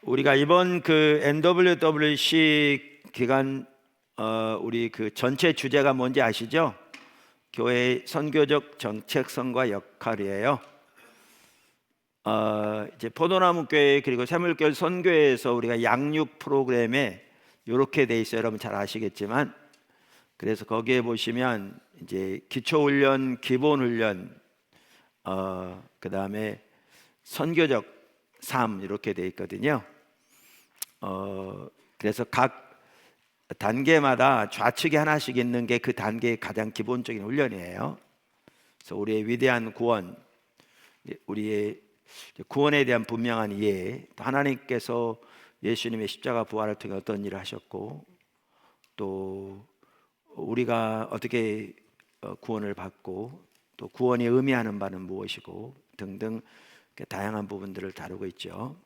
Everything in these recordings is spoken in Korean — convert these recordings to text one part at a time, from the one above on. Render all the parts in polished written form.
우리가 이번 그 NWWC 기간 우리 그 전체 주제가 뭔지 아시죠? 교회의 선교적 정체성과 역할이에요. 이제 포도나무 교회 그리고 새물교회 선교회에서 우리가 양육 프로그램에 이렇게 돼 있어요. 여러분 잘 아시겠지만, 그래서 거기에 보시면 이제 기초훈련, 기본훈련, 그 다음에 선교적 삶 이렇게 돼 있거든요. 그래서 각 단계마다 좌측에 하나씩 있는 게 그 단계의 가장 기본적인 훈련이에요. 그래서 우리의 위대한 구원, 우리의 구원에 대한 분명한 이해, 하나님께서 예수님의 십자가 부활을 통해 어떤 일을 하셨고, 또 우리가 어떻게 구원을 받고, 또 구원이 의미하는 바는 무엇이고 등등 다양한 부분들을 다루고 있죠.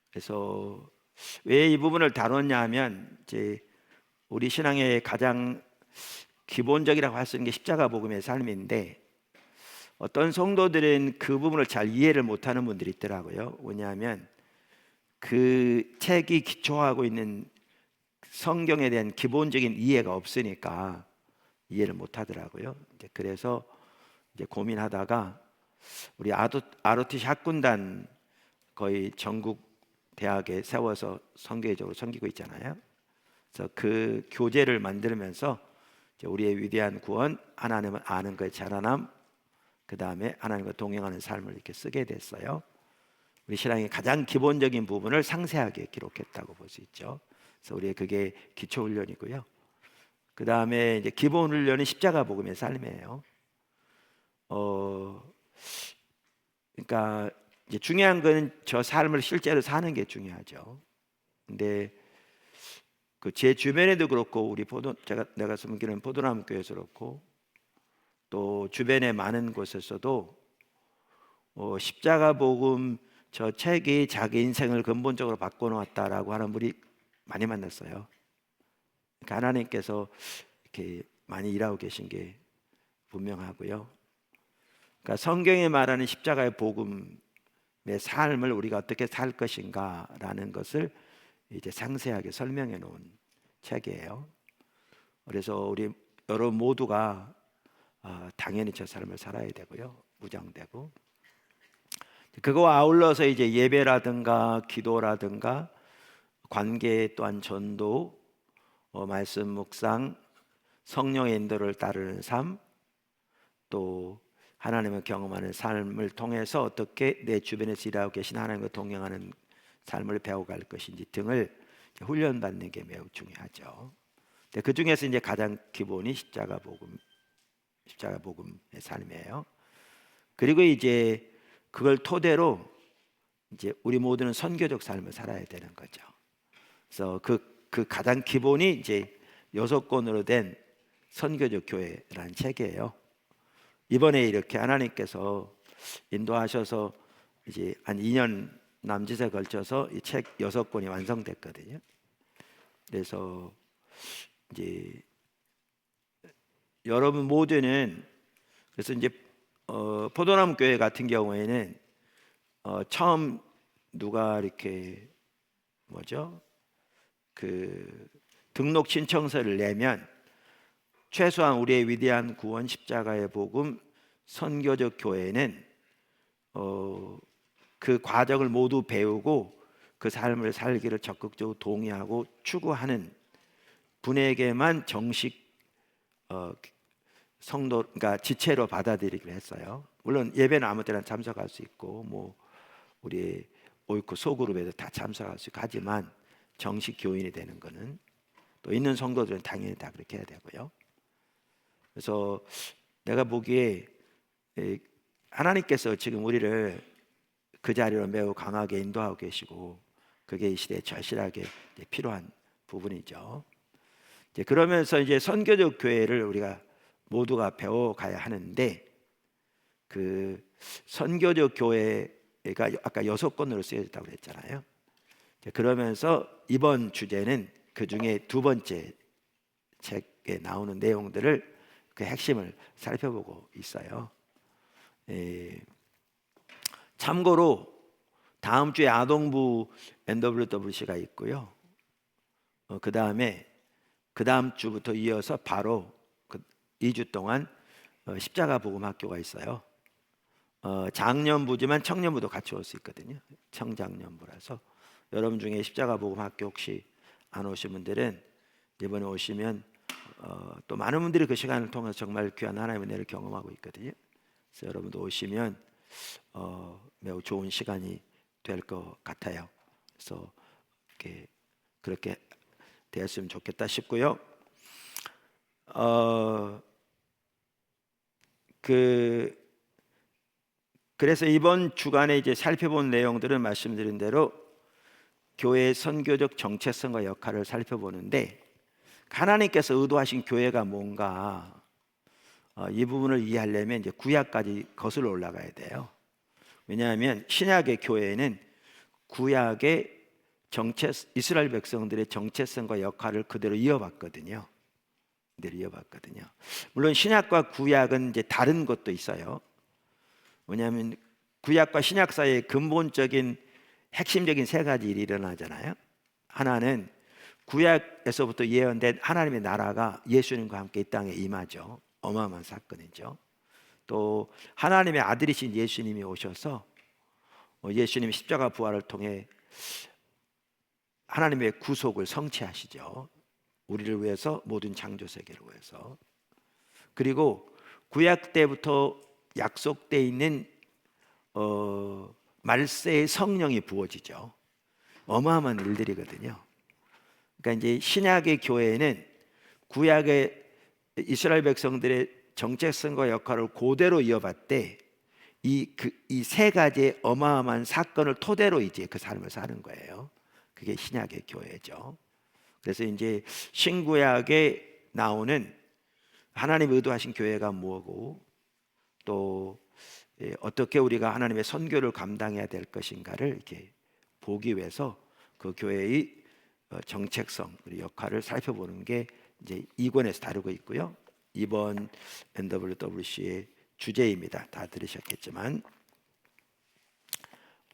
그래서 왜 이 부분을 다뤘냐 하면, 이제 우리 신앙의 가장 기본적이라고 할 수 있는 게 십자가 복음의 삶인데, 어떤 성도들은 그 부분을 잘 이해를 못하는 분들이 있더라고요. 왜냐하면 그 책이 기초하고 있는 성경에 대한 기본적인 이해가 없으니까 이해를 못하더라고요. 그래서 이제 고민하다가 우리 ROTC 학군단 거의 전국 대학에 세워서 선교적으로 섬기고 있잖아요. 그래서 그 교재를 만들면서 우리의 위대한 구원, 하나님을 아는 것의 자라남, 그 다음에 하나님과 동행하는 삶을 이렇게 쓰게 됐어요. 우리 신앙의 가장 기본적인 부분을 상세하게 기록했다고 볼 수 있죠. 그래서 우리의 그게 기초 훈련이고요. 그 다음에 이제 기본 훈련은 십자가 복음의 삶이에요. 그러니까 이제 중요한 거는 저 삶을 실제로 사는 게 중요하죠. 근데 그 제 주변에도 그렇고, 우리 내가 섬기는 포도나무 교회에서 그렇고, 또 주변의 많은 곳에서도 십자가 복음 저 책이 자기 인생을 근본적으로 바꿔놓았다라고 하는 분이 많이 만났어요. 그러니까 하나님께서 이렇게 많이 일하고 계신 게 분명하고요. 그러니까 성경에 말하는 십자가의 복음의 삶을 우리가 어떻게 살 것인가라는 것을 이제 상세하게 설명해 놓은 책이에요. 그래서 우리 여러분 모두가 당연히 저 삶을 살아야 되고요, 무장되고, 그거와 아울러서 이제 예배라든가 기도라든가 관계, 또한 전도, 말씀 묵상, 성령의 인도를 따르는 삶, 또 하나님을 경험하는 삶을 통해서 어떻게 내 주변에서 일하고 계신 하나님과 동행하는 삶을 배워갈 것인지 등을 훈련받는 게 매우 중요하죠. 그 중에서 이제 가장 기본이 십자가 복음의 삶이에요. 그리고 이제 그걸 토대로 이제 우리 모두는 선교적 삶을 살아야 되는 거죠. 그래서 그 가장 기본이 이제 6권으로 된 선교적 교회라는 책이에요. 이번에 이렇게 하나님께서 인도하셔서 이제 한 2년 남짓에 걸쳐서 이 책 6권이 완성됐거든요. 그래서 이제 여러분 모두는, 그래서 이제 포도나무 교회 같은 경우에는 처음 누가 이렇게 그 등록 신청서를 내면 최소한 우리의 위대한 구원 십자가의 복음 선교적 교회는 그 과정을 모두 배우고 그 삶을 살기를 적극적으로 동의하고 추구하는 분에게만 정식 성도, 그러니까 지체로 받아들이기로 했어요. 물론 예배는 아무 때나 참석할 수 있고, 뭐 우리 오이코 소그룹에도 다 참석할 수 있고 하지만, 정식 교인이 되는 거는 또 있는 성도들은 당연히 다 그렇게 해야 되고요. 그래서 내가 보기에 하나님께서 지금 우리를 그 자리로 매우 강하게 인도하고 계시고, 그게 이 시대에 절실하게 필요한 부분이죠. 그러면서 이제 선교적 교회를 우리가 모두가 배워가야 하는데, 그 선교적 교회가 아까 6권으로 쓰여졌다고 그랬잖아요. 그러면서 이번 주제는 그 중에 두 번째 책에 나오는 내용들을, 그 핵심을 살펴보고 있어요. 참고로 다음 주에 아동부 NWWC가 있고요. 그 다음에 그 다음 주부터 이어서 바로 2주 동안 십자가 복음학교가 있어요. 장년부지만 청년부도 같이 올 수 있거든요. 청장년부라서 여러분 중에 십자가 복음학교 혹시 안 오신 분들은 이번에 오시면 또 많은 분들이 그 시간을 통해서 정말 귀한 하나님의 은혜를 경험하고 있거든요. 그래서 여러분도 오시면 매우 좋은 시간이 될 것 같아요. 그래서 그렇게 되었으면 좋겠다 싶고요. 그래서 이번 주간에 이제 살펴본 내용들은 말씀드린 대로 교회의 선교적 정체성과 역할을 살펴보는데, 하나님께서 의도하신 교회가 뭔가 이 부분을 이해하려면 이제 구약까지 거슬러 올라가야 돼요. 왜냐하면 신약의 교회는 구약의 이스라엘 백성들의 정체성과 역할을 그대로 이어봤거든요. 물론 신약과 구약은 이제 다른 것도 있어요. 왜냐하면 구약과 신약 사이에 근본적인 핵심적인 세 가지 일이 일어나잖아요. 하나는 구약에서부터 예언된 하나님의 나라가 예수님과 함께 이 땅에 임하죠. 어마어마한 사건이죠. 또 하나님의 아들이신 예수님이 오셔서 예수님 십자가 부활을 통해 하나님의 구속을 성취하시죠. 우리를 위해서, 모든 창조 세계를 위해서. 그리고 구약 때부터 약속되어 있는 말세의 성령이 부어지죠. 어마어마한 일들이거든요. 그러니까 이제 신약의 교회는 구약의 이스라엘 백성들의 정체성과 역할을 그대로 이어봤대. 이 세 가지의 어마어마한 사건을 토대로 이제 그 삶을 사는 거예요. 그게 신약의 교회죠. 그래서 이제 신구약에 나오는 하나님 의도하신 교회가 뭐고, 또 어떻게 우리가 하나님의 선교를 감당해야 될 것인가를 이렇게 보기 위해서 그 교회의 정체성, 역할을 살펴보는 게 이제 2권에서 다루고 있고요. 이번 NWWC의 주제입니다. 다 들으셨겠지만,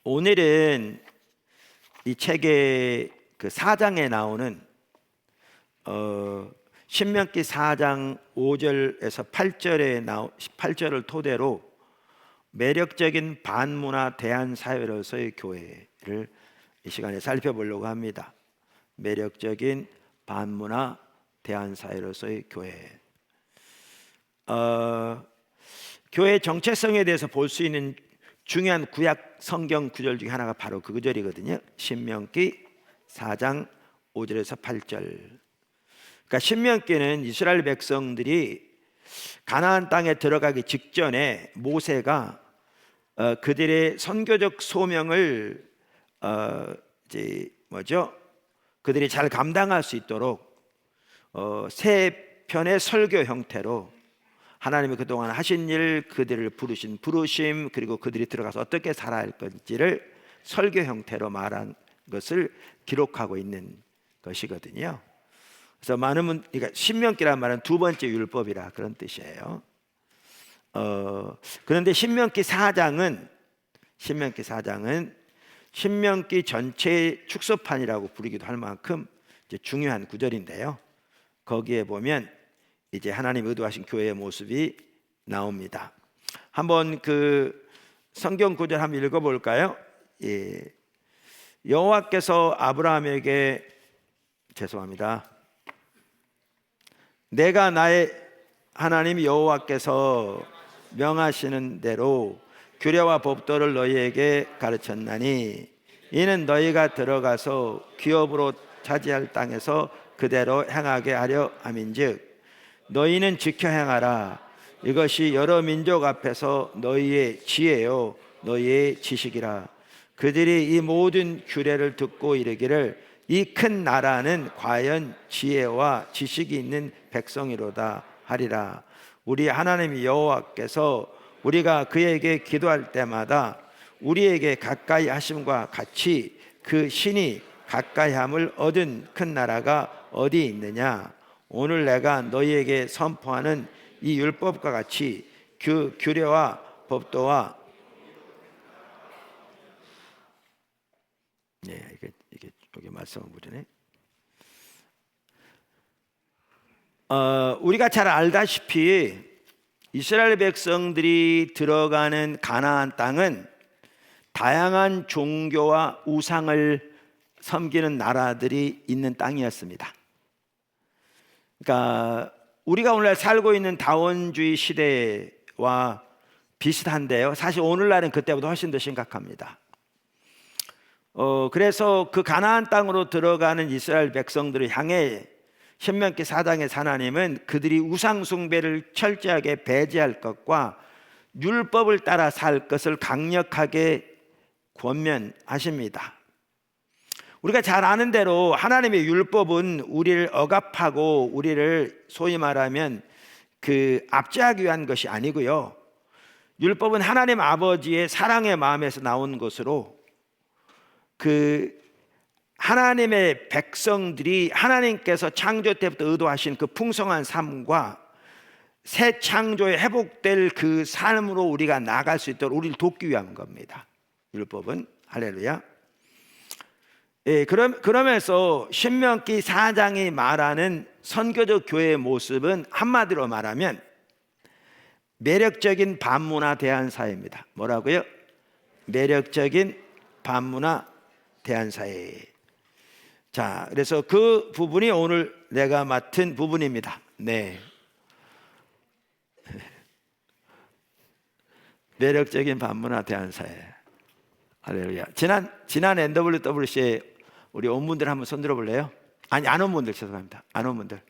오늘은 이 책의 그 4장에 나오는 신명기 4장 5절에서 8절을 토대로 매력적인 반문화 대한사회로서의 교회를 이 시간에 살펴보려고 합니다. 매력적인 반문화 대한사회로서의 교회. 교회의 정체성에 대해서 볼 수 있는 중요한 구약 성경 구절 중에 하나가 바로 그 구절이거든요. 신명기 4장 5절에서 8절. 그러니까 신명기는 이스라엘 백성들이 가나안 땅에 들어가기 직전에 모세가 그들의 선교적 소명을 그들이 잘 감당할 수 있도록 세 편의 설교 형태로 하나님이 그동안 하신 일, 그들을 부르신 부르심, 그리고 그들이 들어가서 어떻게 살아야 할 건지를 설교 형태로 말한 것을 기록하고 있는 것이거든요. 그래서 그러니까 신명기란 말은 두 번째 율법이라 그런 뜻이에요. 그런데 신명기 4장은 신명기 전체의 축소판이라고 부르기도 할 만큼 이제 중요한 구절인데요. 거기에 보면 이제 하나님 의도하신 교회의 모습이 나옵니다. 한번 그 성경 구절 한번 읽어볼까요? 여호와께서 아브라함에게 내가 나의 하나님 여호와께서 명하시는 대로 규례와 법도를 너희에게 가르쳤나니 이는 너희가 들어가서 기업으로 차지할 땅에서 그대로 행하게 하려 함인즉 너희는 지켜 행하라. 이것이 여러 민족 앞에서 너희의 지혜요 너희의 지식이라. 그들이 이 모든 규례를 듣고 이르기를 이 큰 나라는 과연 지혜와 지식이 있는 백성이로다 하리라. 우리 하나님 여호와께서 우리가 그에게 기도할 때마다 우리에게 가까이 하심과 같이 그 신이 가까이 함을 얻은 큰 나라가 어디 있느냐. 오늘 내가 너희에게 선포하는 이 율법과 같이 그 규례와 법도와 이게 여기 말씀을 보시네. 우리가 잘 알다시피 이스라엘 백성들이 들어가는 가나안 땅은 다양한 종교와 우상을 섬기는 나라들이 있는 땅이었습니다. 그러니까 우리가 오늘날 살고 있는 다원주의 시대와 비슷한데요. 사실 오늘날은 그때보다 훨씬 더 심각합니다. 그래서 그 가나안 땅으로 들어가는 이스라엘 백성들을 향해 신명기 4장의 하나님은 그들이 우상 숭배를 철저하게 배제할 것과 율법을 따라 살 것을 강력하게 권면하십니다. 우리가 잘 아는 대로 하나님의 율법은 우리를 억압하고 우리를 소위 말하면 압제하기 위한 것이 아니고요. 율법은 하나님 아버지의 사랑의 마음에서 나온 것으로 하나님의 백성들이 하나님께서 창조 때부터 의도하신 그 풍성한 삶과 새 창조에 회복될 그 삶으로 우리가 나아갈 수 있도록 우리를 돕기 위한 겁니다. 율법은. 할렐루야. 그러면서 신명기 4장이 말하는 선교적 교회의 모습은 한마디로 말하면 매력적인 반문화 대한사회입니다. 뭐라고요? 매력적인 반문화 대한사회. 자, 그래서 그 부분이 오늘 내가 맡은 부분입니다. 네. 매력적인 반문화 대한사회. 할렐루야. 지난 NWWC에 우리 온 분들 한번 손 들어볼래요? 아니, 안 온 분들 죄송합니다. 안 온 분들.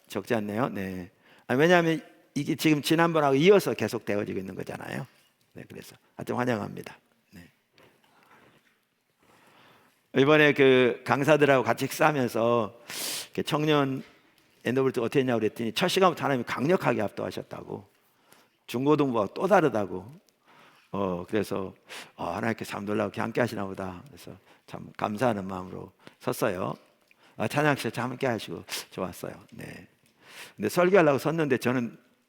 적지 않네요. 네. 왜냐하면 이게 지금 지난번하고 이어서 계속 되어지고 있는 거잖아요. 네, 그래서 하여튼 환영합니다. 네. 이번에 그 강사들하고 같이 식사하면서 청년 NWT 어떻게 했냐고 그랬더니 첫 시간부터 하나님이 강력하게 압도하셨다고. 중고등부가 또 다르다고. 그래서 하나님께 참 놀랍게 함께 하시나 보다. 그래서 참 감사하는 마음으로 섰어요. 찬양씨 참 함께 하시고 좋았어요. 네. 근데 설교하려고 섰는데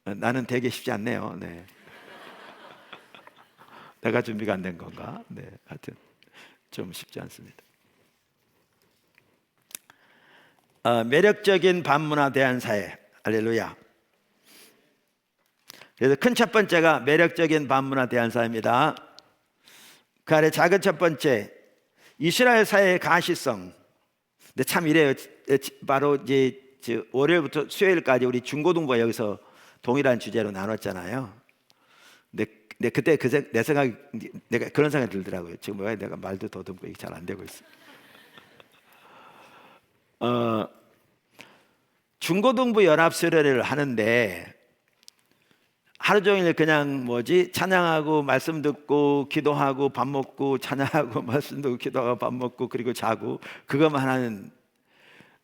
나는 되게 쉽지 않네요. 네. 내가 준비가 안 된 건가? 네. 하여튼 좀 쉽지 않습니다. 매력적인 반문화 대한사회. 할렐루야. 그래서 큰 첫 번째가 매력적인 반문화 대한사회입니다. 그 아래 작은 첫 번째, 이스라엘 사회의 가시성. 근데 참 이래요. 바로 이제 월요일부터 수요일까지 우리 중고등부가 여기서 동일한 주제로 나눴잖아요. 근데 그때 내 생각이 내가 그런 생각이 들더라고요. 지금 왜 내가 말도 더듬고 이게 잘 안 되고 있어. 중고등부 연합 수련회를 하는데 하루 종일 그냥 찬양하고 말씀 듣고 기도하고 밥 먹고 찬양하고 말씀 듣고 기도하고 밥 먹고 그리고 자고 그것만 하는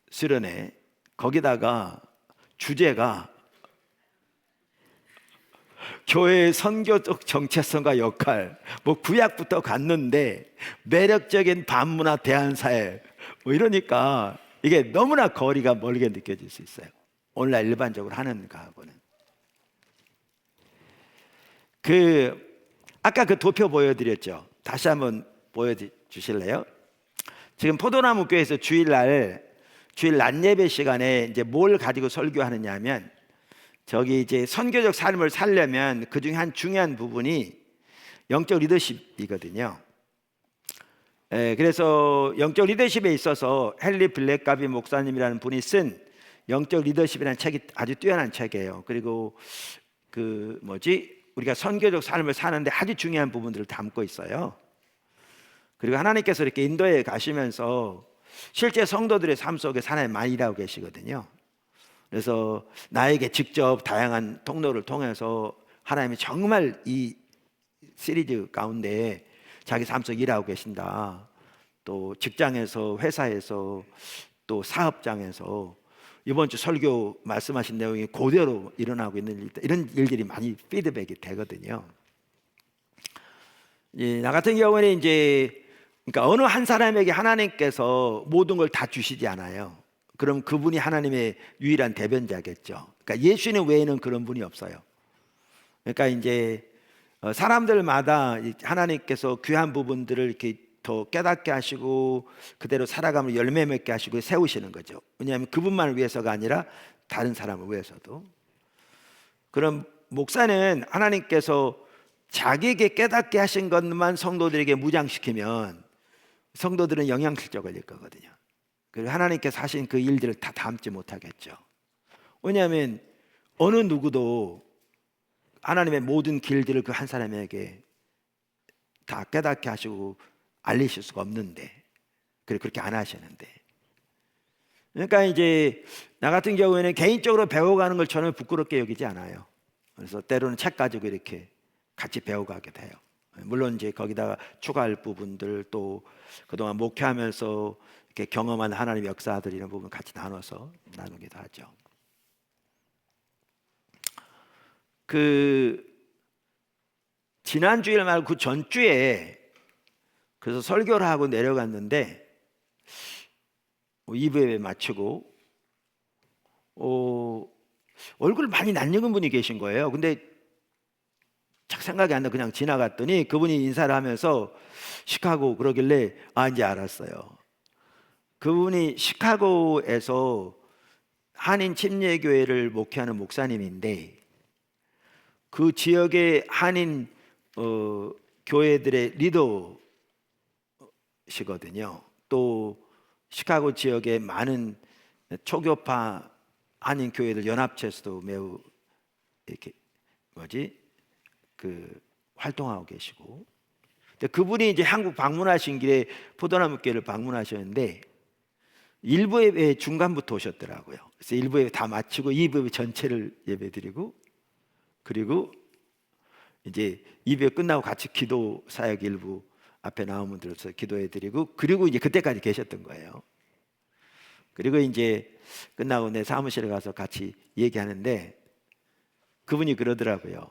수련회. 거기다가 주제가 교회의 선교적 정체성과 역할, 구약부터 갔는데 매력적인 반문화 대한사회 이러니까 이게 너무나 거리가 멀게 느껴질 수 있어요. 오늘날 일반적으로 하는 거하고는. 아까 그 도표 보여드렸죠. 다시 한번 보여주실래요? 지금 포도나무 교회에서 주일 낮 예배 시간에 이제 뭘 가지고 설교하느냐면 저기 이제 선교적 삶을 살려면 그 중에 한 중요한 부분이 영적 리더십이거든요. 그래서 영적 리더십에 있어서 헨리 블랙가비 목사님이라는 분이 쓴 영적 리더십이라는 책이 아주 뛰어난 책이에요. 그리고 우리가 선교적 삶을 사는데 아주 중요한 부분들을 담고 있어요. 그리고 하나님께서 이렇게 인도에 가시면서 실제 성도들의 삶 속에 하나님 많이 일하고 계시거든요. 그래서 나에게 직접 다양한 통로를 통해서 하나님이 정말 이 시리즈 가운데 자기 삶 속에 일하고 계신다. 또 직장에서, 회사에서, 또 사업장에서 이번 주 설교 말씀하신 내용이 그대로 일어나고 있는 일들, 이런 일들이 많이 피드백이 되거든요. 나 같은 경우는 그러니까 어느 한 사람에게 하나님께서 모든 걸 다 주시지 않아요. 그럼 그분이 하나님의 유일한 대변자겠죠. 그러니까 예수님 외에는 그런 분이 없어요. 그러니까 사람들마다 하나님께서 귀한 부분들을 이렇게 더 깨닫게 하시고 그대로 살아가면 열매 맺게 하시고 세우시는 거죠. 왜냐하면 그분만을 위해서가 아니라 다른 사람을 위해서도. 그럼 목사는 하나님께서 자기에게 깨닫게 하신 것만 성도들에게 무장시키면 성도들은 영양실조 걸릴 거거든요. 그리고 하나님께서 하신 그 일들을 다 담지 못하겠죠. 왜냐하면 어느 누구도 하나님의 모든 길들을 그 한 사람에게 다 깨닫게 하시고 알리실 수가 없는데, 그리고 그렇게 안 하시는데, 그러니까 이제 나 같은 경우에는 개인적으로 배워가는 걸 저는 부끄럽게 여기지 않아요. 그래서 때로는 책 가지고 이렇게 같이 배워가게 돼요. 물론 이제 거기다가 추가할 부분들, 또 그동안 목회하면서 이렇게 경험한 하나님의 역사들 이런 부분 같이 나누기도 하죠. 그 지난 주일 말고 그 전주에 그래서 설교를 하고 내려갔는데 2부 예배 마치고 얼굴 많이 낯익은 분이 계신 거예요. 근데 착 생각이 안 나 그냥 지나갔더니 그분이 인사를 하면서 시카고 그러길래 이제 알았어요. 그분이 시카고에서 한인 침례교회를 목회하는 목사님인데 그 지역의 한인 교회들의 리더시거든요. 또 시카고 지역의 많은 초교파 한인 교회들 연합체에서도 매우 이렇게 활동하고 계시고, 근데 그분이 이제 한국 방문하신 길에 포도나무 교회를 방문하셨는데 1부 예배 중간부터 오셨더라고요. 그래서 1부 예배 다 마치고 2부 예배 전체를 예배드리고, 그리고 이제 2부 예배 끝나고 같이 기도 사역 일부 앞에 나오면 들어서 기도해드리고, 그리고 이제 그때까지 계셨던 거예요. 그리고 이제 끝나고 내 사무실에 가서 같이 얘기하는데 그분이 그러더라고요.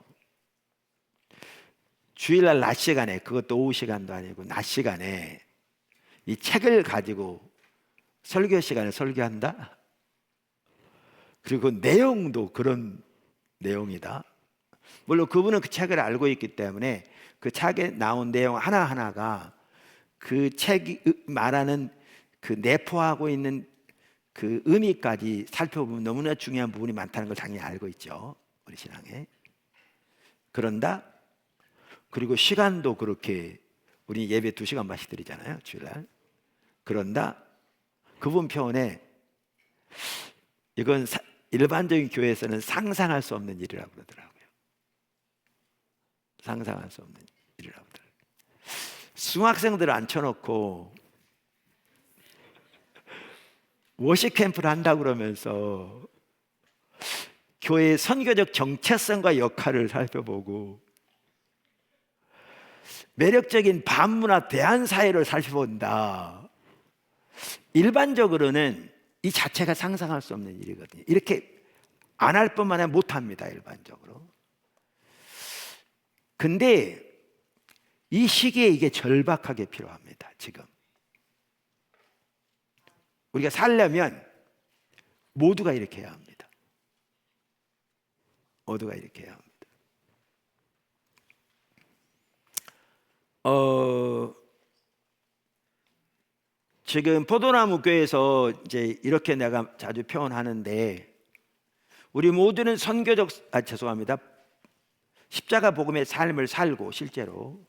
주일날 낮 시간에, 그것도 오후 시간도 아니고 낮 시간에 이 책을 가지고 설교 시간에 설교한다? 그리고 내용도 그런 내용이다. 물론 그분은 그 책을 알고 있기 때문에 그 책에 나온 내용 하나하나가 그 책이 말하는 그 내포하고 있는 그 의미까지 살펴보면 너무나 중요한 부분이 많다는 걸 당연히 알고 있죠, 우리 신앙에. 그런다? 그리고 시간도 그렇게 우리 예배 2시간씩 드리잖아요, 주일날. 그런다? 그분 표현에 이건 일반적인 교회에서는 상상할 수 없는 일이라고 그러더라고요. 상상할 수 없는 일이라고 그러더라고요. 중학생들을 앉혀놓고 워십 캠프를 한다고 그러면서 교회의 선교적 정체성과 역할을 살펴보고 매력적인 반문화 대한사회를 살펴본다. 일반적으로는 이 자체가 상상할 수 없는 일이거든요. 이렇게 안 할 뿐만 아니라 못합니다, 일반적으로. 근데 이 시기에 이게 절박하게 필요합니다, 지금. 우리가 살려면 모두가 이렇게 해야 합니다. 모두가 이렇게 해야 합니다. 지금 포도나무 교회에서 이제 이렇게 내가 자주 표현하는데, 우리 모두는 죄송합니다. 십자가 복음의 삶을 살고 실제로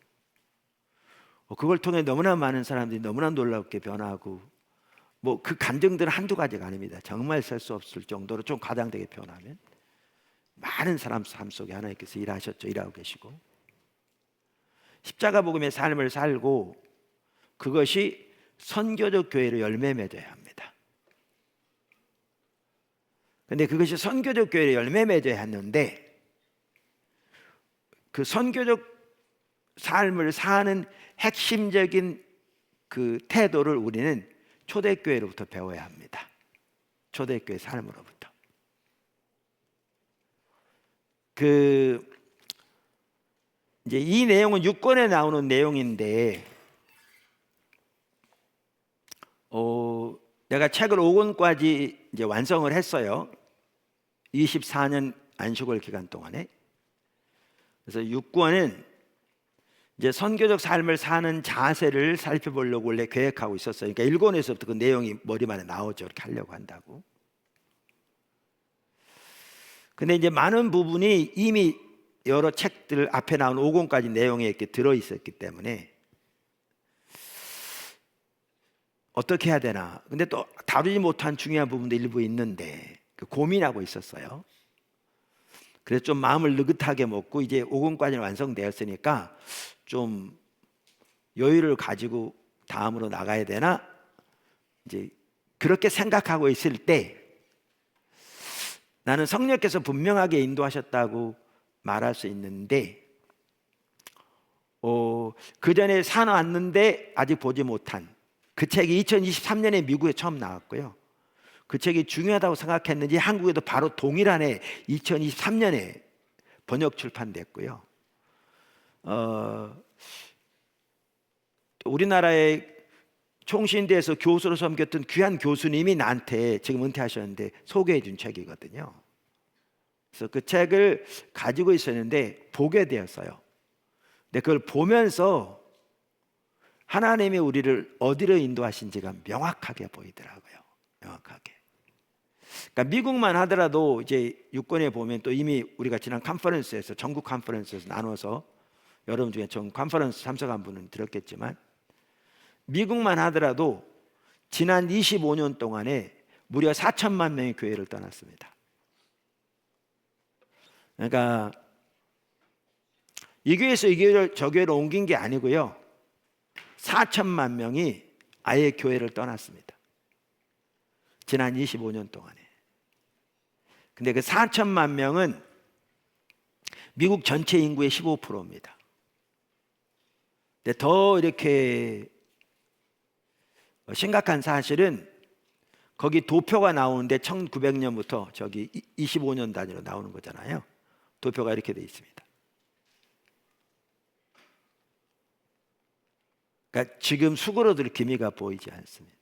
그걸 통해 너무나 많은 사람들이 너무나 놀랍게 변하고, 뭐 그 간증들은 한두 가지가 아닙니다. 정말 셀 수 없을 정도로 좀 과장되게 표현하면 많은 사람 삶 속에 하나님께서 일하셨죠. 일하고 계시고 십자가 복음의 삶을 살고 그것이 선교적 교회로 열매 맺어야 합니다. 그런데 그것이 선교적 교회로 열매 맺어야 하는데 그 선교적 삶을 사는 핵심적인 그 태도를 우리는 초대교회로부터 배워야 합니다. 초대교회 삶으로부터. 이제 이 내용은 6권에 나오는 내용인데, 내가 책을 5권까지 이제 완성을 했어요. 24년 안식월 기간 동안에. 그래서 6권은 이제 선교적 삶을 사는 자세를 살펴보려고 원래 계획하고 있었어요. 그러니까 일권에서부터 그 내용이 머리만에 나오죠. 이렇게 하려고 한다고. 근데 이제 많은 부분이 이미 여러 책들 앞에 나온 5권까지 내용에 이렇게 들어 있었기 때문에 어떻게 해야 되나. 근데 또 다루지 못한 중요한 부분도 일부 있는데 고민하고 있었어요. 그래서 좀 마음을 느긋하게 먹고 이제 5권까지는 완성되었으니까 좀 여유를 가지고 다음으로 나가야 되나 이제 그렇게 생각하고 있을 때 나는 성령께서 분명하게 인도하셨다고 말할 수 있는데 그 전에 사놨는데 아직 보지 못한 그 책이 2023년에 미국에 처음 나왔고요. 그 책이 중요하다고 생각했는지 한국에도 바로 동일한 해 2023년에 번역 출판됐고요. 우리나라의 총신대에서 교수로 섬겼던 귀한 교수님이 나한테 지금 은퇴하셨는데 소개해 준 책이거든요. 그래서 그 책을 가지고 있었는데 보게 되었어요. 근데 그걸 보면서 하나님이 우리를 어디로 인도하신지가 명확하게 보이더라고요. 명확하게. 그러니까 미국만 하더라도 이제 유권에 보면 또 이미 우리가 지난 컨퍼런스에서 전국 컨퍼런스에서 나눠서 여러분 중에 전 컨퍼런스 참석한 분은 들었겠지만 미국만 하더라도 지난 25년 동안에 무려 4천만 명의 교회를 떠났습니다. 그러니까 이 교회에서 이 교회를 저 교회로 옮긴 게 아니고요. 4천만 명이 아예 교회를 떠났습니다. 지난 25년 동안에. 근데 그 4천만 명은 미국 전체 인구의 15%입니다. 근데 더 이렇게 심각한 사실은 거기 도표가 나오는데 1900년부터 저기 25년 단위로 나오는 거잖아요. 도표가 이렇게 돼 있습니다. 그러니까 지금 수그러들 기미가 보이지 않습니다.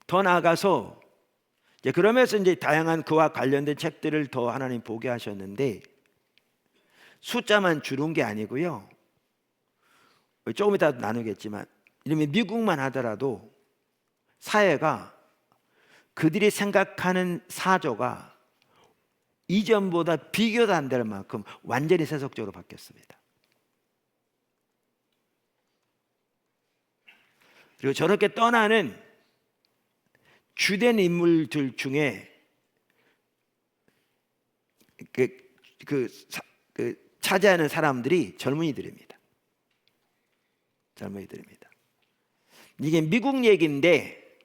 더 나아가서 이제 그러면서 이제 다양한 그와 관련된 책들을 더 하나님 보게 하셨는데 숫자만 줄은 게 아니고요. 조금 이따 나누겠지만 이러면 미국만 하더라도 사회가 그들이 생각하는 사조가 이전보다 비교도 안 될 만큼 완전히 세속적으로 바뀌었습니다. 그리고 저렇게 떠나는 주된 인물들 중에 차지하는 사람들이 젊은이들입니다. 젊은이들입니다. 이게 미국 얘기인데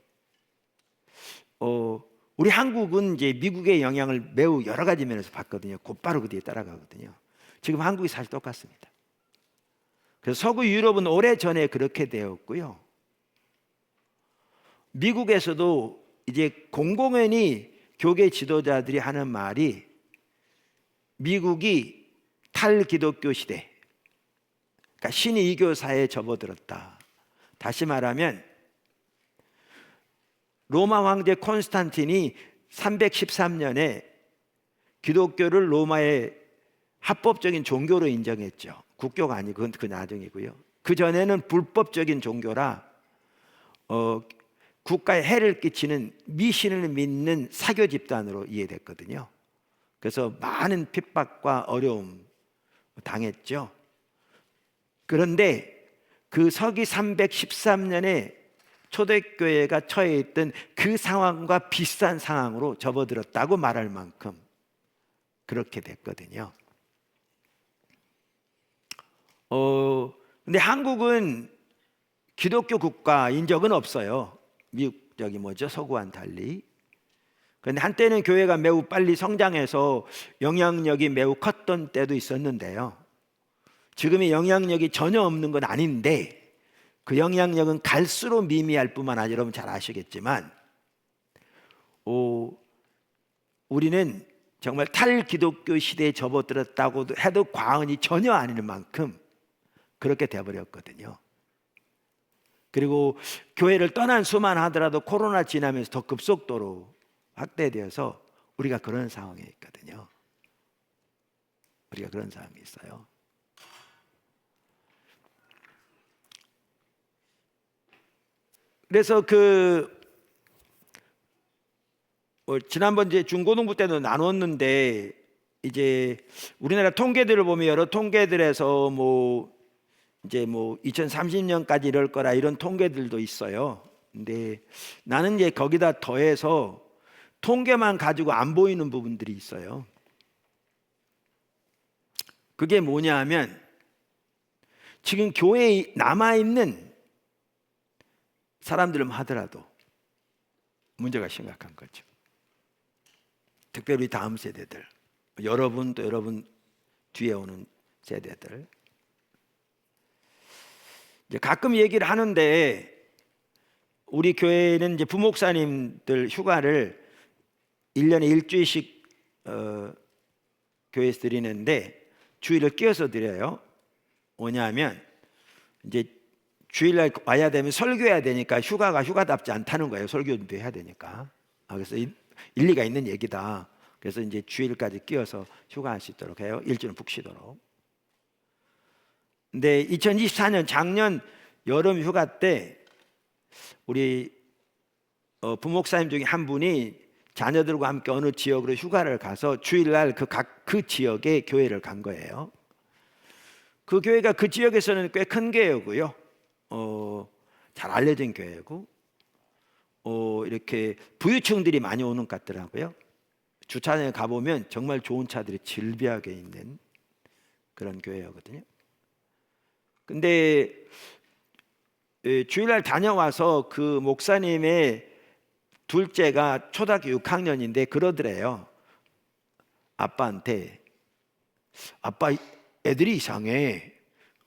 우리 한국은 이제 미국의 영향을 매우 여러 가지 면에서 받거든요. 곧바로 그 뒤에 따라가거든요. 지금 한국이 사실 똑같습니다. 그래서 서구 유럽은 오래전에 그렇게 되었고요. 미국에서도 이제 공공연히 교계 지도자들이 하는 말이 미국이 탈기독교 시대, 그러니까 신이교 사회에 접어들었다. 다시 말하면 로마 황제 콘스탄틴이 313년에 기독교를 로마의 합법적인 종교로 인정했죠. 국교가 아니고 그건 그 나중이고요. 그 전에는 불법적인 종교라 국가에 해를 끼치는 미신을 믿는 사교 집단으로 이해됐거든요. 그래서 많은 핍박과 어려움 당했죠. 그런데 그 서기 313년에 초대교회가 처해 있던 그 상황과 비슷한 상황으로 접어들었다고 말할 만큼 그렇게 됐거든요. 근데 한국은 기독교 국가인 적은 없어요. 미국 저기 서구와는 달리. 그런데 한때는 교회가 매우 빨리 성장해서 영향력이 매우 컸던 때도 있었는데요. 지금의 영향력이 전혀 없는 건 아닌데 그 영향력은 갈수록 미미할 뿐만 아니라 여러분 잘 아시겠지만 우리는 정말 탈기독교 시대에 접어들었다고 해도 과언이 전혀 아닐 만큼 그렇게 되어버렸거든요. 그리고 교회를 떠난 수만 하더라도 코로나 지나면서 더 급속도로 확대되어서 우리가 그런 상황에 있거든요. 우리가 그런 상황이 있어요. 그래서 지난번 이제 중고등부 때도 나눴는데, 이제 우리나라 통계들을 보면 여러 통계들에서 이제 2030년까지 이럴 거라 이런 통계들도 있어요. 근데 나는 이제 거기다 더해서 통계만 가지고 안 보이는 부분들이 있어요. 그게 뭐냐 하면, 지금 교회에 남아있는 사람들만 하더라도 문제가 심각한 거죠. 특별히 다음 세대들, 여러분 또 여러분 뒤에 오는 세대들. 이제 가끔 얘기를 하는데, 우리 교회는 이제 부목사님들 휴가를 1년에 일주일씩 교회에서 드리는데 주일을 끼워서 드려요. 뭐냐면 이제 주일날 와야 되면 설교해야 되니까 휴가가 휴가답지 않다는 거예요. 설교도 해야 되니까. 그래서 일리가 있는 얘기다. 그래서 이제 주일까지 끼워서 휴가할 수 있도록 해요. 일주일은 푹 쉬도록. 근데 2024년 작년 여름 휴가 때 우리 부목사님 중에 한 분이 자녀들과 함께 어느 지역으로 휴가를 가서 주일날 그 지역에 교회를 간 거예요. 그 교회가 그 지역에서는 꽤 큰 교회고요. 잘 알려진 교회고, 이렇게 부유층들이 많이 오는 것 같더라고요. 주차장에 가보면 정말 좋은 차들이 질비하게 있는 그런 교회거든요. 근데 주일날 다녀와서 그 목사님의 둘째가 초등학교 6학년인데 그러더래요. 아빠한테, 아빠 애들이 이상해.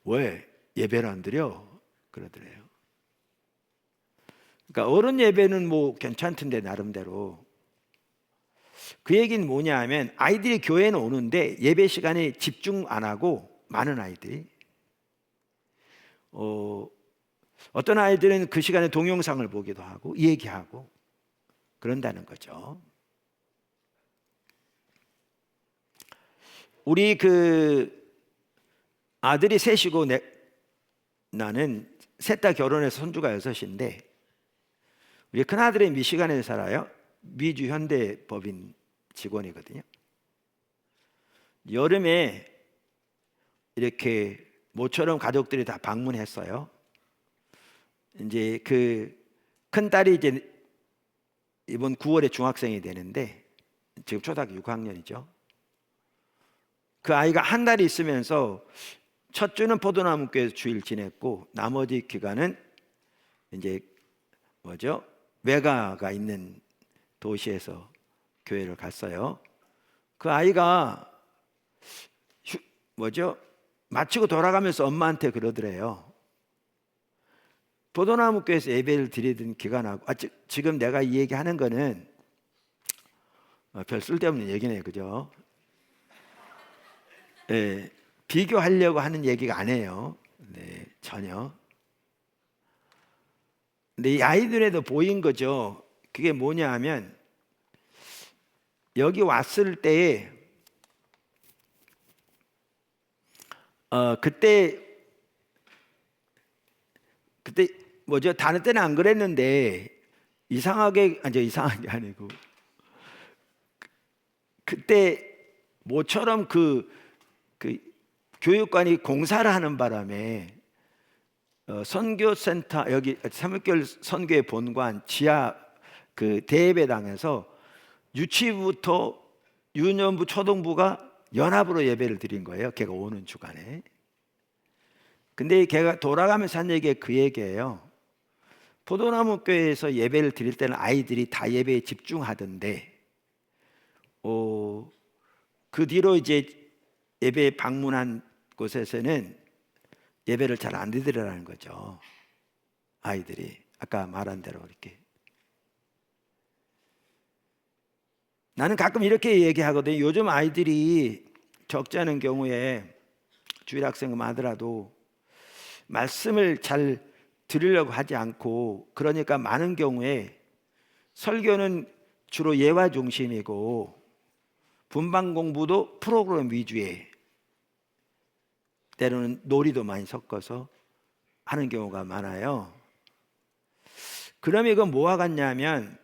왜 예배를 안 드려? 그러더래요. 그러니까 어른 예배는 괜찮던데 나름대로. 그 얘기는 뭐냐 하면, 아이들이 교회는 오는데 예배 시간에 집중 안 하고, 많은 아이들이 어떤 아이들은 그 시간에 동영상을 보기도 하고 얘기하고 그런다는 거죠. 우리 아들이 셋이고 나는 셋 다 결혼해서 손주가 6인데, 우리 큰아들이 미시간에 살아요. 미주 현대법인 직원이거든요. 여름에 이렇게 모처럼 가족들이 다 방문했어요. 이제 큰 딸이 이제 이번 9월에 중학생이 되는데 지금 초등학교 6학년이죠. 그 아이가 한 달이 있으면서 첫 주는 포도나무교회에서 주일 지냈고, 나머지 기간은 이제 외가가 있는 도시에서 교회를 갔어요. 그 아이가 마치고 돌아가면서 엄마한테 그러더래요. 포도나무교회에서 예배를 드리던 기간하고, 지금 내가 이 얘기하는 거는 별 쓸데없는 얘기네요, 그죠? 네, 비교하려고 하는 얘기가 아니에요. 네, 전혀. 근데 이 아이들에도 보인 거죠. 그게 뭐냐 하면, 여기 왔을 때에 그때 다른 때는 안 그랬는데 이상한 게 아니고, 그때 모처럼 그 교육관이 공사를 하는 바람에 선교센터, 여기 삼육교회 선교회 본관 지하 대예배당에서 유치부터 유년부 초등부가 연합으로 예배를 드린 거예요. 걔가 오는 주간에. 근데 걔가 돌아가면서 한 얘기가 그 얘기예요. 포도나무 교회에서 예배를 드릴 때는 아이들이 다 예배에 집중하던데, 그 뒤로 이제 예배에 방문한 곳에서는 예배를 잘 안 드리더라는 거죠. 아이들이 아까 말한 대로 이렇게. 나는 가끔 이렇게 얘기하거든요. 요즘 아이들이 적지 않은 경우에 주일 학생금 하더라도 말씀을 잘 들으려고 하지 않고, 그러니까 많은 경우에 설교는 주로 예화 중심이고 분반 공부도 프로그램 위주에, 때로는 놀이도 많이 섞어서 하는 경우가 많아요. 그럼 이건 뭐와 같냐면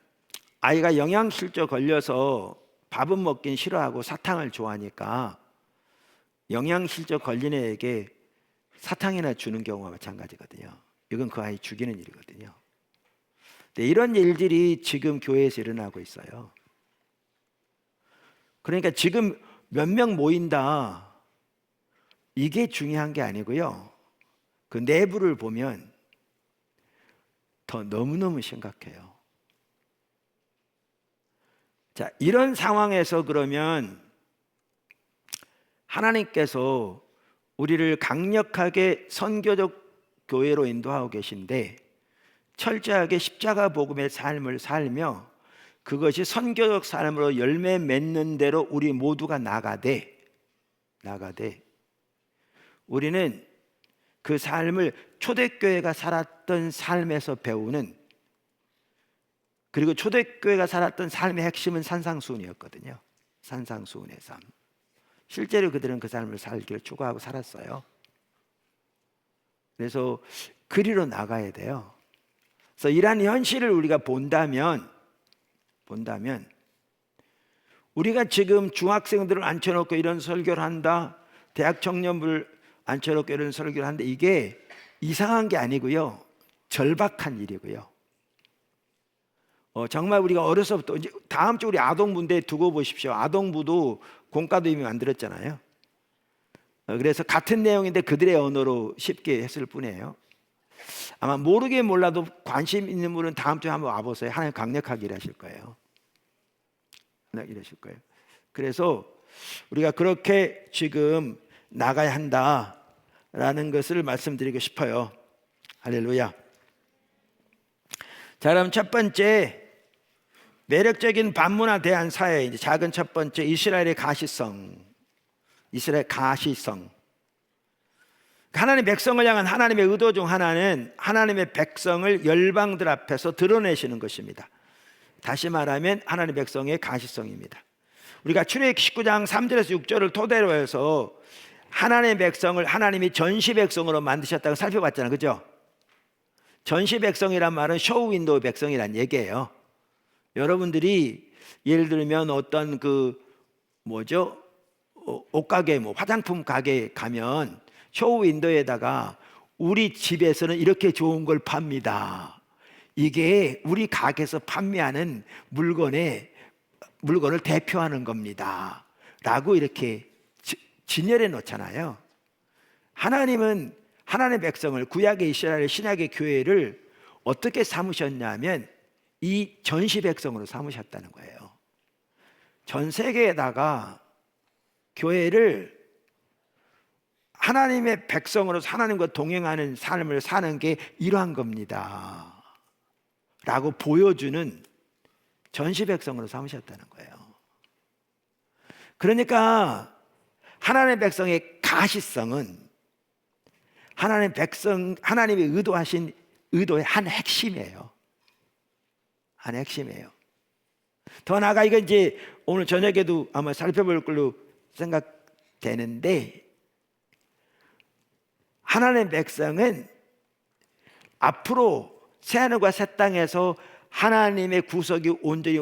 아이가 영양실조 걸려서 밥은 먹긴 싫어하고 사탕을 좋아하니까 영양실조 걸린 애에게 사탕이나 주는 경우와 마찬가지거든요. 이건 그 아이 죽이는 일이거든요. 근데 이런 일들이 지금 교회에서 일어나고 있어요. 그러니까 지금 몇 명 모인다, 이게 중요한 게 아니고요. 그 내부를 보면 더 너무너무 심각해요. 자, 이런 상황에서 그러면 하나님께서 우리를 강력하게 선교적 교회로 인도하고 계신데 철저하게 십자가 복음의 삶을 살며 그것이 선교적 삶으로 열매 맺는 대로 우리 모두가 나가되 우리는 그 삶을 초대교회가 살았던 삶에서 배우는, 그리고 초대교회가 살았던 삶의 핵심은 산상수훈이었거든요. 산상수훈의 삶. 실제로 그들은 그 삶을 살기를 추구하고 살았어요. 그래서 그리로 나가야 돼요. 그래서 이러한 현실을 우리가 본다면 우리가 지금 중학생들을 앉혀놓고 이런 설교를 한다, 대학 청년부를 앉혀놓고 이런 설교를 한다, 이게 이상한 게 아니고요, 절박한 일이고요. 정말 우리가 어려서부터, 이제 다음 주 우리 아동부인데 두고 보십시오. 아동부도 공과도 이미 만들었잖아요. 그래서 같은 내용인데 그들의 언어로 쉽게 했을 뿐이에요. 아마 모르게 몰라도 관심 있는 분은 다음 주에 한번 와보세요. 하나님 강력하게 일하실 거예요. 그래서 우리가 그렇게 지금 나가야 한다라는 것을 말씀드리고 싶어요. 할렐루야. 자, 그럼 첫 번째, 매력적인 반문화 대한 사회. 이제 작은 첫 번째, 이스라엘의 가시성. 하나님의 백성을 향한 하나님의 의도 중 하나는 하나님의 백성을 열방들 앞에서 드러내시는 것입니다. 다시 말하면 하나님의 백성의 가시성입니다. 우리가 출애굽기 19장 3절에서 6절을 토대로 해서 하나님의 백성을 하나님이 전시 백성으로 만드셨다고 살펴봤잖아요. 그죠? 전시 백성이란 말은 쇼 윈도우 백성이란 얘기예요. 여러분들이 예를 들면 어떤 옷가게, 화장품 가게에 가면 쇼 윈도에다가 우리 집에서는 이렇게 좋은 걸 팝니다, 이게 우리 가게에서 판매하는 물건을 대표하는 겁니다 라고 이렇게 진열해 놓잖아요. 하나님은 하나님의 백성을, 구약의 이스라엘, 신약의 교회를 어떻게 삼으셨냐면 이 전시 백성으로 삼으셨다는 거예요. 전 세계에다가 교회를 하나님의 백성으로서 하나님과 동행하는 삶을 사는 게 이러한 겁니다 라고 보여주는 전시 백성으로 삼으셨다는 거예요. 그러니까 하나님의 백성의 가시성은 하나님이 의도하신 의도의 한 핵심이에요. 더 나아가 이건 이제 오늘 저녁에도 아마 살펴볼 걸로 생각되는데, 하나님의 백성은 앞으로 새하늘과 새 땅에서 하나님의 구속이 온전히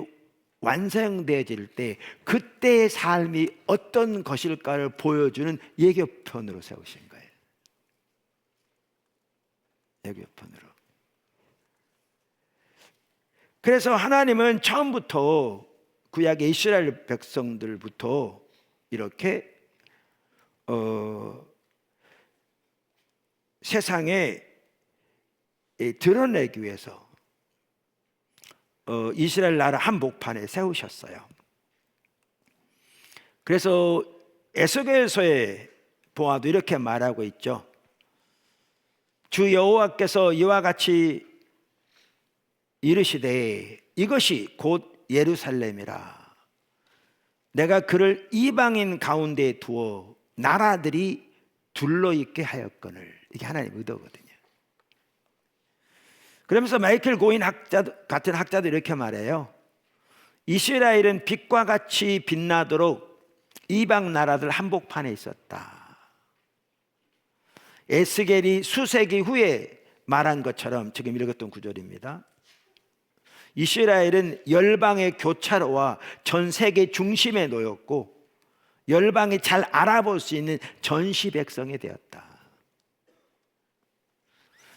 완성되어질 때 그때의 삶이 어떤 것일까를 보여주는 예교편으로 세우신 거예요. 예교편으로. 그래서 하나님은 처음부터 구약의 이스라엘 백성들부터 이렇게 세상에 드러내기 위해서 이스라엘 나라 한복판에 세우셨어요. 그래서 에스겔서에 보아도 이렇게 말하고 있죠. 주 여호와께서 이와 같이 이르시되 이것이 곧 예루살렘이라. 내가 그를 이방인 가운데 두어 나라들이 둘러있게 하였거늘. 이게 하나님의 의도거든요. 그러면서 마이클 고인 같은 학자도 이렇게 말해요. 이스라엘은 빛과 같이 빛나도록 이방 나라들 한복판에 있었다. 에스겔이 수세기 후에 말한 것처럼 지금 읽었던 구절입니다. 이스라엘은 열방의 교차로와 전 세계 중심에 놓였고 열방이 잘 알아볼 수 있는 전시 백성이 되었다.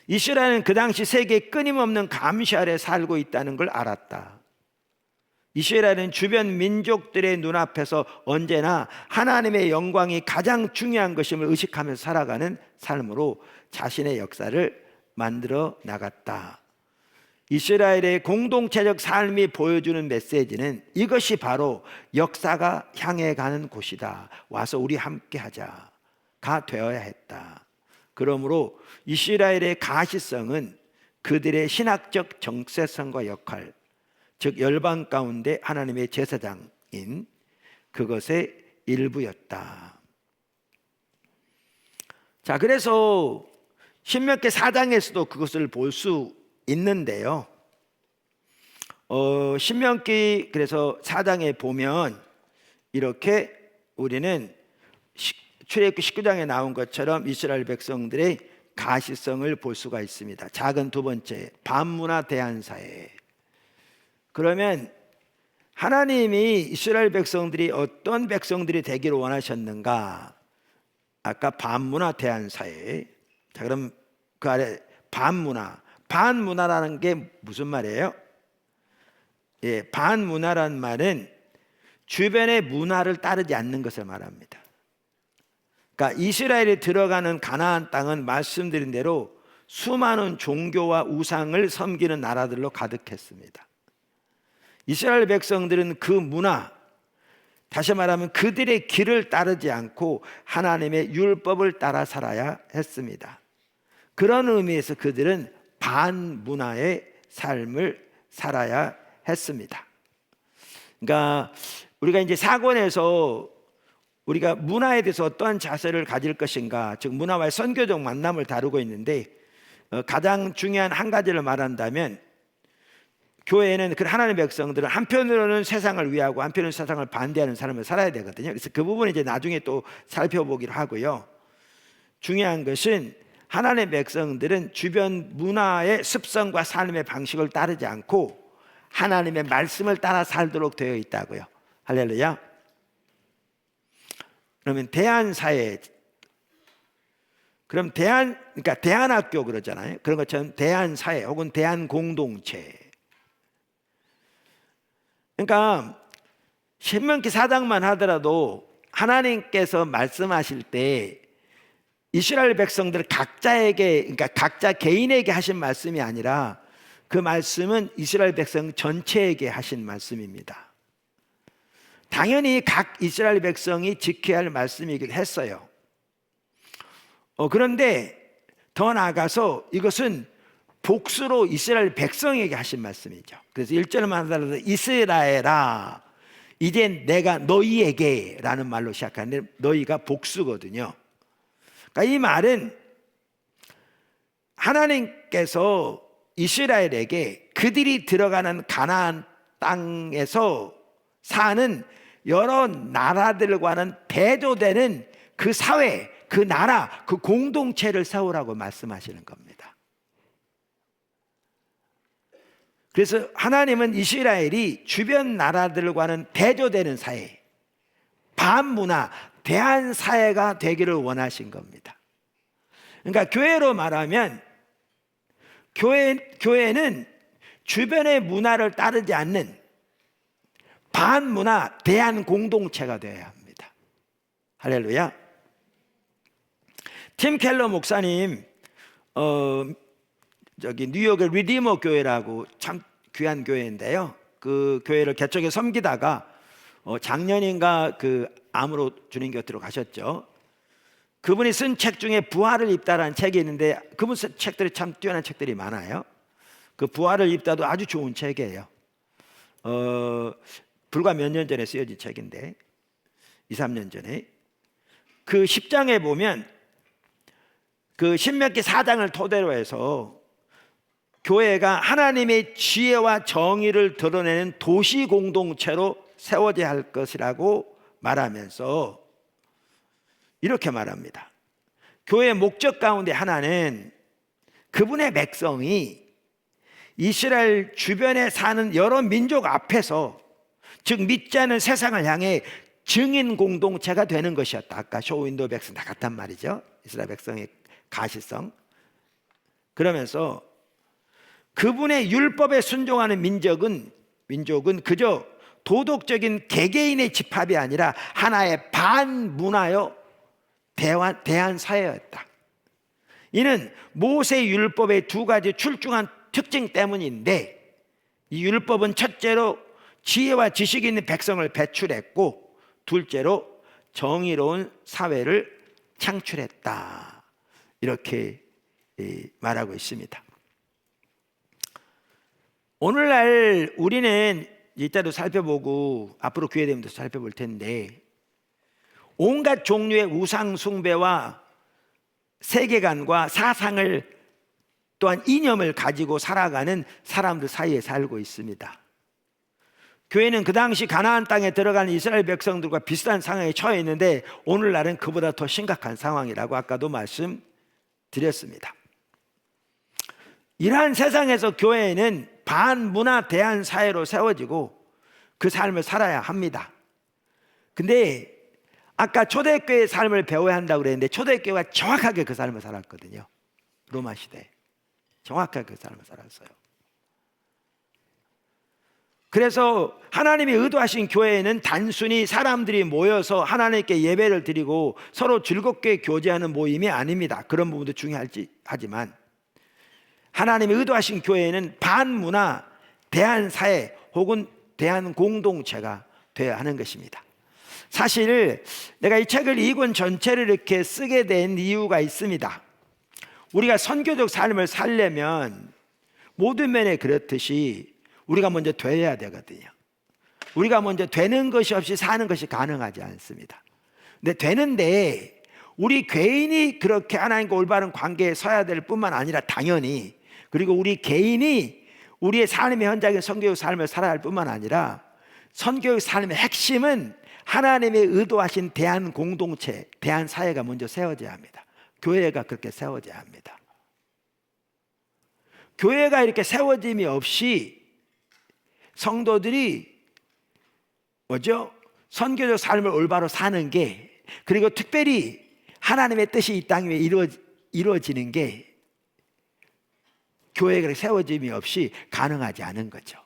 이스라엘은 그 당시 세계에 끊임없는 감시 아래 살고 있다는 걸 알았다. 이스라엘은 주변 민족들의 눈앞에서 언제나 하나님의 영광이 가장 중요한 것임을 의식하면서 살아가는 삶으로 자신의 역사를 만들어 나갔다. 이스라엘의 공동체적 삶이 보여주는 메시지는 이것이 바로 역사가 향해 가는 곳이다. 와서 우리 함께 하자가 되어야 했다. 그러므로 이스라엘의 가시성은 그들의 신학적 정체성과 역할, 즉 열방 가운데 하나님의 제사장인 그것의 일부였다. 자, 그래서 신명기 4장에서도 그것을 볼 수 있는데요. 신명기 그래서 4장에 보면 이렇게 우리는 출애굽기 19장에 나온 것처럼 이스라엘 백성들의 가시성을 볼 수가 있습니다. 작은 두 번째, 반문화 대한사회. 그러면 하나님이 이스라엘 백성들이 어떤 백성들이 되기를 원하셨는가? 아까 반문화 대한사회. 자, 그럼 그 아래 반문화. 반문화라는 게 무슨 말이에요? 예, 반문화란 말은 주변의 문화를 따르지 않는 것을 말합니다. 그러니까 이스라엘이 들어가는 가나안 땅은 말씀드린 대로 수많은 종교와 우상을 섬기는 나라들로 가득했습니다. 이스라엘 백성들은 그 문화, 다시 말하면 그들의 길을 따르지 않고 하나님의 율법을 따라 살아야 했습니다. 그런 의미에서 그들은 반문화의 삶을 살아야 했습니다. 그러니까 우리가 이제 사권에서 우리가 문화에 대해서 어떠한 자세를 가질 것인가, 즉 문화와의 선교적 만남을 다루고 있는데 가장 중요한 한 가지를 말한다면 교회에는 그 하나님의 백성들은 한편으로는 세상을 위하고 한편으로는 세상을 반대하는 삶을 살아야 되거든요. 그래서 그 부분은 이제 나중에 또 살펴보기로 하고요. 중요한 것은 하나님의 백성들은 주변 문화의 습성과 삶의 방식을 따르지 않고 하나님의 말씀을 따라 살도록 되어 있다고요. 할렐루야. 그러면 대한사회, 그럼 그러니까 대한학교 그러잖아요. 그런 것처럼 대한사회 혹은 대한공동체. 그러니까 신명기 4장만 하더라도 하나님께서 말씀하실 때 이스라엘 백성들 각자에게, 그러니까 각자 개인에게 하신 말씀이 아니라 그 말씀은 이스라엘 백성 전체에게 하신 말씀입니다. 당연히 각 이스라엘 백성이 지켜야 할 말씀이기도 했어요. 그런데 더 나아가서 이것은 복수로 이스라엘 백성에게 하신 말씀이죠. 그래서 1절만 하더라도 이스라엘아 이제 내가 너희에게 라는 말로 시작하는데 너희가 복수거든요. 그러니까 이 말은 하나님께서 이스라엘에게 그들이 들어가는 가나안 땅에서 사는 여러 나라들과는 대조되는 그 사회, 그 나라, 그 공동체를 세우라고 말씀하시는 겁니다. 그래서 하나님은 이스라엘이 주변 나라들과는 대조되는 사회, 반문화, 대한사회가 되기를 원하신 겁니다. 그러니까 교회로 말하면 교회는 주변의 문화를 따르지 않는 반문화, 대한공동체가 되어야 합니다. 할렐루야. 팀 켈러 목사님 뉴욕의 리디머 교회라고 참 귀한 교회인데요. 그 교회를 개척해 섬기다가 작년인가 그 암으로 주님 곁으로 가셨죠. 그분이 쓴 책 중에 부활을 입다라는 책이 있는데 그분 쓴 책들이 참 뛰어난 책들이 많아요. 그 부활을 입다도 아주 좋은 책이에요. 불과 몇 년 전에 쓰여진 책인데 2, 3년 전에 그 10장에 보면 그 신명기 4장을 토대로 해서 교회가 하나님의 지혜와 정의를 드러내는 도시 공동체로 세워져야 할 것이라고 말하면서 이렇게 말합니다. 교회의 목적 가운데 하나는 그분의 백성이 이스라엘 주변에 사는 여러 민족 앞에서, 즉 믿지 않는 세상을 향해 증인 공동체가 되는 것이었다. 아까 쇼윈도 백성 다 같단 말이죠. 이스라엘 백성의 가시성. 그러면서 그분의 율법에 순종하는 민족은 그저 도덕적인 개개인의 집합이 아니라 하나의 반문화요 대한 사회였다. 이는 모세 율법의 두 가지 출중한 특징 때문인데, 이 율법은 첫째로 지혜와 지식이 있는 백성을 배출했고, 둘째로 정의로운 사회를 창출했다. 이렇게 말하고 있습니다. 오늘날 우리는 이따도 살펴보고 앞으로 기회 되면 더 살펴볼 텐데, 온갖 종류의 우상 숭배와 세계관과 사상을 또한 이념을 가지고 살아가는 사람들 사이에 살고 있습니다. 교회는 그 당시 가나안 땅에 들어간 이스라엘 백성들과 비슷한 상황에 처해 있는데, 오늘날은 그보다 더 심각한 상황이라고 아까도 말씀드렸습니다. 이러한 세상에서 교회는 반문화 대한 사회로 세워지고 그 삶을 살아야 합니다. 근데 아까 초대교회의 삶을 배워야 한다고 그랬는데, 초대교회가 정확하게 그 삶을 살았거든요. 로마 시대에 정확하게 그 삶을 살았어요. 그래서 하나님이 의도하신 교회는 단순히 사람들이 모여서 하나님께 예배를 드리고 서로 즐겁게 교제하는 모임이 아닙니다. 그런 부분도 중요하지만, 하나님이 의도하신 교회는 반문화 대한사회 혹은 대한공동체가 되어야 하는 것입니다. 사실 내가 이 책을 2권 전체를 이렇게 쓰게 된 이유가 있습니다. 우리가 선교적 삶을 살려면 모든 면에 그렇듯이 우리가 먼저 되어야 되거든요. 우리가 먼저 되는 것이 없이 사는 것이 가능하지 않습니다. 근데 되는데 우리 개인이 그렇게 하나님과 올바른 관계에 서야 될 뿐만 아니라, 당연히 그리고 우리 개인이 우리의 삶의 현장의 선교적 삶을 살아야 할 뿐만 아니라, 선교적 삶의 핵심은 하나님의 의도하신 대한 공동체, 대한 사회가 먼저 세워져야 합니다. 교회가 그렇게 세워져야 합니다. 교회가 이렇게 세워짐이 없이 성도들이 선교적 삶을 올바로 사는 게, 그리고 특별히 하나님의 뜻이 이 땅 위에 이루어지는 게 교회가 세워짐이 없이 가능하지 않은 거죠.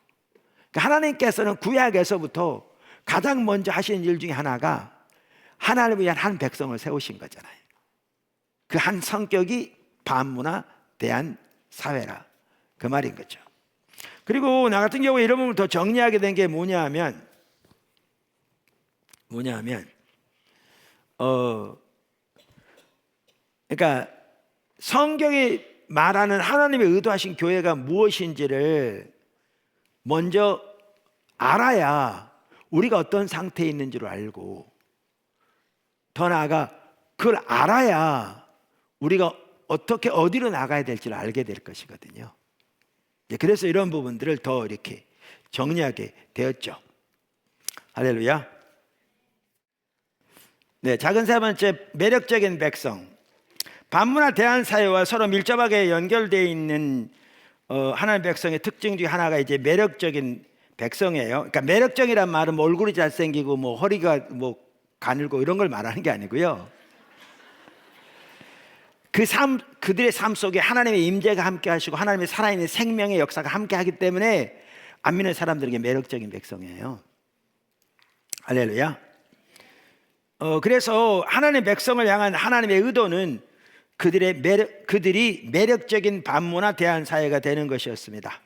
그러니까 하나님께서는 구약에서부터 가장 먼저 하신 일 중에 하나가 하나님을 위한 한 백성을 세우신 거잖아요. 그 한 성격이 반문화 대한 사회라, 그 말인 거죠. 그리고 나 같은 경우에 이런 부분을 더 정리하게 된 게 뭐냐면 그러니까 성경이 말하는 하나님의 의도하신 교회가 무엇인지를 먼저 알아야 우리가 어떤 상태에 있는지를 알고, 더 나아가 그걸 알아야 우리가 어떻게 어디로 나가야 될지를 알게 될 것이거든요. 그래서 이런 부분들을 더 이렇게 정리하게 되었죠. 할렐루야. 네, 작은 세 번째, 매력적인 백성. 반문화 대한 사회와 서로 밀접하게 연결되어 있는 하나님의 백성의 특징 중에 하나가 이제 매력적인 백성이에요. 그러니까 매력적이란 말은 뭐 얼굴이 잘생기고 뭐 허리가 뭐 가늘고 이런 걸 말하는 게 아니고요. 그들의 삶 속에 하나님의 임재가 함께 하시고 하나님의 살아있는 생명의 역사가 함께 하기 때문에 안 믿는 사람들에게 매력적인 백성이에요. 할렐루야. 그래서 하나님의 백성을 향한 하나님의 의도는 그들이 매력적인 반문화 대한 사회가 되는 것이었습니다.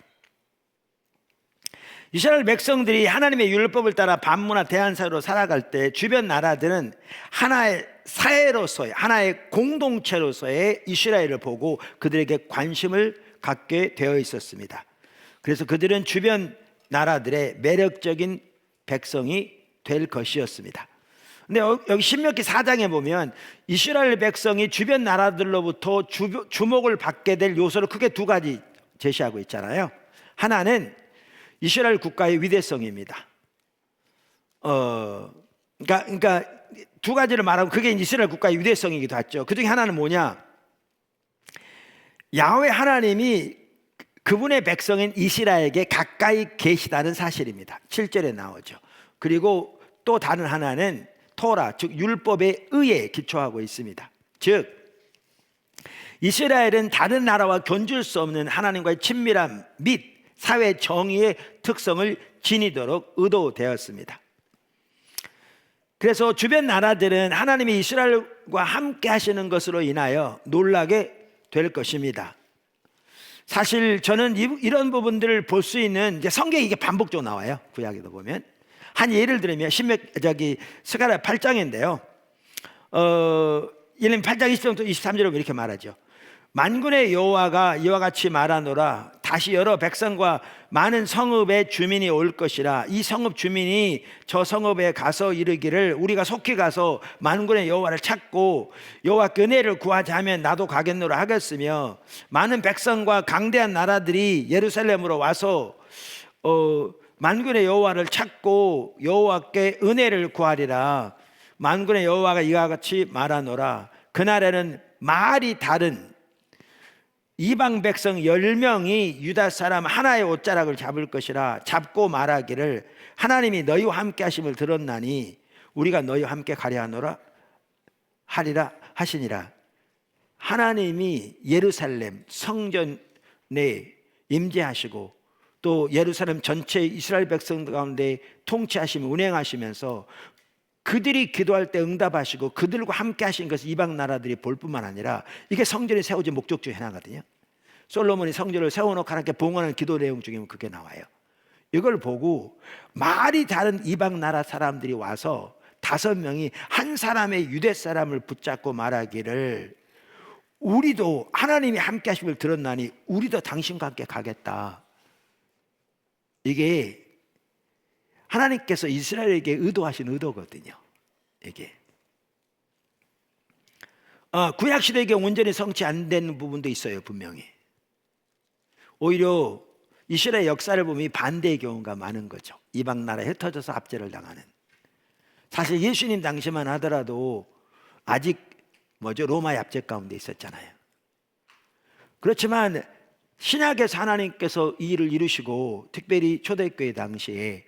이스라엘 백성들이 하나님의 율법을 따라 반문화 대한 사회로 살아갈 때 주변 나라들은 하나의 사회로서의, 하나의 공동체로서의 이스라엘을 보고 그들에게 관심을 갖게 되어 있었습니다. 그래서 그들은 주변 나라들의 매력적인 백성이 될 것이었습니다. 근데 여기 신명기 4장에 보면 이스라엘 백성이 주변 나라들로부터 주목을 받게 될 요소를 크게 두 가지 제시하고 있잖아요. 하나는 이스라엘 국가의 위대성입니다. 그러니까 두 가지를 말하면 그게 이스라엘 국가의 위대성이기도 하죠. 그 중에 하나는 뭐냐? 야훼 하나님이 그분의 백성인 이스라엘에게 가까이 계시다는 사실입니다. 7절에 나오죠. 그리고 또 다른 하나는 토라, 즉 율법에 의해 기초하고 있습니다. 즉 이스라엘은 다른 나라와 견줄 수 없는 하나님과의 친밀함 및 사회 정의의 특성을 지니도록 의도되었습니다. 그래서 주변 나라들은 하나님이 이스라엘과 함께 하시는 것으로 인하여 놀라게 될 것입니다. 사실 저는 이런 부분들을 볼 수 있는, 이제 성경에 이게 반복적으로 나와요. 구약에도 보면. 한 예를 들면 스가랴 8장인데요. 예를 들면 8장 20절부터 23절에 이렇게 말하죠. 만군의 여호와가 이와 같이 말하노라. 다시 여러 백성과 많은 성읍의 주민이 올 것이라. 이 성읍 주민이 저 성읍에 가서 이르기를 우리가 속히 가서 만군의 여호와를 찾고 여호와께 은혜를 구하자 하면 나도 가겠노라 하겠으며, 많은 백성과 강대한 나라들이 예루살렘으로 와서 만군의 여호와를 찾고 여호와께 은혜를 구하리라. 만군의 여호와가 이와 같이 말하노라. 그날에는 말이 다른 이방 백성 10명이 유다 사람 하나의 옷자락을 잡을 것이라. 잡고 말하기를 하나님이 너희와 함께 하심을 들었나니 우리가 너희와 함께 가려 하리라 하시니라. 하나님이 예루살렘 성전에 임재하시고 또 예루살렘 전체 이스라엘 백성 가운데 통치하시며 운행하시면서 그들이 기도할 때 응답하시고 그들과 함께 하신 것을 이방 나라들이 볼 뿐만 아니라 이게 성전이 세워진 목적 중에 하나거든요. 솔로몬이 성전을 세워놓고 하나님께 봉헌하는 기도 내용 중에 그게 나와요. 이걸 보고 말이 다른 이방 나라 사람들이 와서 5명이 한 사람의 유대 사람을 붙잡고 말하기를 우리도 하나님이 함께 하심을 들었나니 우리도 당신과 함께 가겠다. 이게 하나님께서 이스라엘에게 의도하신 의도거든요. 이게 구약시대의 경우 온전히 성취 안 되는 부분도 있어요. 분명히 오히려 이스라엘 역사를 보면 반대의 경우가 많은 거죠. 이방 나라에 흩어져서 압제를 당하는. 사실 예수님 당시만 하더라도 아직 로마의 압제 가운데 있었잖아요. 그렇지만 신약에서 하나님께서 이 일을 이루시고 특별히 초대교회 당시에,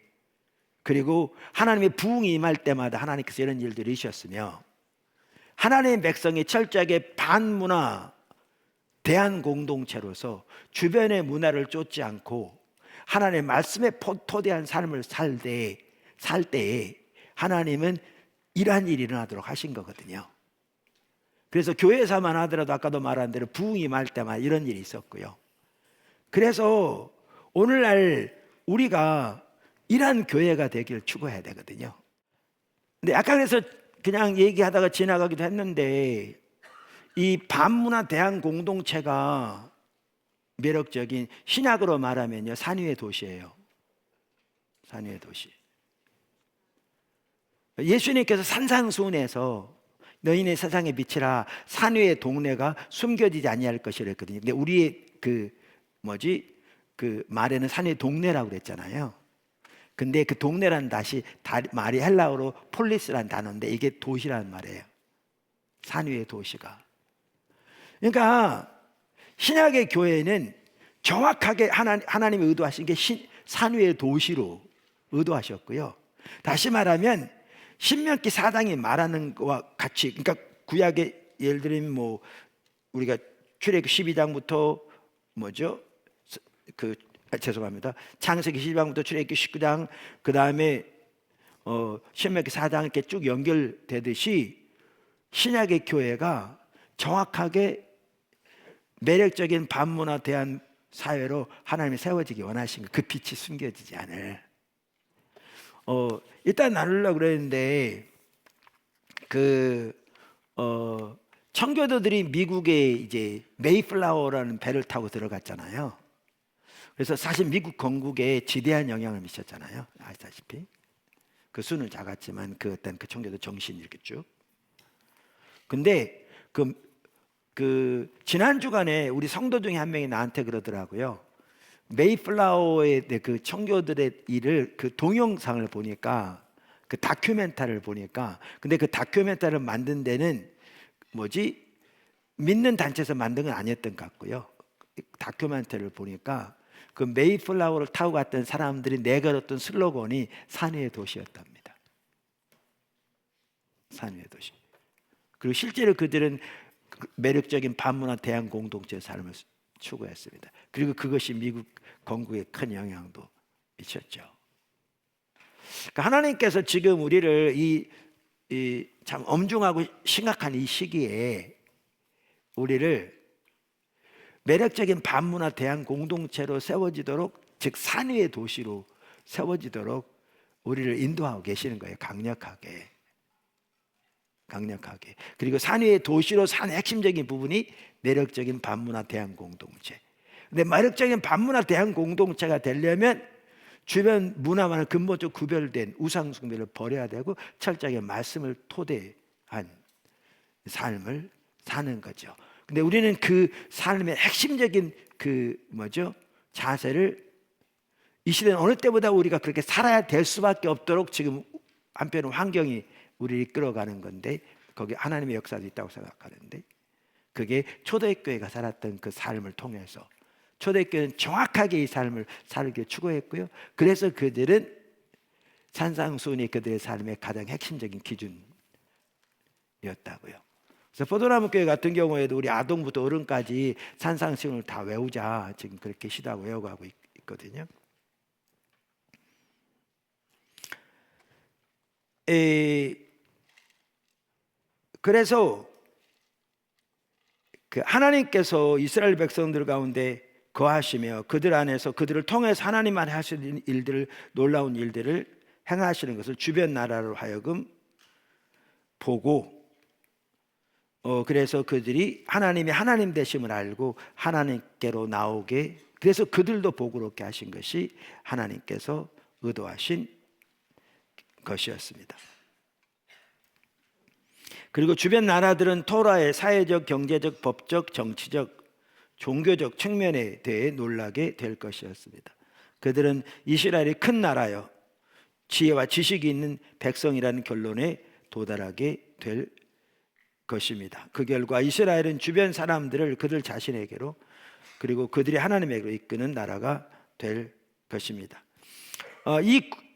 그리고 하나님의 부흥이 임할 때마다 하나님께서 이런 일들을 이루셨으며, 하나님의 백성이 철저하게 반문화 대한공동체로서 주변의 문화를 쫓지 않고 하나님의 말씀에 토대한 삶을 살 때에 하나님은 이러한 일이 일어나도록 하신 거거든요. 그래서 교회에서만 하더라도 아까도 말한 대로 부흥이 임할 때마다 이런 일이 있었고요. 그래서 오늘날 우리가 이러한 교회가 되기를 추구해야 되거든요. 근데 아까 그래서 그냥 얘기하다가 지나가기도 했는데, 이 반문화 대한 공동체가 매력적인, 신약으로 말하면요, 산위의 도시예요. 산위의 도시. 예수님께서 산상수훈에서 너희는 세상의 빛이라 산위의 동네가 숨겨지지 아니할 것이라 했거든요. 근데 우리의 그 말에는 산위의 동네라고 그랬잖아요. 근데 그 동네란 말이 헬라어로 폴리스란 단어인데 이게 도시란 말이에요. 산 위의 도시가. 그러니까 신약의 교회는 정확하게 하나님이 의도하신 게 산 위의 도시로 의도하셨고요. 다시 말하면 신명기 4장이 말하는 것과 같이, 그러니까 구약의 예를 들면 우리가 출애굽 12장부터 죄송합니다. 창세기 12장부터 출애굽기 19장, 그 다음에 신명기 4장 이렇게 쭉 연결되듯이 신약의 교회가 정확하게 매력적인 반문화 대한 사회로 하나님이 세워지기 원하신 그 빛이 숨겨지지 않을. 일단 나누려고 그랬는데 청교도들이 미국에 이제 메이플라워라는 배를 타고 들어갔잖아요. 그래서 사실 미국 건국에 지대한 영향을 미쳤잖아요. 아시다시피 그 수는 작았지만 그 어떤 그 청교도 정신이 이렇게 쭉. 근데 지난 주간에 우리 성도 중에 한 명이 나한테 그러더라고요. 메이플라워의 그 청교들의 일을 그 동영상을 보니까, 그 다큐멘터리를 보니까, 근데 그 다큐멘터리를 만든 데는 믿는 단체에서 만든 건 아니었던 것 같고요. 다큐멘터리를 보니까 그 메이플라워를 타고 갔던 사람들이 내걸었던 슬로건이 산 위의 도시였답니다. 산 위의 도시. 그리고 실제로 그들은 매력적인 반문화 대한 공동체의 삶을 추구했습니다. 그리고 그것이 미국 건국에 큰 영향도 미쳤죠. 그러니까 하나님께서 지금 우리를 이 참 엄중하고 심각한 이 시기에 우리를 매력적인 반문화 대한 공동체로 세워지도록, 즉 산 위의 도시로 세워지도록 우리를 인도하고 계시는 거예요. 강력하게. 그리고 산 위의 도시로 산 핵심적인 부분이 매력적인 반문화 대한 공동체. 근데 매력적인 반문화 대한 공동체가 되려면 주변 문화와는 근본적으로 구별된 우상 숭배를 버려야 되고 철저하게 말씀을 토대한 삶을 사는 거죠. 근데 우리는 그 삶의 핵심적인 자세를 이 시대는 어느 때보다 우리가 그렇게 살아야 될 수밖에 없도록 지금 한편은 환경이 우리를 이끌어가는 건데, 거기에 하나님의 역사도 있다고 생각하는데, 그게 초대교회가 살았던 그 삶을 통해서 초대교회는 정확하게 이 삶을 살기 추구했고요. 그래서 그들은 산상수훈이 그들의 삶의 가장 핵심적인 기준이었다고요. 그래서 포도나무 교회 같은 경우에도 우리 아동부터 어른까지 산상수훈을 다 외우자, 지금 그렇게 시도하고 외워가고 있거든요. 그래서 그 하나님께서 이스라엘 백성들 가운데 거하시며 그들 안에서 그들을 통해서 하나님만 하시는 일들을, 놀라운 일들을 행하시는 것을 주변 나라로 하여금 보고, 그래서 그들이 하나님이 하나님 되심을 알고 하나님께로 나오게, 그래서 그들도 복으롭게 하신 것이 하나님께서 의도하신 것이었습니다. 그리고 주변 나라들은 토라의 사회적, 경제적, 법적, 정치적, 종교적 측면에 대해 놀라게 될 것이었습니다. 그들은 이스라엘이 큰 나라여 지혜와 지식이 있는 백성이라는 결론에 도달하게 될 것입니다. 그 결과 이스라엘은 주변 사람들을 그들 자신에게로, 그리고 그들이 하나님에게로 이끄는 나라가 될 것입니다.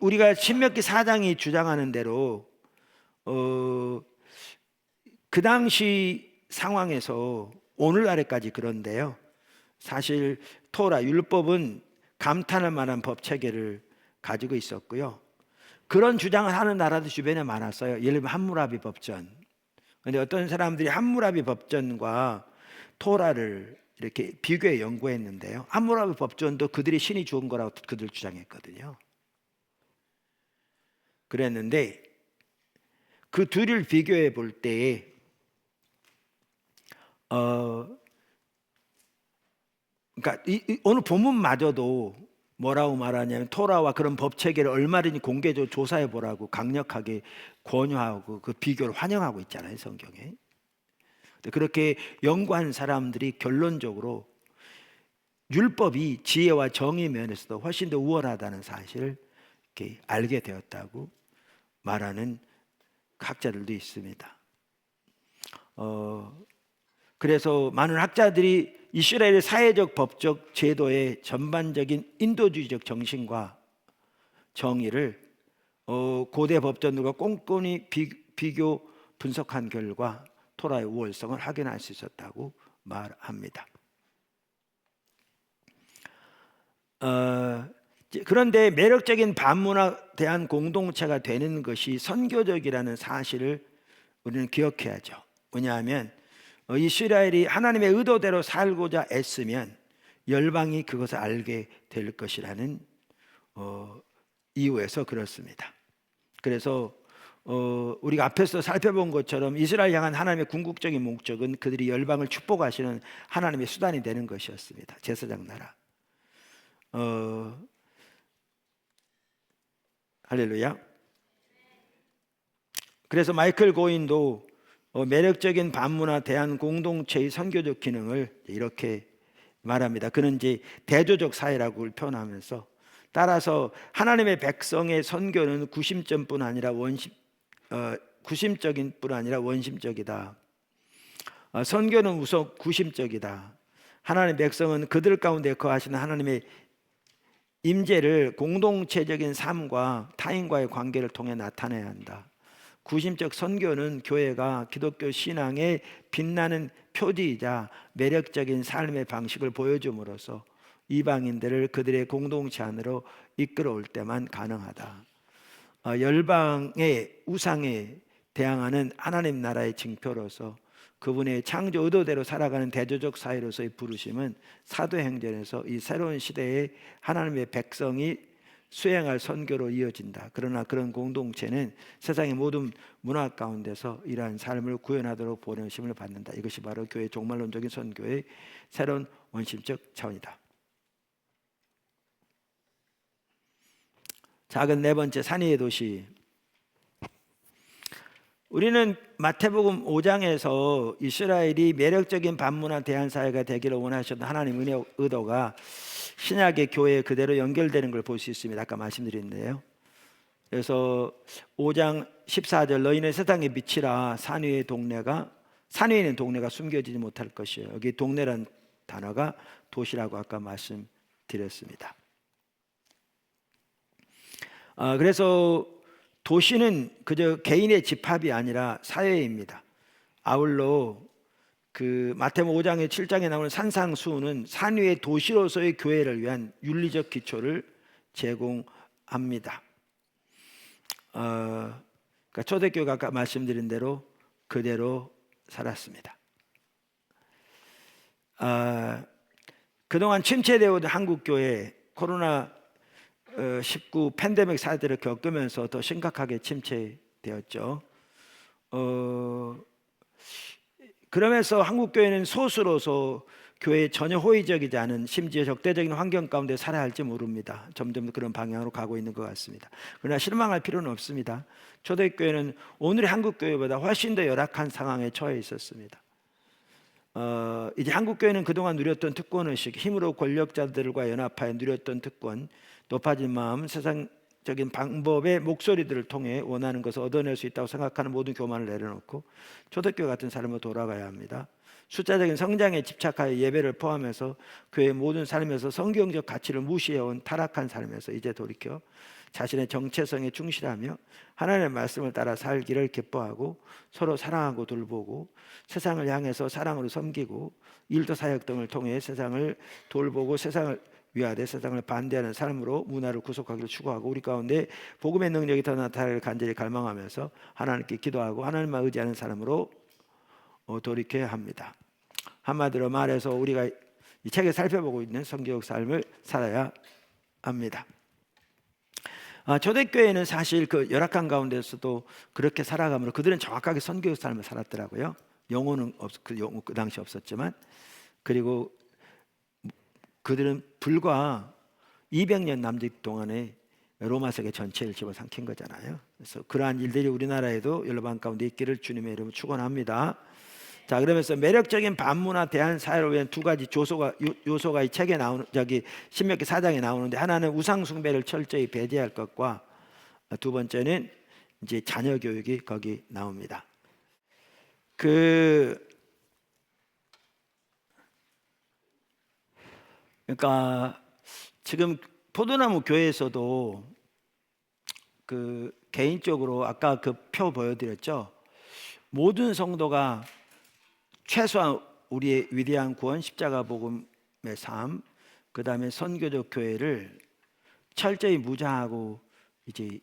우리가 신명기 4장이 주장하는 대로 그 당시 상황에서 오늘날에까지 그런데요, 사실 토라 율법은 감탄할 만한 법 체계를 가지고 있었고요. 그런 주장을 하는 나라도 주변에 많았어요. 예를 들면 함무라비 법전. 그런데 어떤 사람들이 함무라비 법전과 토라를 이렇게 비교해 연구했는데요, 함무라비 법전도 그들이 신이 주은 거라고 그들 주장했거든요. 그랬는데 그 둘을 비교해 볼 때에 그러니까 오늘 본문마저도 뭐라고 말하냐면 토라와 그런 법 체계를 얼마든지 공개적으로 조사해 보라고 강력하게 권유하고 그 비교를 환영하고 있잖아요, 성경에. 그렇게 연구한 사람들이 결론적으로 율법이 지혜와 정의 면에서도 훨씬 더 우월하다는 사실을 이렇게 알게 되었다고 말하는 학자들도 있습니다. 그래서 많은 학자들이 이스라엘의 사회적, 법적 제도의 전반적인 인도주의적 정신과 정의를 고대 법전들과 꼼꼼히 비교 분석한 결과 토라의 우월성을 확인할 수 있었다고 말합니다. 그런데 매력적인 반문화 대한 공동체가 되는 것이 선교적이라는 사실을 우리는 기억해야죠. 왜냐하면 이스라엘이 하나님의 의도대로 살고자 애쓰면 열방이 그것을 알게 될 것이라는 이유에서 그렇습니다. 그래서 우리가 앞에서 살펴본 것처럼 이스라엘 향한 하나님의 궁극적인 목적은 그들이 열방을 축복하시는 하나님의 수단이 되는 것이었습니다. 제사장 나라. 할렐루야. 그래서 마이클 고인도 매력적인 반문화 대한 공동체의 선교적 기능을 이렇게 말합니다. 그는 이제 대조적 사회라고 표현하면서, 따라서 하나님의 백성의 선교는 구심적인 뿐 아니라 원심적이다. 선교는 우선 구심적이다. 하나님의 백성은 그들 가운데 거하시는 하나님의 임재를 공동체적인 삶과 타인과의 관계를 통해 나타내야 한다. 구심적 선교는 교회가 기독교 신앙의 빛나는 표지이자 매력적인 삶의 방식을 보여줌으로써 이방인들을 그들의 공동체 안으로 이끌어올 때만 가능하다. 열방의 우상에 대항하는 하나님 나라의 징표로서 그분의 창조 의도대로 살아가는 대조적 사회로서의 부르심은 사도행전에서 이 새로운 시대에 하나님의 백성이 수행할 선교로 이어진다. 그러나 그런 공동체는 세상의 모든 문화 가운데서 이러한 삶을 구현하도록 보내심을 받는다. 이것이 바로 교회 종말론적인 선교의 새로운 원심적 차원이다. 작은 네 번째, 산위의 도시. 우리는 마태복음 5장에서 이스라엘이 매력적인 반문화 대한사회가 되기를 원하셨던 하나님의 의도가 신약의 교회에 그대로 연결되는 걸 볼 수 있습니다. 아까 말씀드렸는데요. 그래서 5장 14절, 너희는 세상의 빛이라. 산 위에 있는 동네가 숨겨지지 못할 것이에요. 여기 동네란 단어가 도시라고 아까 말씀드렸습니다. 그래서 도시는 그저 개인의 집합이 아니라 사회입니다. 아울러 마태복음 5장의 7장에 나오는 산상수훈은 산 위의 도시로서의 교회를 위한 윤리적 기초를 제공합니다. 그러니까 초대교회가 아까 말씀드린 대로 그대로 살았습니다. 그동안 침체되어 온 한국교회, 코로나19 팬데믹 사태를 겪으면서 더 심각하게 침체되었죠. 그러면서 한국교회는 소수로서 교회에 전혀 호의적이지 않은, 심지어 적대적인 환경 가운데 살아야 할지 모릅니다. 점점 그런 방향으로 가고 있는 것 같습니다. 그러나 실망할 필요는 없습니다. 초대교회는 오늘의 한국교회보다 훨씬 더 열악한 상황에 처해 있었습니다. 이제 한국교회는 그동안 누렸던 특권의식, 힘으로 권력자들과 연합하여 누렸던 특권, 높아진 마음, 세상적인 방법의 목소리들을 통해 원하는 것을 얻어낼 수 있다고 생각하는 모든 교만을 내려놓고 초대교회 같은 삶으로 돌아가야 합니다. 숫자적인 성장에 집착하여 예배를 포함해서 교회의 모든 삶에서 성경적 가치를 무시해온 타락한 삶에서 이제 돌이켜 자신의 정체성에 충실하며 하나님의 말씀을 따라 살기를 기뻐하고 서로 사랑하고 돌보고 세상을 향해서 사랑으로 섬기고 일도 사역 등을 통해 세상을 돌보고 세상을 위하되 세상을 반대하는 삶으로 문화를 구속하기를 추구하고 우리 가운데 복음의 능력이 더 나타나기를 간절히 갈망하면서 하나님께 기도하고 하나님만 의지하는 사람으로 돌이켜야 합니다. 한마디로 말해서 우리가 이 책에 살펴보고 있는 성교육 삶을 살아야 합니다. 초대교회는 사실 그 열악한 가운데서도 그렇게 살아가므로 그들은 정확하게 선교육 삶을 살았더라고요. 영어는 그 당시 없었지만, 그리고 그들은 불과 200년 남짓 동안에 로마 세계 전체를 집어삼킨 거잖아요. 그래서 그러한 일들이 우리나라에도 열방 가운데 있기를 주님의 이름으로 축원합니다. 자, 그러면서 매력적인 반문화 대한 사회를 위한 두 가지 요소가 이 책에 신명기 4장에 나오는데, 하나는 우상 숭배를 철저히 배제할 것과 두 번째는 이제 자녀 교육이 거기 나옵니다. 그러니까 지금 포도나무 교회에서도 개인적으로 아까 그 표 보여드렸죠. 모든 성도가 최소한 우리의 위대한 구원, 십자가 복음의 삶, 그 다음에 선교적 교회를 철저히 무장하고 이제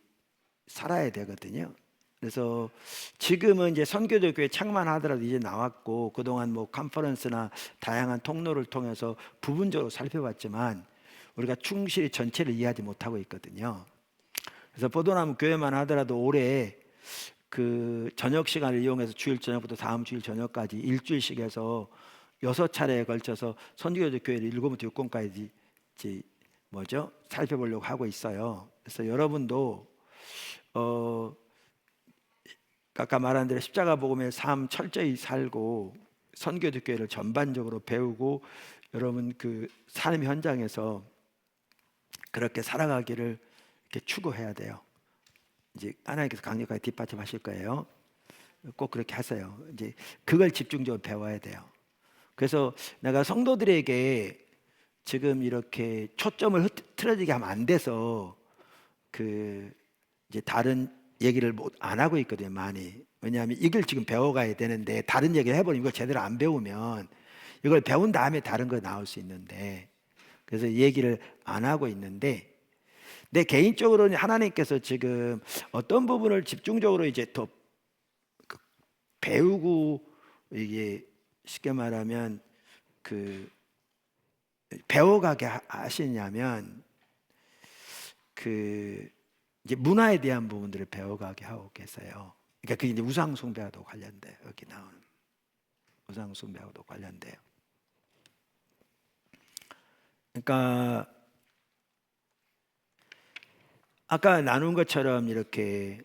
살아야 되거든요. 그래서 지금은 이제 선교적 교회 창만하더라도 이제 나왔고, 그동안 뭐 컨퍼런스나 다양한 통로를 통해서 부분적으로 살펴봤지만 우리가 충실히 전체를 이해하지 못하고 있거든요. 그래서 포도나무 교회만 하더라도 올해 그 저녁 시간을 이용해서 주일 저녁부터 다음 주일 저녁까지 일주일씩 해서 6차례에 걸쳐서 선교적 교회를 7부터 6권까지 살펴보려고 하고 있어요. 그래서 여러분도 아까 말한 대로 십자가 복음의 삶 철저히 살고 선교적 교회를 전반적으로 배우고 여러분 그 삶 현장에서 그렇게 살아가기를 이렇게 추구해야 돼요. 이제 하나님께서 강력하게 뒷받침하실 거예요. 꼭 그렇게 하세요. 이제 그걸 집중적으로 배워야 돼요. 그래서 내가 성도들에게 지금 이렇게 초점을 틀어지게 하면 안 돼서 그 이제 다른 얘기를 안 하고 있거든요, 많이. 왜냐하면 이걸 지금 배워가야 되는데 다른 얘기를 해버리면 이걸 제대로 안 배우면 이걸 배운 다음에 다른 거 나올 수 있는데, 그래서 얘기를 안 하고 있는데, 내 개인적으로는 하나님께서 지금 어떤 부분을 집중적으로 이제 더 배우고, 이게 쉽게 말하면 그 배워가게 하시냐면 그 이제 문화에 대한 부분들을 배워가게 하고 계세요. 그러니까 그게 이제 우상 숭배와도 관련돼요. 여기 나오는 우상 숭배하고도 관련돼요. 그러니까 아까 나눈 것처럼 이렇게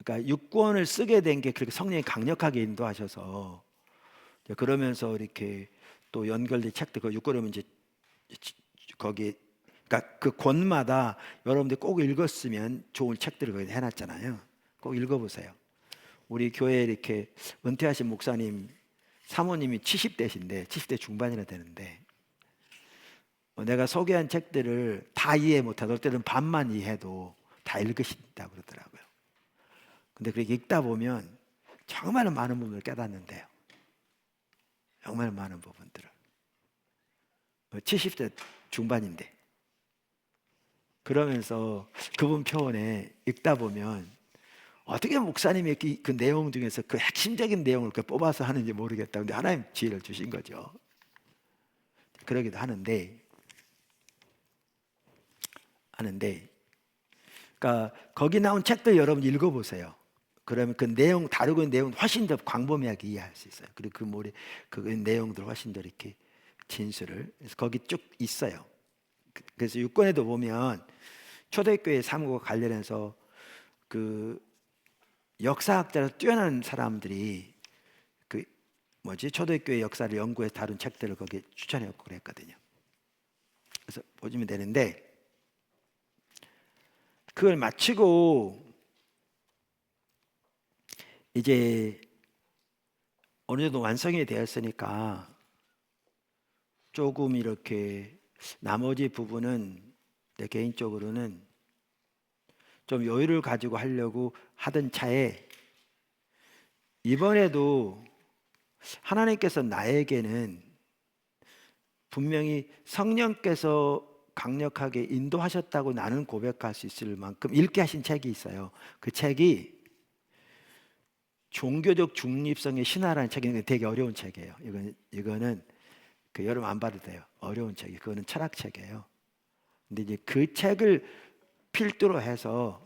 그러니까 유권을 쓰게 된 게 그렇게 성령이 강력하게 인도하셔서, 그러면서 이렇게 또 연결된 책들, 그 유권이면 이제 거기, 그러니까 그 권마다 여러분들이 꼭 읽었으면 좋은 책들을 거기 해놨잖아요. 꼭 읽어보세요. 우리 교회에 이렇게 은퇴하신 목사님 사모님이 70대신데 70대 중반이나 되는데, 내가 소개한 책들을 다 이해 못하고 때는 반만 이해해도 다 읽으신다고 그러더라고요. 근데 그렇게 읽다 보면 정말 많은 부분을 깨닫는데요. 정말 많은 부분들을. 70대 중반인데. 그러면서 그분 표현에 읽다 보면 어떻게 목사님이 그 내용 중에서 그 핵심적인 내용을 뽑아서 하는지 모르겠다. 근데 하나님 지혜를 주신 거죠. 그러기도 하는데, 그러니까 거기 나온 책들 여러분 읽어보세요. 그러면 그 내용, 다루고 있는 내용은 훨씬 더 광범위하게 이해할 수 있어요. 그리고 그 내용들 훨씬 더 이렇게 진술을, 그래서 거기 쭉 있어요. 그래서 유권에도 보면 초대교회 사무과 관련해서 그 역사학자로 뛰어난 사람들이 그 초대교회 역사를 연구해서 다룬 책들을 거기에 추천해갖고 그랬거든요. 그래서 보시면 되는데, 그걸 마치고 이제 어느 정도 완성이 되었으니까 조금 이렇게 나머지 부분은 내 개인적으로는 좀 여유를 가지고 하려고 하던 차에, 이번에도 하나님께서 나에게는 분명히 성령께서 강력하게 인도하셨다고 나는 고백할 수 있을 만큼 읽게 하신 책이 있어요. 그 책이 종교적 중립성의 신화라는 책인데 되게 어려운 책이에요. 이거는 여러분 안 봐도 돼요. 어려운 책이. 그거는 철학책이에요. 근데 이제 그 책을 필두로 해서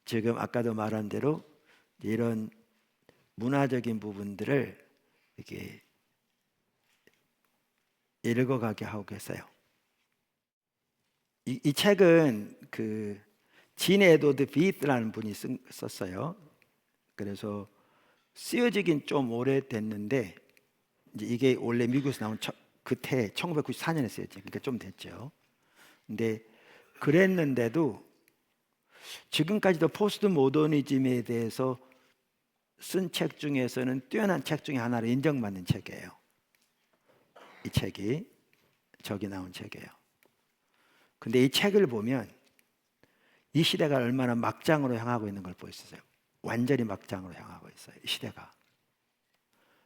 지금 아까도 말한 대로 이런 문화적인 부분들을 이렇게 읽어가게 하고 계세요. 이 책은 진 에드워드 비트라는 분이 썼어요. 그래서 쓰여지긴 좀 오래됐는데, 이제 이게 원래 미국에서 나온 그때 1994년에 쓰여지, 그러니까 좀 됐죠. 근데 그랬는데도 지금까지도 포스트 모더니즘에 대해서 쓴 책 중에서는 뛰어난 책 중에 하나로 인정받는 책이에요. 이 책이 저기 나온 책이에요. 근데 이 책을 보면 이 시대가 얼마나 막장으로 향하고 있는 걸 볼 수 있어요. 완전히 막장으로 향하고 있어요. 이 시대가.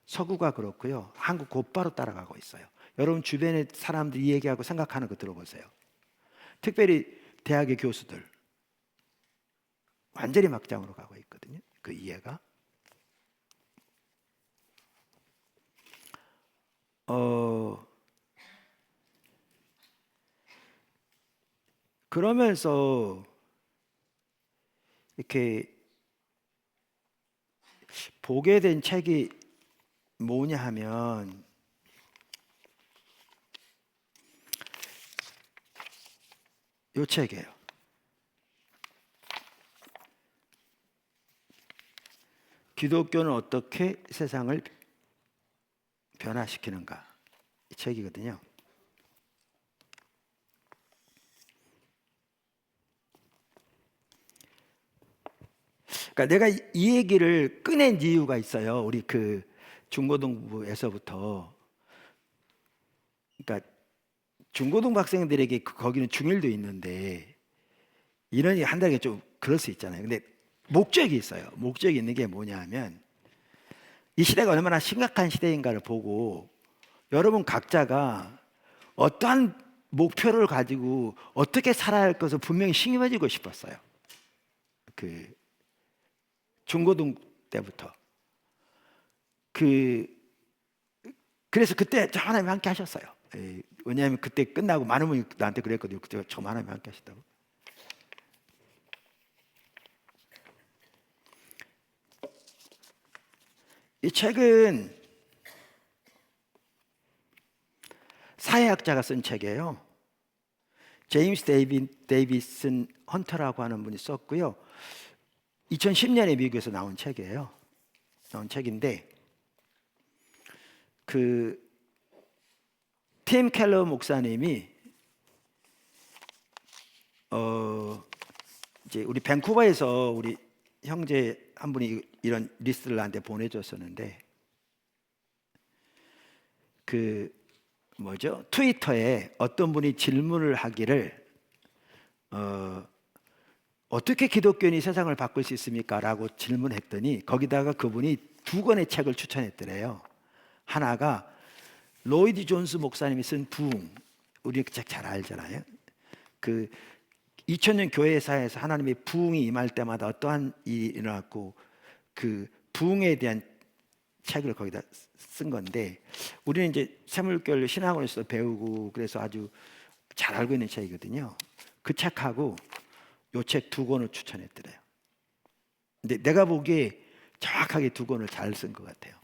서구가 그렇고요. 한국 곧바로 따라가고 있어요. 여러분 주변에 사람들이 얘기하고 생각하는 거 들어보세요. 특별히 대학의 교수들 완전히 막장으로 가고 있거든요. 그 이해가. 그러면서 이렇게 보게 된 책이 뭐냐 하면 이 책이에요. 기독교는 어떻게 세상을 변화시키는가, 이 책이거든요. 그러니까 내가 이 얘기를 꺼낸 이유가 있어요. 우리 그 중고등부에서부터. 그러니까 중고등부 학생들에게 거기는 중일도 있는데 이런 한다는 게 좀 그럴 수 있잖아요. 근데 목적이 있어요. 목적이 있는 게 뭐냐면 이 시대가 얼마나 심각한 시대인가를 보고 여러분 각자가 어떠한 목표를 가지고 어떻게 살아야 할 것을 분명히 신임해주고 싶었어요. 그 중고등 때부터. 그래서 그때 저 하나님 함께 하셨어요. 왜냐하면 그때 끝나고 많은 분이 나한테 그랬거든요. 그때 저 하나님 함께 하셨다고. 이 책은 사회학자가 쓴 책이에요. 제임스 데이비슨 헌터라고 하는 분이 썼고요. 2010년에 미국에서 나온 책이에요. 나온 책인데 팀 켈러 목사님이 이제 우리 밴쿠버에서 우리 형제 한 분이 이런 리스트를 나한테 보내줬었는데 트위터에 어떤 분이 질문을 하기를 어떻게 기독교인이 세상을 바꿀 수 있습니까? 라고 질문했더니 거기다가 그분이 2권의 책을 추천했더래요. 하나가 로이드 존스 목사님이 쓴 부흥, 우리 그 책 잘 알잖아요. 2000년 교회사에서 하나님의 부흥이 임할 때마다 어떠한 일이 일어났고 그 부흥에 대한 책을 거기다 쓴 건데 우리는 이제 세물교를 신학원에서 배우고 그래서 아주 잘 알고 있는 책이거든요. 그 책하고 요 책 2권을 추천했더래요. 근데 내가 보기에 정확하게 2권을 잘 쓴 것 같아요.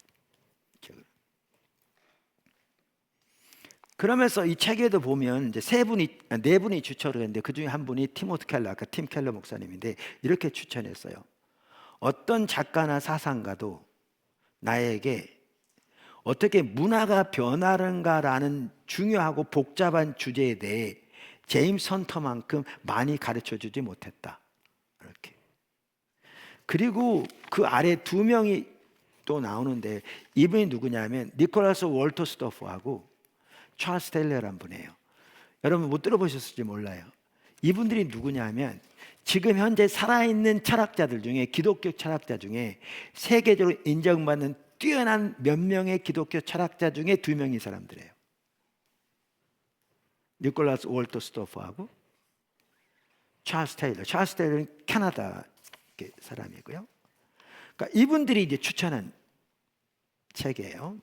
그러면서 이 책에도 보면 이제 4분이 추천을 했는데 그 중에 한 분이 티모티 켈러, 아까 팀 켈러 목사님인데 이렇게 추천했어요. 어떤 작가나 사상가도 나에게 어떻게 문화가 변하는가라는 중요하고 복잡한 주제에 대해 제임스 헌터만큼 많이 가르쳐 주지 못했다. 이렇게. 그리고 그 아래 2명이 또 나오는데 이분이 누구냐면 니콜라스 월터스토프하고 찰스 테일러라는 분이에요. 여러분 못 들어보셨을지 몰라요. 이분들이 누구냐면 지금 현재 살아있는 철학자들 중에 기독교 철학자 중에 세계적으로 인정받는 뛰어난 몇 명의 기독교 철학자 중에 2명이 사람들이에요. 니콜라스 월터스토프하고 찰스 테일러. 찰스 테일러는 캐나다 사람이고요. 그러니까 이분들이 이제 추천한 책이에요.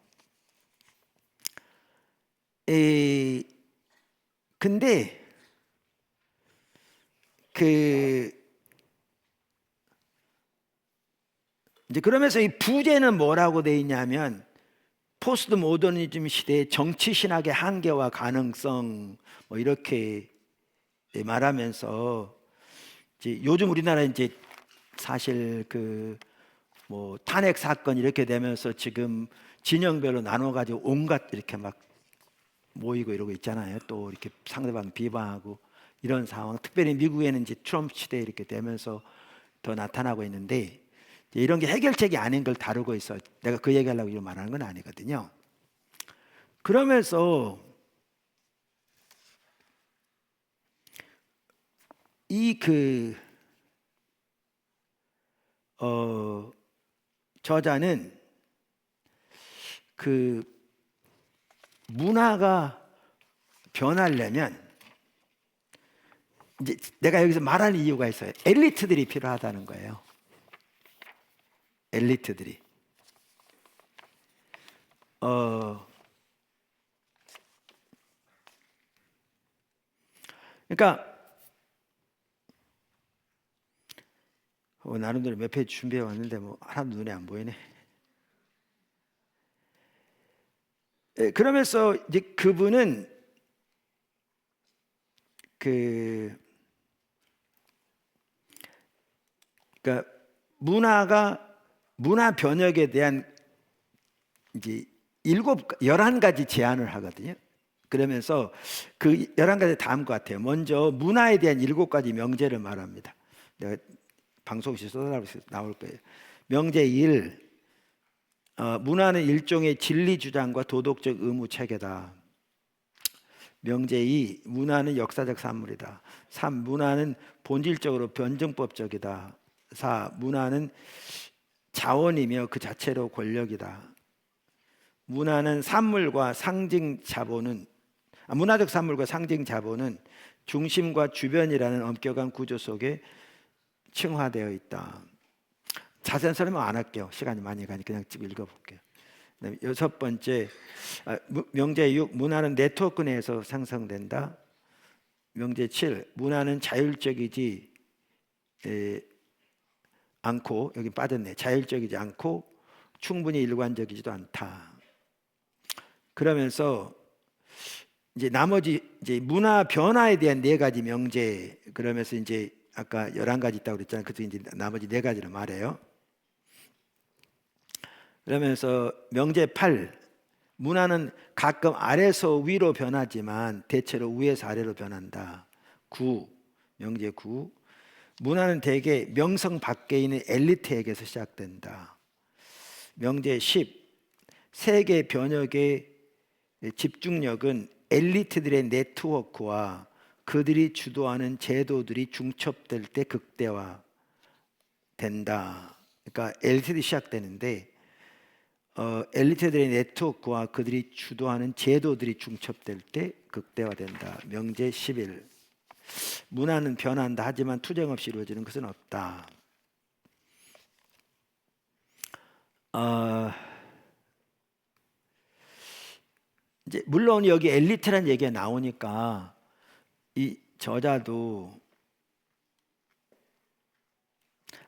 근데 이제 그러면서 이 부제는 뭐라고 돼 있냐면 포스트 모더니즘 시대의 정치 신학의 한계와 가능성 뭐 이렇게 말하면서 이제 요즘 우리나라 이제 사실 뭐 탄핵 사건 이렇게 되면서 지금 진영별로 나눠 가지고 온갖 이렇게 막 모이고 이러고 있잖아요. 또 이렇게 상대방 비방하고 이런 상황. 특별히 미국에는 이제 트럼프 시대 이렇게 되면서 더 나타나고 있는데 이런 게 해결책이 아닌 걸 다루고 있어. 내가 그 얘기하려고 이런 말하는 건 아니거든요. 그러면서 이 저자는 문화가 변하려면 이제 내가 여기서 말하는 이유가 있어요. 엘리트들이 필요하다는 거예요. 엘리트들이. 그러니까 나름대로 몇 페이지 준비해 왔는데 뭐 하나도 눈에 안 보이네. 그러면서 이제 그분은 그러니까 문화 변혁에 대한 이제 11가지 제안을 하거든요. 그러면서 그 11가지 다음과 같아요. 먼저 문화에 대한 7가지 명제를 말합니다. 내가 방송시 나올 거예요. 명제 1, 문화는 일종의 진리 주장과 도덕적 의무 체계다. 명제 2, 문화는 역사적 산물이다. 3, 문화는 본질적으로 변증법적이다. 4, 문화는 자원이며 그 자체로 권력이다. 문화적 산물과 상징 자본은 중심과 주변이라는 엄격한 구조 속에 층화되어 있다. 자세한 설명 안 할게요. 시간이 많이 가니 그냥 쭉 읽어볼게요. 여섯 번째, 명제 6, 문화는 네트워크 내에서 생성된다. 명제 7, 문화는 자율적이지 않고, 여기 빠졌네. 자율적이지 않고 충분히 일관적이지도 않다. 그러면서 이제 나머지 이제 문화 변화에 대한 네 가지 명제, 그러면서 이제 아까 11가지 있다고 그랬잖아요. 그래서 이제 나머지 네 가지를 말해요. 그러면서 명제 8, 문화는 가끔 아래서 위로 변하지만 대체로 위에서 아래로 변한다. 9, 명제 9, 문화는 대개 명성 밖에 있는 엘리트에게서 시작된다. 명제 10, 세계 변혁의 집중력은 엘리트들의 네트워크와 그들이 주도하는 제도들이 중첩될 때 극대화된다. 그러니까 엘리트들이 시작되는데 엘리트들의 네트워크와 그들이 주도하는 제도들이 중첩될 때 극대화된다. 명제 11, 문화는 변한다. 하지만 투쟁 없이 이루어지는 것은 없다. 이제 물론 여기 엘리트란 얘기가 나오니까 이 저자도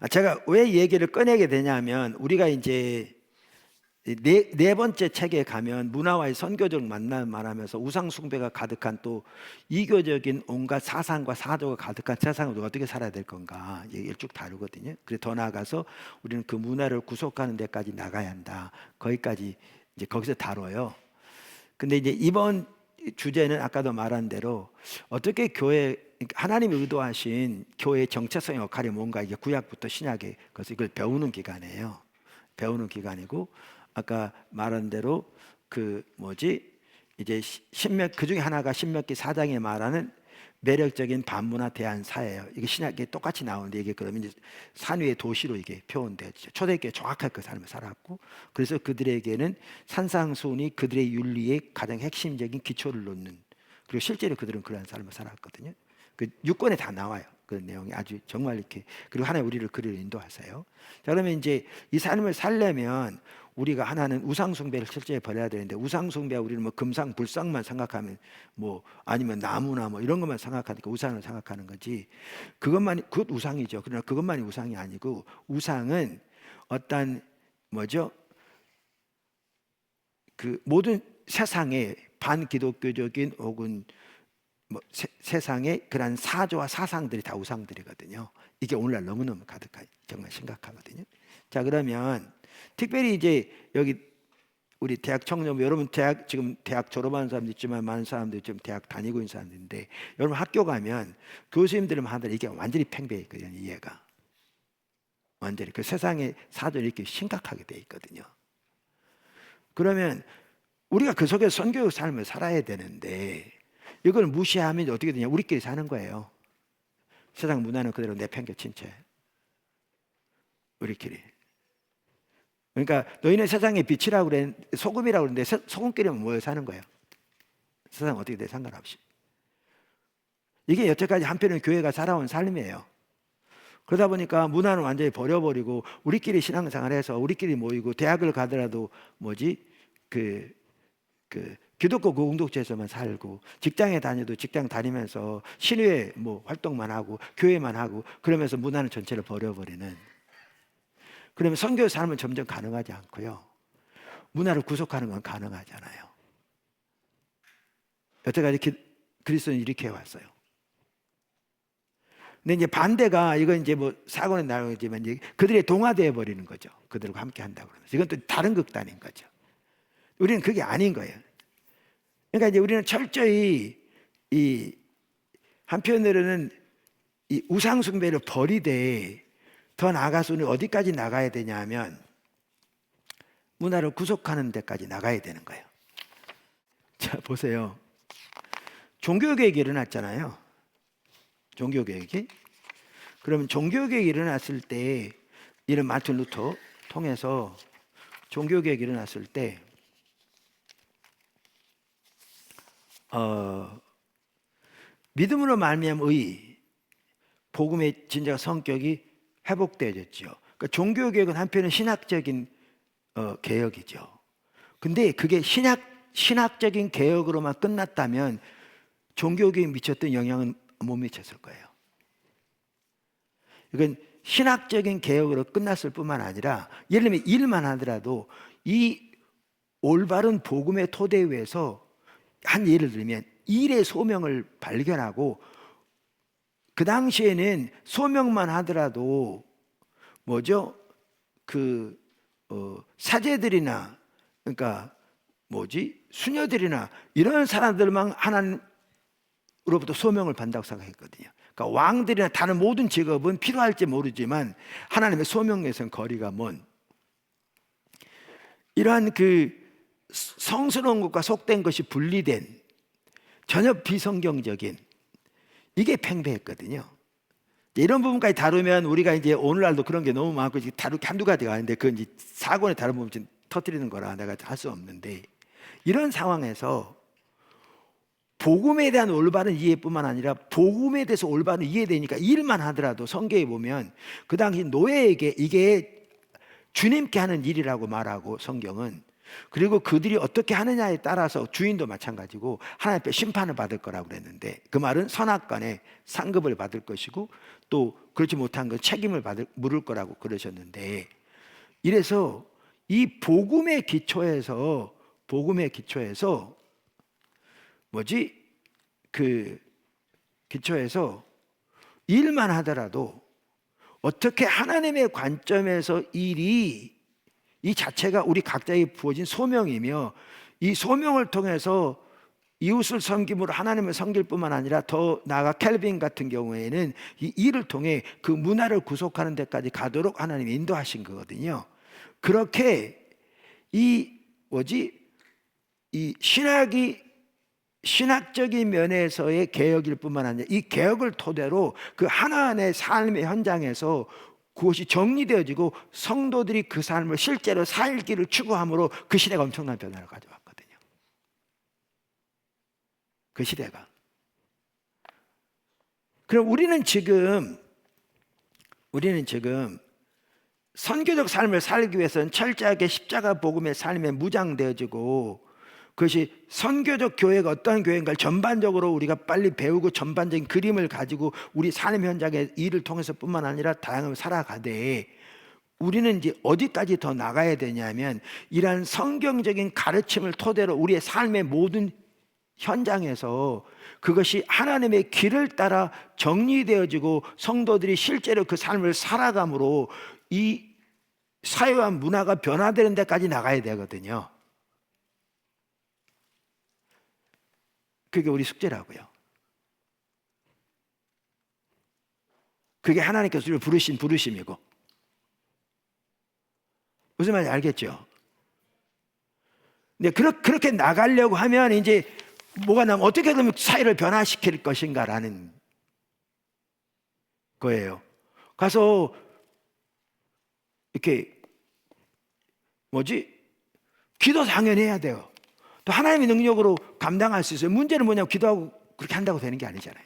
제가 왜 이 얘기를 꺼내게 되냐면 우리가 이제 네 번째 책에 가면 문화와의 선교적 만남을 말하면서 우상 숭배가 가득한 또 이교적인 온갖 사상과 사조가 가득한 세상을 우리가 어떻게 살아야 될 건가 얘기를 쭉 다루거든요. 그래서 더 나아가서 우리는 그 문화를 구속하는 데까지 나가야 한다. 거기까지 이제 거기서 다뤄요. 근데 이제 이번 주제는 아까도 말한 대로 어떻게 교회, 하나님이 의도하신 교회의 정체성의 역할이 뭔가, 이게 구약부터 신약에 그래서 이걸 배우는 기간이에요. 배우는 기간이고, 아까 말한 대로 이제 그 중에 하나가 신명기 4장에 말하는 매력적인 반문화 대안사예요. 이게 신약에 똑같이 나오는데 이게 그러면 이제 산 위의 도시로 이게 표현되죠. 초대교회 정확하게 그 삶을 살았고, 그래서 그들에게는 산상수훈이 그들의 윤리의 가장 핵심적인 기초를 놓는, 그리고 실제로 그들은 그러한 삶을 살았거든요. 그 6권에 다 나와요. 그 내용이 아주 정말 이렇게. 그리고 하나님 우리를 그리로 인도하세요. 자, 그러면 이제 이 삶을 살려면 우리가 하나는 우상 숭배를 실제 버려야 되는데, 우상 숭배 우리는 뭐 금상 불상만 생각하면 뭐 아니면 나무나 뭐 이런 것만 생각하니까 우상을 생각하는 거지. 그것 우상이죠. 그러나 그것만이 우상이 아니고, 우상은 어떤 그 모든 세상의 반기독교적인 혹은 세상의 그런 사조와 사상들이 다 우상들이거든요. 이게 오늘날 너무너무 가득한, 정말 심각하거든요. 자, 그러면 특별히 이제 여기 우리 대학 청년 여러분, 지금 대학 졸업하는 사람도 있지만 많은 사람들이 지금 대학 다니고 있는 사람들인데, 여러분 학교 가면 교수님들은 하들 이게 완전히 팽배했거든요. 이해가 완전히 그 세상의 사조를 이렇게 심각하게 돼 있거든요. 그러면 우리가 그 속에서 선교의 삶을 살아야 되는데 이걸 무시하면 어떻게 되냐? 우리끼리 사는 거예요. 세상 문화는 그대로 내팽개친 채 우리끼리. 그러니까 너희는 세상의 빛이라고 그랬는데, 소금이라고 그랬는데 소금끼리는 모여 사는 거예요. 세상 어떻게 돼 상관없이. 이게 여태까지 한편은 교회가 살아온 삶이에요. 그러다 보니까 문화는 완전히 버려버리고 우리끼리 신앙생활해서 우리끼리 모이고, 대학을 가더라도 기독교 공동체에서만 살고, 직장에 다녀도 직장 다니면서 신회 활동만 하고 교회만 하고, 그러면서 문화는 전체를 버려버리는. 그러면 선교의 삶은 점점 가능하지 않고요, 문화를 구속하는 건 가능하잖아요. 여태까지 그리스도는 이렇게 해왔어요. 근데 이제 반대가, 이건 이제 사고는 나오지만 이제 그들의 동화되어 버리는 거죠. 그들과 함께 한다고 그러면서. 이건 또 다른 극단인 거죠. 우리는 그게 아닌 거예요. 그러니까 이제 우리는 철저히 한편으로는 이 우상숭배를 버리되 더 나아가서 우리 어디까지 나가야 되냐 하면 문화를 구속하는 데까지 나가야 되는 거예요. 자, 보세요. 종교개혁이 일어났잖아요. 종교개혁이. 그러면 종교개혁이 일어났을 때, 이런 마틴 루터 통해서 종교개혁이 일어났을 때 믿음으로 말미암은 의, 복음의 진짜 성격이 회복되어졌죠. 그러니까 종교개혁은 한편은 신학적인 개혁이죠. 근데 그게 신학적인 개혁으로만 끝났다면 종교개혁에 미쳤던 영향은 못 미쳤을 거예요. 이건 신학적인 개혁으로 끝났을 뿐만 아니라, 예를 들면 일만 하더라도 이 올바른 복음의 토대 위에서, 한 예를 들면 일의 소명을 발견하고, 그 당시에는 소명만 하더라도 뭐죠? 사제들이나, 그러니까 수녀들이나 이런 사람들만 하나님으로부터 소명을 받는다고 생각했거든요. 그러니까 왕들이나 다른 모든 직업은 필요할지 모르지만 하나님의 소명에서는 거리가 먼, 이러한 성스러운 것과 속된 것이 분리된, 전혀 비성경적인, 이게 팽배했거든요. 이런 부분까지 다루면 우리가 이제 오늘날도 그런 게 너무 많고 다루기 한두 가지가 아닌데, 그건 이제 사고에 다른 부분 좀 터뜨리는 거라 내가 할 수 없는데, 이런 상황에서 복음에 대한 올바른 이해뿐만 아니라 복음에 대해서 올바른 이해되니까 일만 하더라도 성경에 보면 그 당시 노예에게 이게 주님께 하는 일이라고 말하고, 성경은, 그리고 그들이 어떻게 하느냐에 따라서 주인도 마찬가지고 하나님 앞에 심판을 받을 거라고 그랬는데, 그 말은 선악간에 상급을 받을 것이고 또 그렇지 못한 건 책임을 물을 거라고 그러셨는데, 이래서 이 복음의 기초에서 기초에서 일만 하더라도 어떻게 하나님의 관점에서 일이, 이 자체가 우리 각자에게 부어진 소명이며, 이 소명을 통해서 이웃을 섬김으로 하나님을 섬길 뿐만 아니라 더 나아가 켈빈 같은 경우에는 이 일을 통해 그 문화를 구속하는 데까지 가도록 하나님이 인도하신 거거든요. 그렇게 이 신학적인 면에서의 개혁일 뿐만 아니라 이 개혁을 토대로 그 하나님의 삶의 현장에서 그것이 정리되어지고 성도들이 그 삶을 실제로 살기를 추구함으로 그 시대가 엄청난 변화를 가져왔거든요. 그 시대가. 그럼 우리는 지금 선교적 삶을 살기 위해서는 철저하게 십자가 복음의 삶에 무장되어지고, 그것이 선교적 교회가 어떠한 교회인가를 전반적으로 우리가 빨리 배우고 전반적인 그림을 가지고 우리 삶 현장의 일을 통해서 뿐만 아니라 다양하게 살아가되, 우리는 이제 어디까지 더 나가야 되냐면, 이러한 성경적인 가르침을 토대로 우리의 삶의 모든 현장에서 그것이 하나님의 길을 따라 정리되어지고 성도들이 실제로 그 삶을 살아감으로 이 사회와 문화가 변화되는 데까지 나가야 되거든요. 그게 우리 숙제라고요. 그게 하나님께서 우리를 부르신 부르심이고. 무슨 말인지 알겠죠? 근데 그렇게 나가려고 하면 이제 뭐가 나면 어떻게 그러면 사회를 변화시킬 것인가라는 거예요. 가서 이렇게 기도 당연히 해야 돼요. 또 하나님의 능력으로 감당할 수 있어요. 문제는 뭐냐면 기도하고 그렇게 한다고 되는 게 아니잖아요.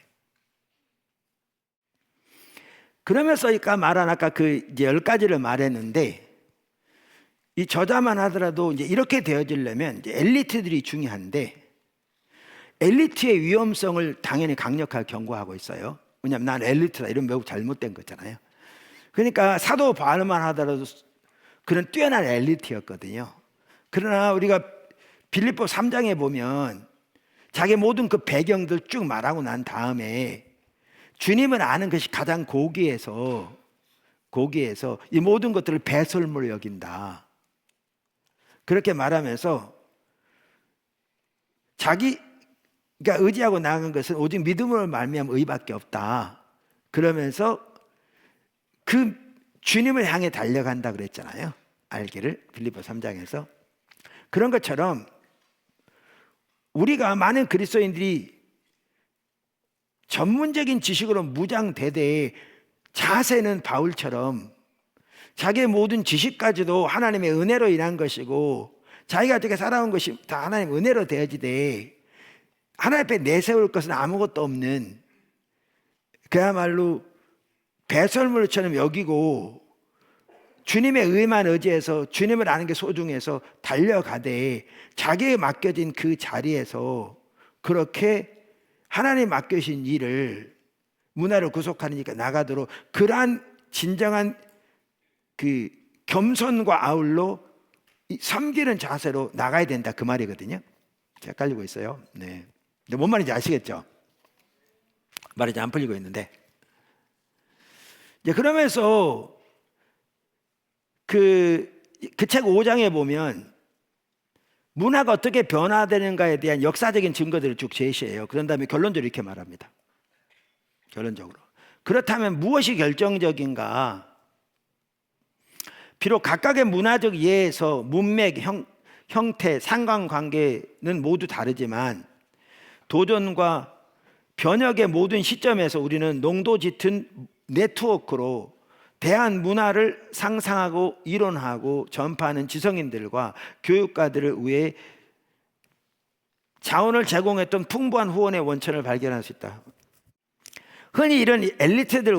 그러면서 아까 그 이제 10가지를 말했는데, 이 저자만 하더라도 이제 이렇게 되어지려면 이제 엘리트들이 중요한데, 엘리트의 위험성을 당연히 강력하게 경고하고 있어요. 왜냐하면 난 엘리트다 이런 매우 잘못된 거잖아요. 그러니까 사도 바울만 하더라도 그런 뛰어난 엘리트였거든요. 그러나 우리가 빌립보 3장에 보면 자기 모든 그 배경들 쭉 말하고 난 다음에 주님을 아는 것이 가장 고귀해서 이 모든 것들을 배설물로 여긴다, 그렇게 말하면서 자기가 의지하고 나아간 것은 오직 믿음으로 말미암은 의밖에 없다. 그러면서 그 주님을 향해 달려간다 그랬잖아요. 알기를 빌립보 3장에서. 그런 것처럼 우리가 많은 그리스도인들이 전문적인 지식으로 무장되되 자세는 바울처럼 자기의 모든 지식까지도 하나님의 은혜로 인한 것이고 자기가 어떻게 살아온 것이 다 하나님의 은혜로 되어지되 하나님 앞에 내세울 것은 아무것도 없는 그야말로 배설물처럼 여기고 주님의 의만 의지해서 주님을 아는 게 소중해서 달려가되 자기에 맡겨진 그 자리에서 그렇게 하나님 맡겨신 일을 문화를 구속하니까 나가도록 그러한 진정한 그 겸손과 아울러 섬기는 자세로 나가야 된다 그 말이거든요. 제가 헷갈리고 있어요. 네. 근데 뭔 말인지 아시겠죠? 말이 잘 안 풀리고 있는데. 이제 그러면서 그 책 5장에 보면 문화가 어떻게 변화되는가에 대한 역사적인 증거들을 쭉 제시해요. 그런 다음에 결론적으로 이렇게 말합니다. 결론적으로. 그렇다면 무엇이 결정적인가? 비록 각각의 문화적 이해에서 문맥, 형태, 상관관계는 모두 다르지만 도전과 변혁의 모든 시점에서 우리는 농도 짙은 네트워크로 대한 문화를 상상하고 이론하고 전파하는 지성인들과 교육가들을 위해 자원을 제공했던 풍부한 후원의 원천을 발견할 수 있다. 흔히 이런 엘리트들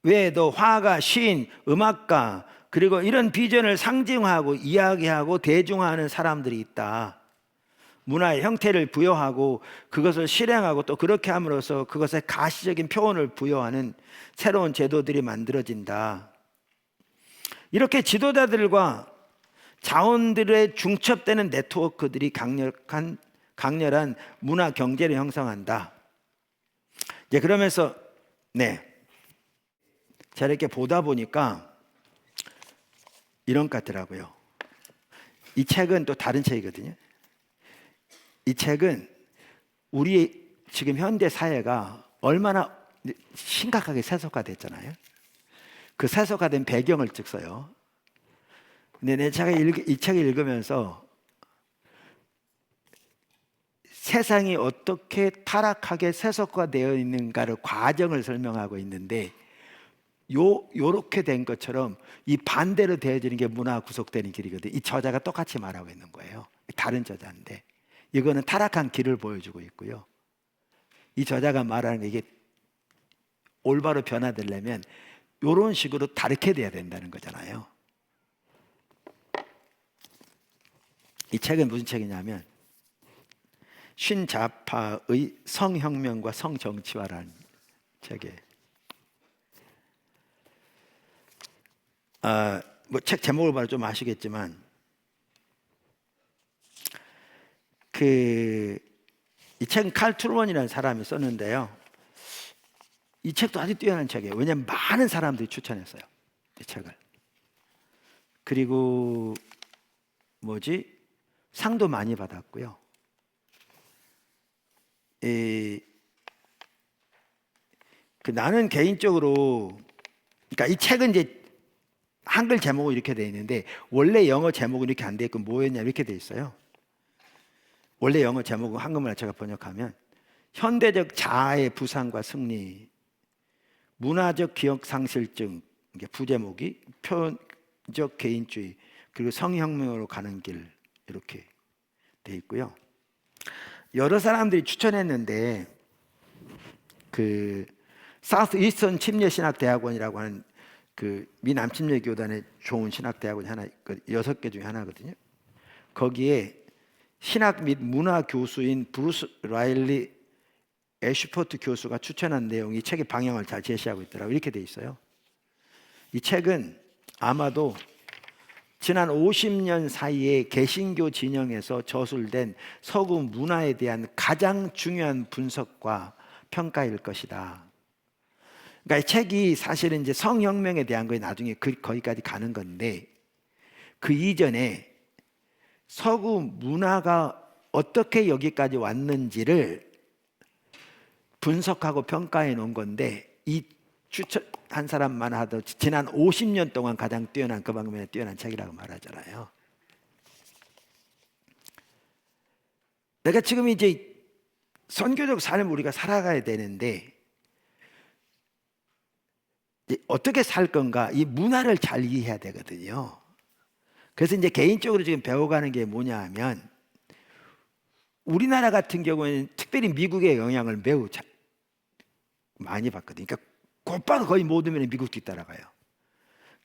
외에도 화가, 시인, 음악가 그리고 이런 비전을 상징화하고 이야기하고 대중화하는 사람들이 있다. 문화의 형태를 부여하고 그것을 실행하고 또 그렇게 함으로써 그것에 가시적인 표현을 부여하는 새로운 제도들이 만들어진다. 이렇게 지도자들과 자원들의 중첩되는 네트워크들이 강렬한 문화 경제를 형성한다. 이제 그러면서 제가 이렇게 보다 보니까 이런 것 같더라고요. 이 책은 또 다른 책이거든요. 이 책은 우리 지금 현대 사회가 얼마나 심각하게 세속화됐잖아요. 그 세속화된 배경을 쭉 써요. 근데 제가 이 책을 읽으면서 세상이 어떻게 타락하게 세속화되어 있는가를 과정을 설명하고 있는데 요렇게 된 것처럼 이 반대로 되어지는 게 문화 구속되는 길이거든요. 이 저자가 똑같이 말하고 있는 거예요. 다른 저자인데 이거는 타락한 길을 보여주고 있고요. 이 저자가 말하는 게 이게 올바로 변화되려면 이런 식으로 다르게 돼야 된다는 거잖아요. 이 책은 무슨 책이냐면 신자파의 성혁명과 성정치화라는 책이에요. 뭐 책 제목을 봐도 좀 아시겠지만 이 책은 칼 트루먼이라는 사람이 썼는데요. 이 책도 아주 뛰어난 책이에요. 왜냐하면 많은 사람들이 추천했어요. 이 책을. 그리고 상도 많이 받았고요. 나는 개인적으로 그러니까 이 책은 이제 한글 제목은 이렇게 되어 있는데 원래 영어 제목은 이렇게 안 되어 있고 뭐였냐 이렇게 되어 있어요. 원래 영어 제목은 한국말 제가 번역하면 현대적 자아의 부상과 승리, 문화적 기억 상실증, 이게 부제목이 표현적 개인주의, 그리고 성혁명으로 가는 길 이렇게 돼 있고요. 여러 사람들이 추천했는데 그 사우스 이스턴 침례 신학 대학원이라고 하는 그 미 남침례 교단의 좋은 신학 대학원이 하나 6개 중에 하나거든요. 거기에 신학 및 문화 교수인 브루스 라일리 애슈포트 교수가 추천한 내용이 이 책의 방향을 잘 제시하고 있더라고요. 이렇게 돼 있어요. 이 책은 아마도 지난 50년 사이에 개신교 진영에서 저술된 서구 문화에 대한 가장 중요한 분석과 평가일 것이다. 그러니까 이 책이 사실은 이제 성혁명에 대한 거에 나중에 거기까지 가는 건데 그 이전에 서구 문화가 어떻게 여기까지 왔는지를 분석하고 평가해 놓은 건데 이 추천한 사람만 하도 지난 50년 동안 가장 뛰어난 그 방면에 뛰어난 책이라고 말하잖아요. 내가 지금 이제 선교적 삶을 우리가 살아가야 되는데 이제 어떻게 살 건가, 이 문화를 잘 이해해야 되거든요. 그래서 이제 개인적으로 지금 배워가는 게 뭐냐 하면, 우리나라 같은 경우에는 특별히 미국의 영향을 매우 많이 받거든요. 그러니까 곧바로 거의 모든 면에 미국 뒤따라가요.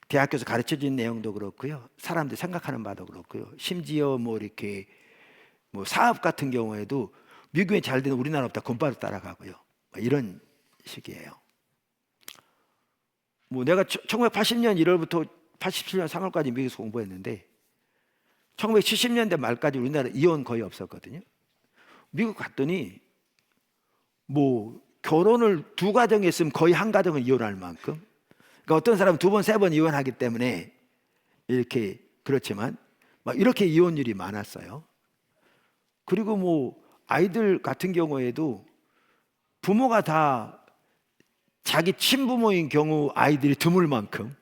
대학교에서 가르쳐진 내용도 그렇고요, 사람들이 생각하는 바도 그렇고요, 심지어 뭐 이렇게 뭐 사업 같은 경우에도 미국이 잘 되는 우리나라보다 곧바로 따라가고요, 이런 식이에요. 뭐 내가 1980년 1월부터 87년 3월까지 미국에서 공부했는데 1970년대 말까지 우리나라 이혼 거의 없었거든요. 미국 갔더니 뭐 결혼을 두 가정 했으면 거의 한 가정은 이혼할 만큼, 그러니까 어떤 사람은 두 번, 세 번 이혼하기 때문에 이렇게 그렇지만 막 이렇게 이혼율이 많았어요. 그리고 뭐 아이들 같은 경우에도 부모가 다 자기 친부모인 경우 아이들이 드물 만큼,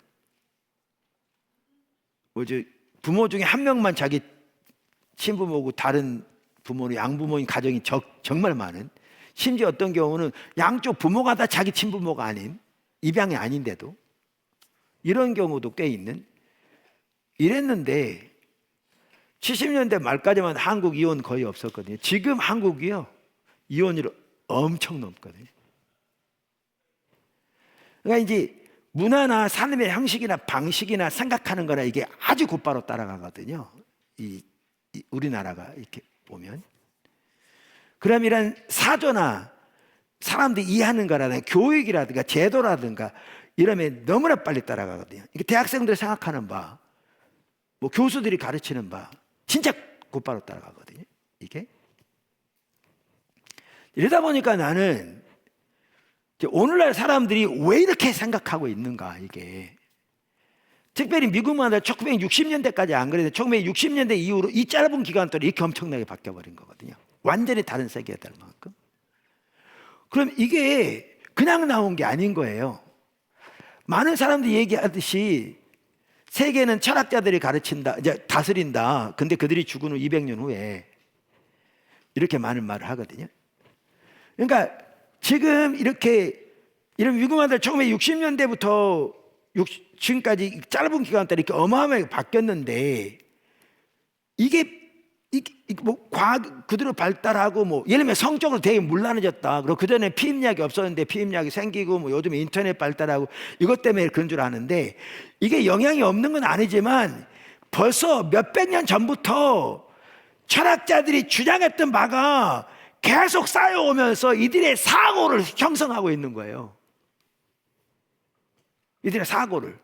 뭐죠, 부모 중에 한 명만 자기 친부모고 다른 부모는 양부모인 가정이 정말 많은, 심지어 어떤 경우는 양쪽 부모가 다 자기 친부모가 아닌, 입양이 아닌데도 이런 경우도 꽤 있는, 이랬는데 70년대 말까지만 한국 이혼 거의 없었거든요. 지금 한국이요, 이혼율 엄청 높거든요. 그러니까 이제 문화나 삶의 형식이나 방식이나 생각하는 거나 이게 아주 곧바로 따라가거든요. 이 우리나라가 이렇게 보면. 그럼 이런 사조나 사람들이 이해하는 거라든가 교육이라든가 제도라든가 이러면 너무나 빨리 따라가거든요. 이게 대학생들이 생각하는 바, 뭐 교수들이 가르치는 바 진짜 곧바로 따라가거든요. 이게. 이러다 보니까 나는 오늘날 사람들이 왜 이렇게 생각하고 있는가, 이게. 특별히 미국만 해도 1960년대까지 안 그래도 1960년대 이후로 이 짧은 기간 동안 이렇게 엄청나게 바뀌어버린 거거든요. 완전히 다른 세계가 될 만큼. 그럼 이게 그냥 나온 게 아닌 거예요. 많은 사람들이 얘기하듯이 세계는 철학자들이 가르친다, 이제 다스린다. 근데 그들이 죽은 후 200년 후에 이렇게 많은 말을 하거든요. 그러니까 지금 이렇게 이런 미국만들 1960년대부터 지금까지 짧은 기간 동안 이렇게 어마어마하게 바뀌었는데, 이게 뭐 과학 그대로 발달하고, 뭐 예를 들면 성적으로 되게 문란해졌다. 그리고 그 전에 피임약이 없었는데 피임약이 생기고, 뭐 요즘 인터넷 발달하고 이것 때문에 그런 줄 아는데, 이게 영향이 없는 건 아니지만 벌써 몇백 년 전부터 철학자들이 주장했던 바가 계속 쌓여오면서 이들의 사고를 형성하고 있는 거예요. 이들의 사고를.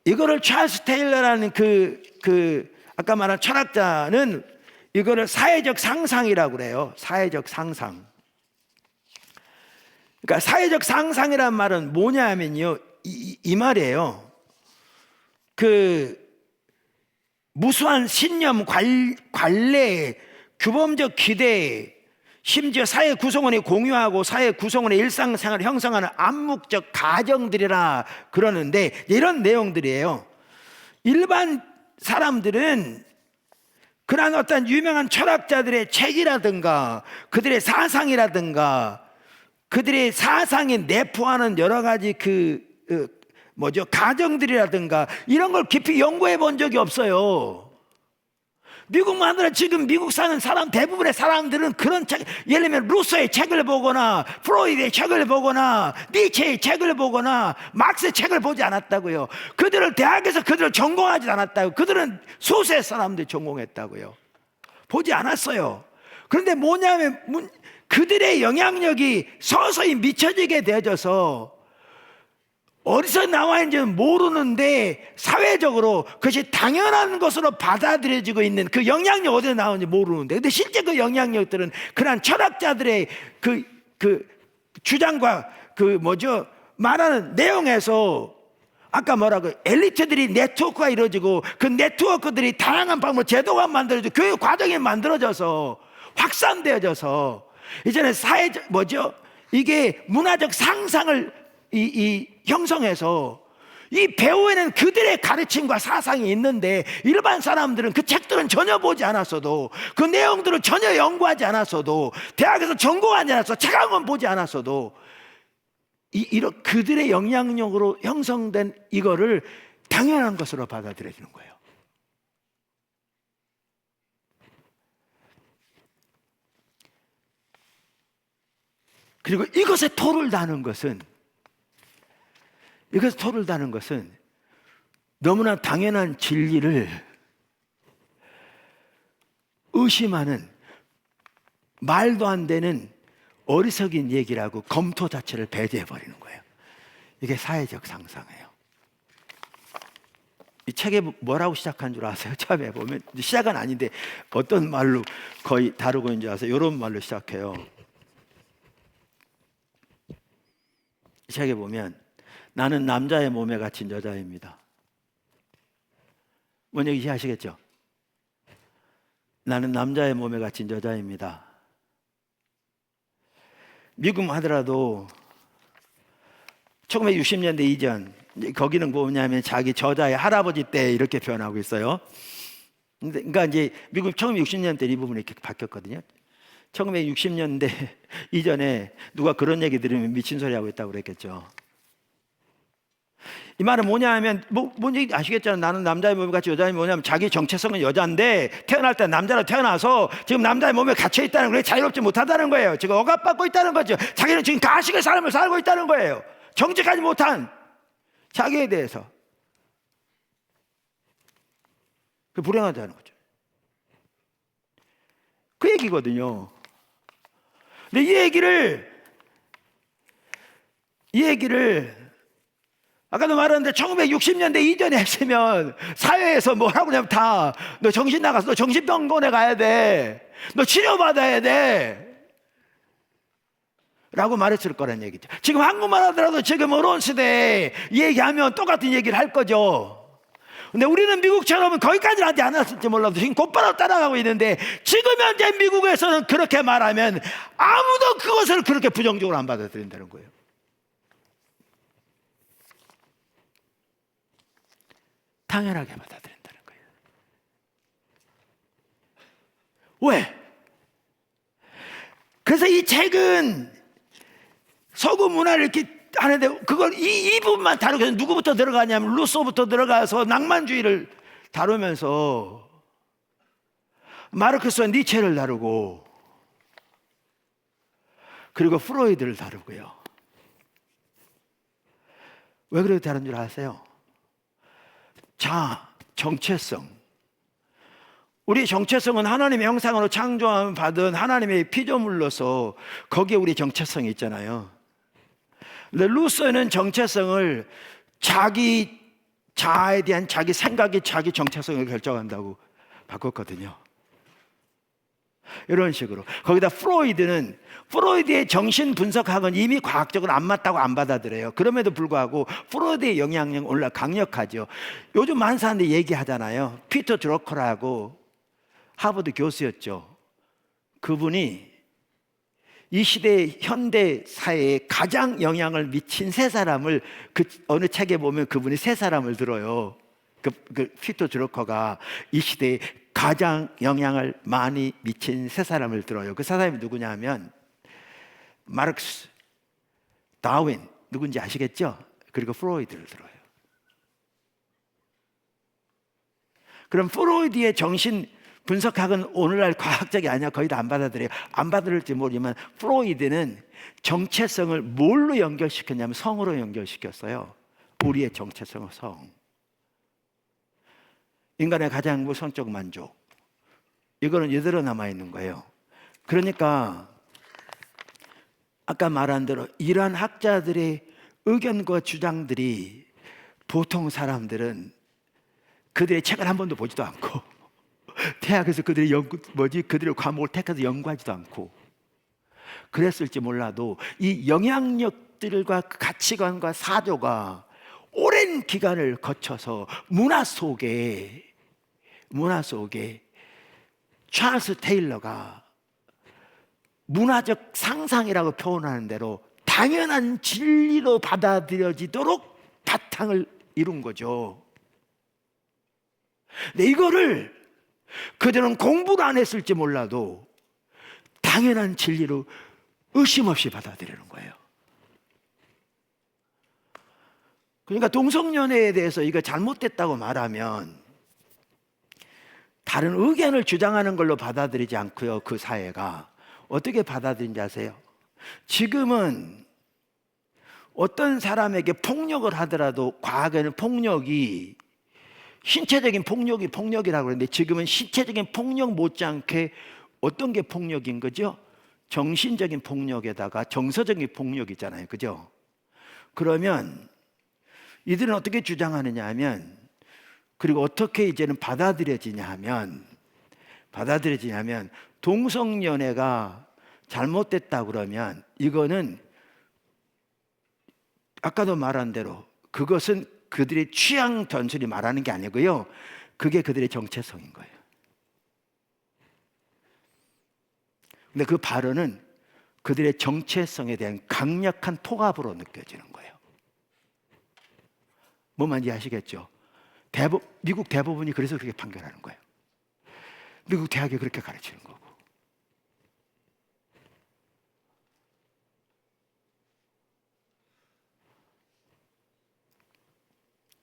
이거를 찰스 테일러라는 아까 말한 철학자는 이거를 사회적 상상이라고 그래요. 사회적 상상. 그러니까 사회적 상상이란 말은 뭐냐 하면요, 이 말이에요. 무수한 신념, 관례, 규범적 기대, 심지어 사회 구성원이 공유하고 사회 구성원의 일상생활을 형성하는 암묵적 가정들이라 그러는데, 이런 내용들이에요. 일반 사람들은 그러한 어떤 유명한 철학자들의 책이라든가 그들의 사상이라든가 그들의 사상에 내포하는 여러 가지 가정들이라든가 이런 걸 깊이 연구해 본 적이 없어요. 미국만 하더라 지금 미국 사는 사람 대부분의 사람들은 그런 책, 예를 들면 루소의 책을 보거나 프로이드의 책을 보거나 니체의 책을 보거나 막스의 책을 보지 않았다고요. 그들을 대학에서 그들을 전공하지 않았다고. 그들은 소수의 사람들이 전공했다고요. 보지 않았어요. 그런데 뭐냐면 그들의 영향력이 서서히 미쳐지게 되어져서 어디서 나와 있는지는 모르는데 사회적으로 그것이 당연한 것으로 받아들여지고 있는 그 영향력 어디서 나오는지 모르는데, 근데 실제 그 영향력들은 그러한 철학자들의 그 주장과 말하는 내용에서 아까 뭐라고 엘리트들이 네트워크가 이루어지고 그 네트워크들이 다양한 방법으로 제도가 만들어지고 교육 과정이 만들어져서 확산되어져서 이제는 사회적 이게 문화적 상상을 형성해서 이 배우에는 그들의 가르침과 사상이 있는데 일반 사람들은 그 책들은 전혀 보지 않았어도, 그 내용들을 전혀 연구하지 않았어도, 대학에서 전공하지 않았어도, 책 한 권 보지 않았어도 이런 그들의 영향력으로 형성된 이거를 당연한 것으로 받아들여지는 거예요. 그리고 이것에 토를 다는 것은 너무나 당연한 진리를 의심하는, 말도 안 되는 어리석인 얘기라고 검토 자체를 배제해 버리는 거예요. 이게 사회적 상상이에요. 이 책에 뭐라고 시작한 줄 아세요? 처음에 보면, 시작은 아닌데 어떤 말로 거의 다루고 있는 줄 아세요? 이런 말로 시작해요. 이 책에 보면 나는 남자의 몸에 갇힌 여자입니다. 뭔 얘기인지 아시겠죠? 나는 남자의 몸에 갇힌 여자입니다. 미국 하더라도 1960년대 이전, 거기는 뭐냐면 자기 저자의 할아버지 때 이렇게 표현하고 있어요. 그러니까 이제 미국 1960년대 이 부분이 이렇게 바뀌었거든요. 1960년대 이전에 누가 그런 얘기 들으면 미친 소리 하고 있다고 그랬겠죠. 이 말은 뭐냐 하면, 뭔 얘기 아시겠잖아요. 나는 남자의 몸에 갇힌 여자이 뭐냐면 자기 정체성은 여자인데 태어날 때 남자로 태어나서 지금 남자의 몸에 갇혀 있다는 거예요. 자유롭지 못하다는 거예요. 지금 억압받고 있다는 거죠. 자기는 지금 가식의 삶을 살고 있다는 거예요. 정직하지 못한 자기에 대해서. 그 불행하다는 거죠. 그 얘기거든요. 근데 이 얘기를 아까도 말했는데 1960년대 이전에 했으면 사회에서 뭐라고 하냐면 다 너 정신 나가서 너 정신병원에 가야 돼, 너 치료받아야 돼 라고 말했을 거란 얘기죠. 지금 한국말 하더라도 지금 어려운 시대에 얘기하면 똑같은 얘기를 할 거죠. 근데 우리는 미국처럼 거기까지는 하지 않았을지 몰라도 지금 곧바로 따라가고 있는데, 지금 현재 미국에서는 그렇게 말하면 아무도 그것을 그렇게 부정적으로 안 받아들인다는 거예요. 당연하게 받아들인다는 거예요. 왜? 그래서 이 책은 서구 문화를 이렇게 하는데 그걸 이 부분만 다루고, 누구부터 들어가냐면 루소부터 들어가서 낭만주의를 다루면서 마르크스와 니체를 다루고, 그리고 프로이드를 다루고요. 왜 그렇게 다룬 줄 아세요? 정체성. 우리 정체성은 하나님의 형상으로 창조함을 받은 하나님의 피조물로서 거기에 우리 정체성이 있잖아요. 근데 루소는 정체성을 자기 자아에 대한 자기 생각이 자기 정체성을 결정한다고 바꿨거든요. 이런 식으로. 거기다 프로이드의 정신 분석학은 이미 과학적으로 안 맞다고 안 받아들여요. 그럼에도 불구하고 프로이드의 영향력은 오늘 강력하죠. 요즘 많은 사람들이 얘기하잖아요. 피터 드러커라고 하버드 교수였죠. 그분이 이 시대의 현대 사회에 가장 영향을 미친 세 사람을, 어느 책에 보면 그분이 세 사람을 들어요. 피터 드러커가 이 시대에 가장 영향을 많이 미친 세 사람을 들어요. 그 사람이 누구냐 하면 마르크스, 다윈, 누군지 아시겠죠? 그리고 프로이드를 들어요. 그럼 프로이드의 정신 분석학은 오늘날 과학적이 아니야. 거의 다 안 받아들여요. 안 받아들일지 모르지만 프로이드는 정체성을 뭘로 연결시켰냐면 성으로 연결시켰어요. 우리의 정체성은 성. 인간의 가장 무성적 만족. 이거는 이대로 남아있는 거예요. 그러니까 아까 말한 대로 이러한 학자들의 의견과 주장들이 보통 사람들은 그들의 책을 한 번도 보지도 않고 대학에서 그들의 그들의 과목을 택해서 연구하지도 않고 그랬을지 몰라도 이 영향력들과 가치관과 사조가 오랜 기간을 거쳐서 문화 속에 찰스 테일러가 문화적 상상이라고 표현하는 대로 당연한 진리로 받아들여지도록 바탕을 이룬 거죠. 근데 이거를 그들은 공부를 안 했을지 몰라도 당연한 진리로 의심 없이 받아들이는 거예요. 그러니까 동성연애에 대해서 이거 잘못됐다고 말하면 다른 의견을 주장하는 걸로 받아들이지 않고요. 그 사회가 어떻게 받아들인지 아세요? 지금은 어떤 사람에게 폭력을 하더라도 과거에는 폭력이 신체적인 폭력이 폭력이라고 그러는데 지금은 신체적인 폭력 못지않게 어떤 게 폭력인 거죠? 정신적인 폭력에다가 정서적인 폭력이잖아요. 그죠? 그러면 이들은 어떻게 주장하느냐 하면, 그리고 어떻게 이제는 받아들여지냐 하면 동성연애가 잘못됐다 그러면 이거는 아까도 말한 대로 그것은 그들의 취향 단순히 말하는 게 아니고요. 그게 그들의 정체성인 거예요. 근데 그 발언은 그들의 정체성에 대한 강력한 통합으로 느껴지는 거예요. 뭐만 이해하시겠죠? 미국 대법원이 그래서 그렇게 판결하는 거예요. 미국 대학이 그렇게 가르치는 거고.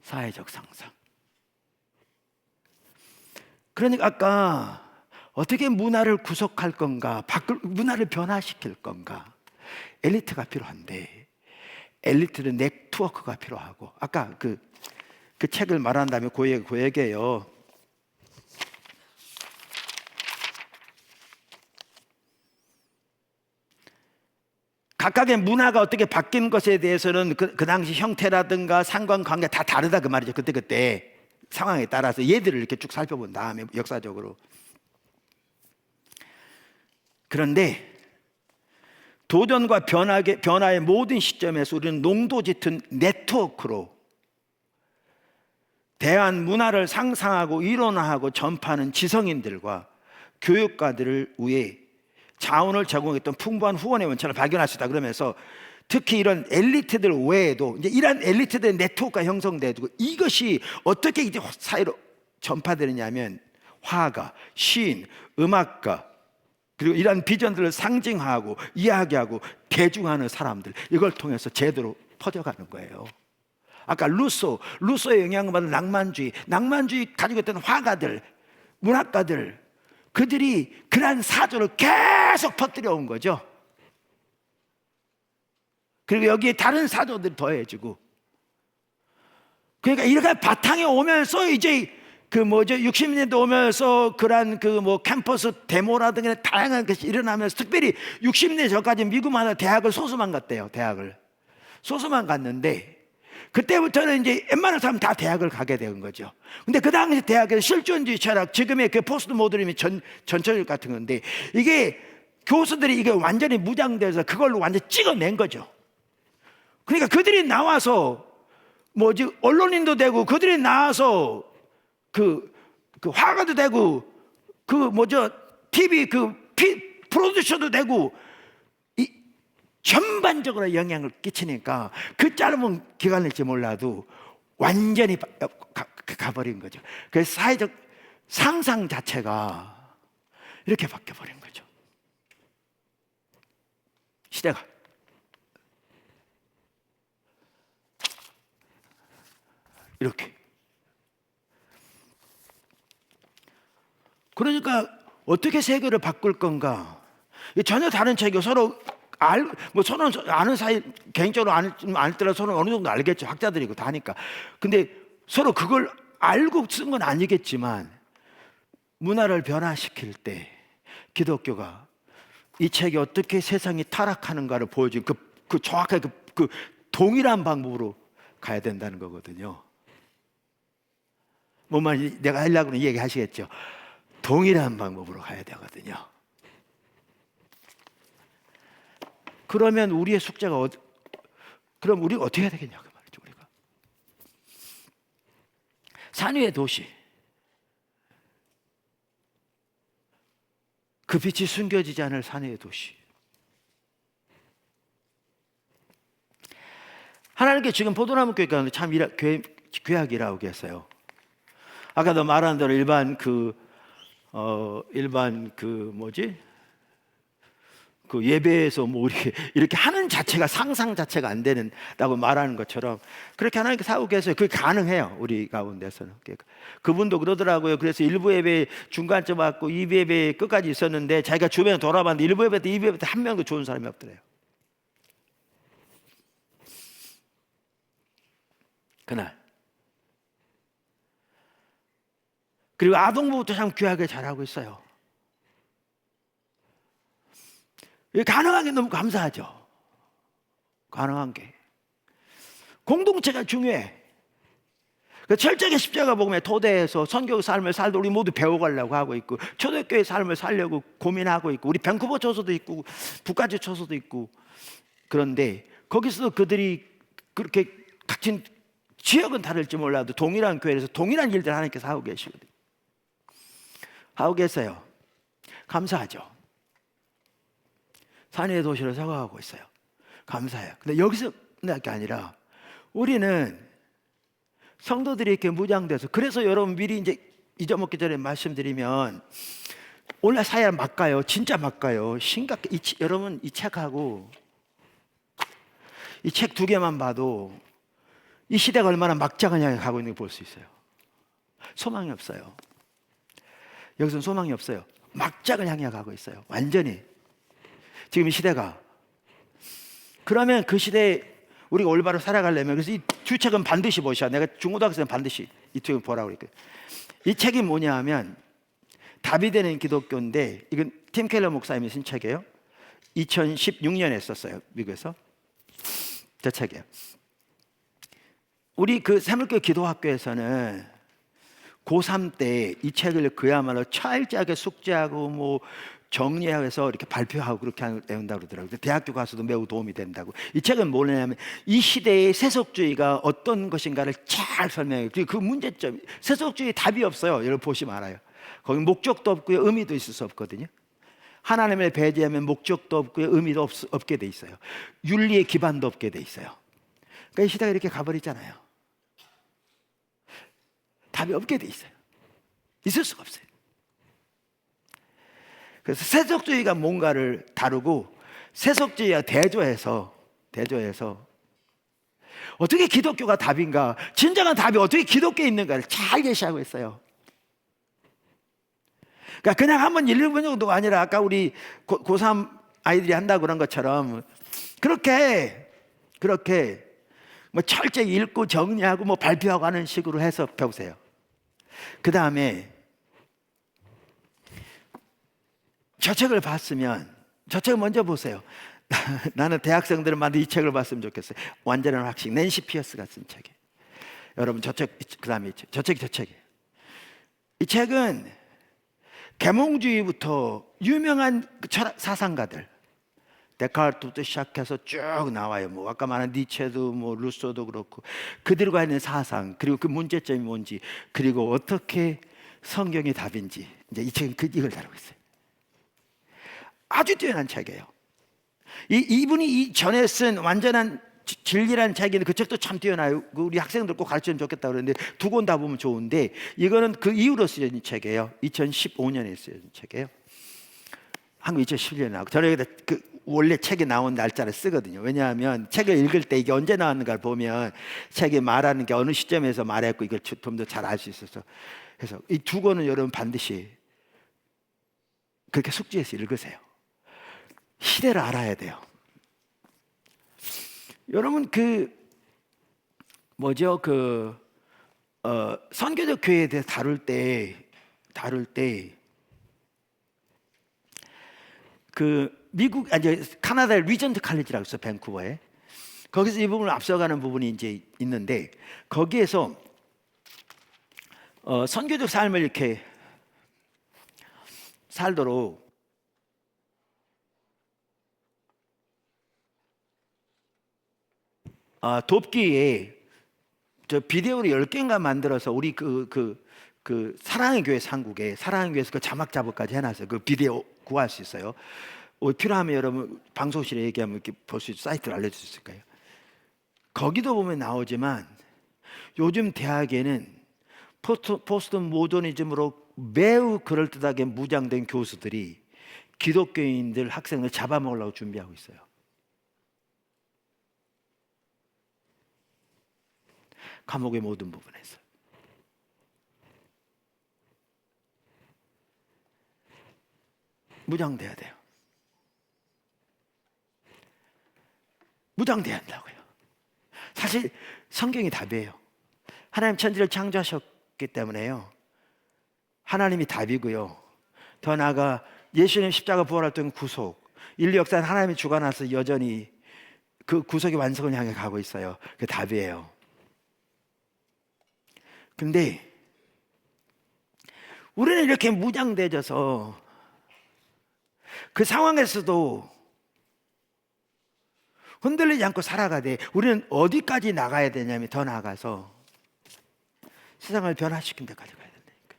사회적 상상. 그러니까 아까 어떻게 문화를 구속할 건가, 문화를 변화시킬 건가, 엘리트가 필요한데 엘리트는 네트워크가 필요하고, 아까 그 책을 말한다면 그 얘기예요. 각각의 문화가 어떻게 바뀐 것에 대해서는 그 당시 형태라든가 상관관계 다 다르다 그 말이죠. 그때 상황에 따라서 얘들을 이렇게 쭉 살펴본 다음에 역사적으로. 그런데 도전과 변화의 모든 시점에서 우리는 농도 짙은 네트워크로 대한 문화를 상상하고 이론화하고 전파하는 지성인들과 교육가들을 위해 자원을 제공했던 풍부한 후원의 원천을 발견할 수 있다. 그러면서 특히 이런 엘리트들 외에도 이제 이런 엘리트들의 네트워크가 형성되고 이것이 어떻게 이제 사회로 전파되느냐면 화가, 시인, 음악가, 그리고 이런 비전들을 상징하고 이야기하고 대중하는 사람들, 이걸 통해서 제대로 퍼져가는 거예요. 아까 루소의 영향을 받은 낭만주의 가지고 있던 화가들, 문학가들, 그들이 그러한 사조를 계속 퍼뜨려 온 거죠. 그리고 여기에 다른 사조들이 더해지고, 그러니까 이렇게 바탕에 오면서 이제 60년대 오면서 그러한 캠퍼스 데모라든가 다양한 것이 일어나면서, 특별히 60년대 전까지 미국마다 대학을 소수만 갔대요. 대학을 소수만 갔는데 그때부터는 이제 웬만한 사람 다 대학을 가게 된 거죠. 근데 그 당시 대학에서 실존주의 철학, 지금의 그 포스트 모더니즘 전철 같은 건데, 이게 교수들이 이게 완전히 무장돼서 그걸로 완전 찍어낸 거죠. 그러니까 그들이 나와서 언론인도 되고, 그들이 나와서 그 화가도 되고, TV 프로듀서도 되고, 전반적으로 영향을 끼치니까 그 짧은 기간일지 몰라도 완전히 가버린 거죠. 그래서 사회적 상상 자체가 이렇게 바뀌어버린 거죠. 시대가. 이렇게. 그러니까 어떻게 세계를 바꿀 건가? 전혀 다른 책이요. 서로 서로는 아는 사이, 개인적으로 아니더라도 서로 어느 정도 알겠죠. 학자들이고 다 하니까. 근데 서로 그걸 알고 쓴 건 아니겠지만, 문화를 변화시킬 때 기독교가 이 책이 어떻게 세상이 타락하는가를 보여준 정확하게 그 동일한 방법으로 가야 된다는 거거든요. 뭐만 내가 하려고 하는 얘기 하시겠죠. 동일한 방법으로 가야 되거든요. 그러면 우리의 숙제가 그럼 우리가 어떻게 해야 되겠냐 그 말이죠. 우리가 산 위의 도시, 그 빛이 숨겨지지 않을 산 위의 도시, 하나님께 지금 포도나무 교회 가운데 참 귀하게 일하고 계세요. 아까도 말한 대로 일반 예배에서 뭐 이렇게 하는 자체가 상상 자체가 안 되는다고 말하는 것처럼 그렇게 하나님께 사고 계세요. 그게 가능해요. 우리 가운데서는. 그분도 그러더라고요. 그래서 일부 예배 중간쯤 왔고 2부 예배 끝까지 있었는데 자기가 주변에 돌아봤는데 1부 예배 때 2부 예배 때 한 명도 좋은 사람이 없더래요. 그날. 그리고 아동부부터 참 귀하게 잘하고 있어요. 가능한 게 너무 감사하죠. 가능한 게. 공동체가 중요해. 철저하게 십자가 복음의 토대에서 선교 삶을 살도 우리 모두 배워가려고 하고 있고, 초대교회 삶을 살려고 고민하고 있고, 우리 밴쿠버 초소도 있고 북가주 초소도 있고. 그런데 거기서 그들이 그렇게 같은 지역은 다를지 몰라도 동일한 교회에서 동일한 일들을 하나님께서 하고 계시거든요. 하고 계세요. 감사하죠. 산의 도시를 세워가고 있어요. 감사해요. 근데 여기서 끝날 게 아니라 우리는 성도들이 이렇게 무장돼서, 그래서 여러분 미리 이제 잊어먹기 전에 말씀드리면, 오늘 사야 막가요. 진짜 막가요. 심각해. 여러분 이 책하고 이 책 두 개만 봐도 이 시대가 얼마나 막장을 향해 가고 있는 걸 볼 수 있어요. 소망이 없어요. 여기서는 소망이 없어요. 막장을 향해 가고 있어요. 완전히. 지금 이 시대가. 그러면 그 시대에 우리가 올바로 살아가려면, 그래서 이 두 책은 반드시 보셔야, 내가 중고등학생은 반드시 이 책을 보라고 그랬거든요. 이 책이 뭐냐 하면 답이 되는 기독교인데, 이건 팀 켈러 목사님이 쓴 책이에요. 2016년에 썼어요. 미국에서. 저 책이에요. 우리 그 새물교 기도학교에서는 고3 때 이 책을 그야말로 철저하게 숙제하고 뭐 정리해서 이렇게 발표하고 그렇게 한다고 그러더라고요. 대학교 가서도 매우 도움이 된다고. 이 책은 뭐냐면 이 시대의 세속주의가 어떤 것인가를 잘 설명해요. 그 문제점, 세속주의 답이 없어요. 여러분 보시면 알아요. 거기 목적도 없고요, 의미도 있을 수 없거든요. 하나님을 배제하면 목적도 없고요, 의미도 없게 돼 있어요. 윤리의 기반도 없게 돼 있어요. 그러니까 이 시대가 이렇게 가버리잖아요. 답이 없게 돼 있어요. 있을 수가 없어요. 그래서 세속주의가 뭔가를 다루고, 세속주의와 대조해서 어떻게 기독교가 답인가, 진정한 답이 어떻게 기독교에 있는가를 잘 제시하고 있어요. 그러니까 그냥 한번 읽어본 정도가 아니라, 아까 우리 고3 아이들이 한다고 그런 것처럼 그렇게 뭐 철저히 읽고 정리하고 뭐 발표하고 하는 식으로 해서 배우세요. 그 다음에 저 책을 봤으면, 저 책을 먼저 보세요. 나는 대학생들은 만든 이 책을 봤으면 좋겠어요. 완전한 확신, 낸시 피어스가 쓴 책이에요. 여러분 저 책, 그 다음에 저 책이에요. 이 책은 계몽주의부터 유명한 사상가들, 데카르트부터 시작해서 쭉 나와요. 뭐 아까 말한 니체도 뭐 루소도 그렇고, 그들과 있는 사상, 그리고 그 문제점이 뭔지, 그리고 어떻게 성경이 답인지, 이제 이 책은 이걸 다루고 있어요. 아주 뛰어난 책이에요. 이분이 이전에 쓴 완전한 진리라는 책인데, 그 책도 참 뛰어나요. 우리 학생들 꼭 가르치면 좋겠다 그러는데 두 권 다 보면 좋은데, 이거는 그 이후로 쓰여진 책이에요. 2015년에 쓰여진 책이에요. 한국 2011년에 나오고, 저는 그 원래 책이 나온 날짜를 쓰거든요. 왜냐하면 책을 읽을 때 이게 언제 나왔는가를 보면 책이 말하는 게 어느 시점에서 말했고 이걸 좀 더 잘 알 수 있어서, 그래서 이 두 권은 여러분 반드시 그렇게 숙지해서 읽으세요. 시대를 알아야 돼요. 여러분 선교적 교회에 대해서 다룰 때 미국, 카나다의 리전트 칼리지라고 있어, 밴쿠버에. 거기서 이 부분을 앞서가는 부분이 이제 있는데, 거기에서 선교적 삶을 이렇게 살도록 돕기에 저 비디오를 10개인가 만들어서, 우리 사랑의 교회 상국에, 사랑의 교회에서 그 자막 작업까지 해놨어요. 그 비디오 구할 수 있어요. 필요하면 여러분 방송실에 얘기하면 이렇게 볼 수 있어요. 사이트를 알려줄 수 있을 거예요. 거기도 보면 나오지만 요즘 대학에는 포스트 모더니즘으로 매우 그럴듯하게 무장된 교수들이 기독교인들 학생을 잡아먹으려고 준비하고 있어요. 감옥의 모든 부분에서. 무장돼야 돼요. 무장돼야 한다고요. 사실 성경이 답이에요. 하나님 천지를 창조하셨기 때문에요, 하나님이 답이고요. 더 나아가 예수님 십자가 부활했던 구속, 인류 역사는 하나님이 주관해서 여전히 그 구속의 완성을 향해 가고 있어요. 그게 답이에요. 근데 우리는 이렇게 무장되어서 그 상황에서도 흔들리지 않고 살아가되, 우리는 어디까지 나가야 되냐면 더 나아가서 세상을 변화시킨 데까지 가야 된다니까.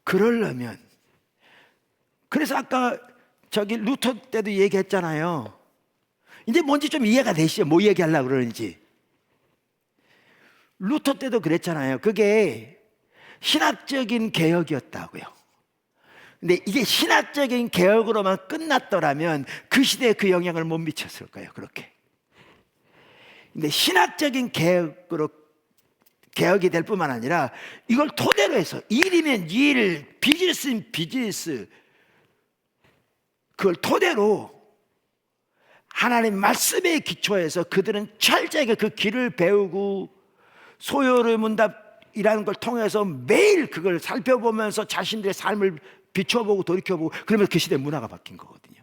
그러려면, 그래서 아까 저기 루터 때도 얘기했잖아요. 이제 뭔지 좀 이해가 되시죠? 뭐 얘기하려고 그러는지. 루터 때도 그랬잖아요. 그게 신학적인 개혁이었다고요. 근데 이게 신학적인 개혁으로만 끝났더라면 그 시대에 그 영향을 못 미쳤을 거예요. 그렇게. 근데 신학적인 개혁이 될 뿐만 아니라 이걸 토대로 해서 일이면 일, 비즈니스면 비즈니스, 그걸 토대로 하나님 말씀에 기초해서 그들은 철저하게 그 길을 배우고 소요의 문답이라는 걸 통해서 매일 그걸 살펴보면서 자신들의 삶을 비춰보고 돌이켜보고, 그러면서 그 시대의 문화가 바뀐 거거든요.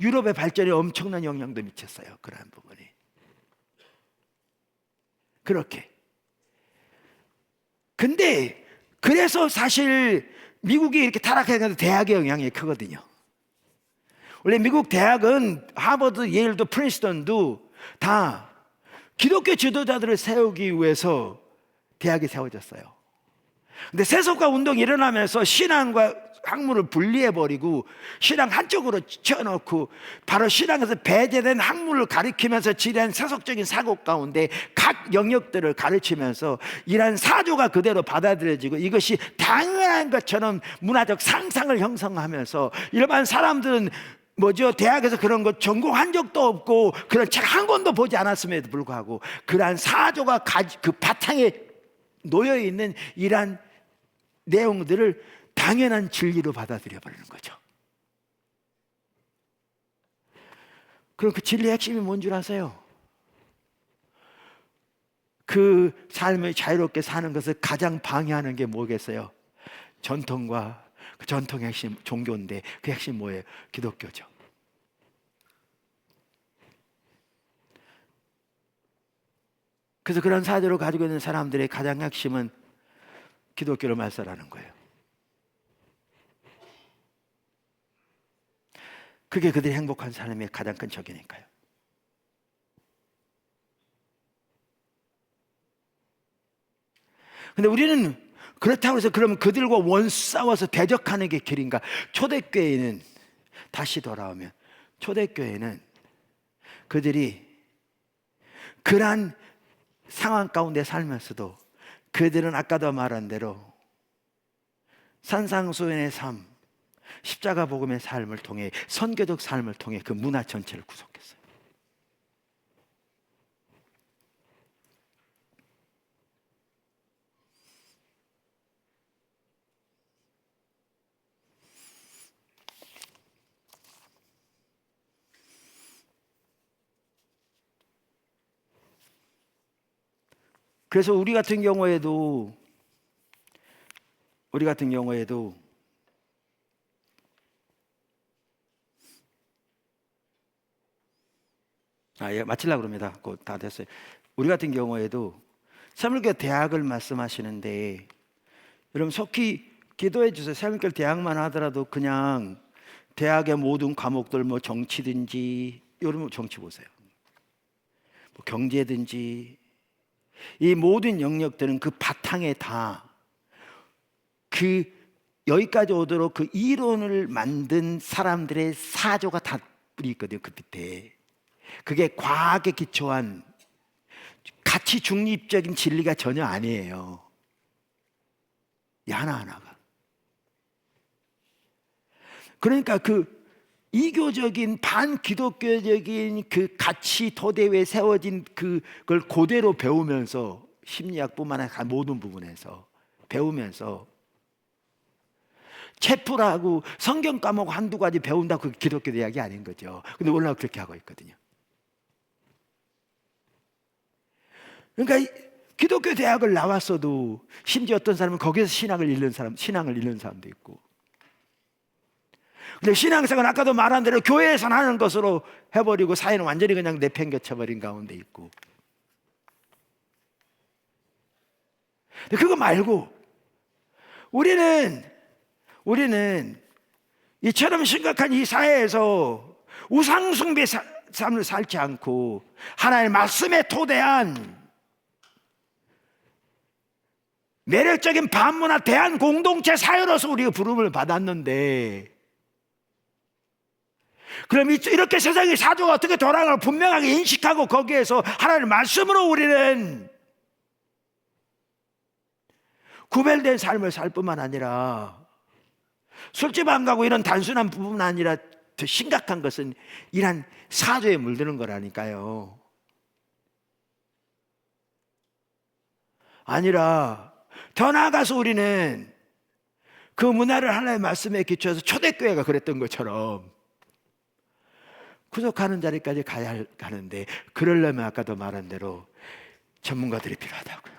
유럽의 발전에 엄청난 영향도 미쳤어요. 그러한 부분이. 그렇게. 근데 그래서 사실 미국이 이렇게 타락하는 것도 대학의 영향이 크거든요. 원래 미국 대학은 하버드, 예일도, 프린스턴도 다 기독교 지도자들을 세우기 위해서 대학이 세워졌어요. 근데 세속화 운동이 일어나면서 신앙과 학문을 분리해버리고 신앙 한쪽으로 치워놓고 바로 신앙에서 배제된 학문을 가리키면서 지대한 세속적인 사고 가운데 각 영역들을 가르치면서 이러한 사조가 그대로 받아들여지고 이것이 당연한 것처럼 문화적 상상을 형성하면서 일반 사람들은 대학에서 그런 거 전공한 적도 없고 그런 책 한 권도 보지 않았음에도 불구하고 그러한 사조가 그 바탕에 놓여 있는 이러한 내용들을 당연한 진리로 받아들여 버리는 거죠. 그럼 그 진리의 핵심이 뭔 줄 아세요? 그 삶을 자유롭게 사는 것을 가장 방해하는 게 뭐겠어요? 전통과 그 전통의 핵심 종교인데 그 핵심 뭐예요? 기독교죠. 그래서 그런 사조를 가지고 있는 사람들의 가장 핵심은 기독교를 말살하는 거예요. 그게 그들이 행복한 삶의 가장 큰 적이니까요. 근데 우리는 그렇다고 해서 그러면 그들과 싸워서 대적하는 게 길인가? 초대교회는 다시 돌아오면 초대교회는 그들이 그러한 상황 가운데 살면서도 그들은 아까도 말한 대로 산상수훈의 삶, 십자가 복음의 삶을 통해 선교적 삶을 통해 그 문화 전체를 구속했어요. 그래서 우리 같은 경우에도 마치려고 그럽니다. 곧 다 됐어요. 우리 같은 경우에도 사무엘교회 대학을 말씀하시는데 여러분 속히 기도해 주세요. 사무엘교회 대학만 하더라도 그냥 대학의 모든 과목들 정치든지, 여러분 정치 보세요. 경제든지 이 모든 영역들은 그 바탕에 다 그 여기까지 오도록 그 이론을 만든 사람들의 사조가 다 있거든요. 그 밑에. 그게 과학에 기초한 가치 중립적인 진리가 전혀 아니에요. 이 하나하나가. 그러니까 그 이교적인 반기독교적인 그 가치 토대 위에 세워진 그걸 그대로 배우면서, 심리학뿐만 아니라 모든 부분에서 배우면서 체프라고 성경 과목 한두 가지 배운다고 그게 기독교 대학이 아닌 거죠. 근데 오늘날 그렇게 하고 있거든요. 그러니까 기독교 대학을 나왔어도 심지어 어떤 사람은 거기서 신앙을 잃는 사람도 있고. 근데 신앙생활은 아까도 말한 대로 교회에서 하는 것으로 해버리고 사회는 완전히 그냥 내팽개쳐버린 가운데 있고. 근데 그거 말고 우리는 이처럼 심각한 이 사회에서 우상숭배 삶을 살지 않고 하나님의 말씀에 토대한 매력적인 반문화 대한 공동체 사회로서 우리가 부름을 받았는데, 그럼 이렇게 세상의 사조가 어떻게 돌아가는 걸 분명하게 인식하고 거기에서 하나님의 말씀으로 우리는 구별된 삶을 살 뿐만 아니라, 술집 안 가고 이런 단순한 부분 아니라 더 심각한 것은 이런 사조에 물드는 거라니까요. 아니라 더 나아가서 우리는 그 문화를 하나님의 말씀에 기초해서 초대교회가 그랬던 것처럼 구속하는 자리까지 가야 하는데, 그러려면 아까도 말한 대로 전문가들이 필요하다고요.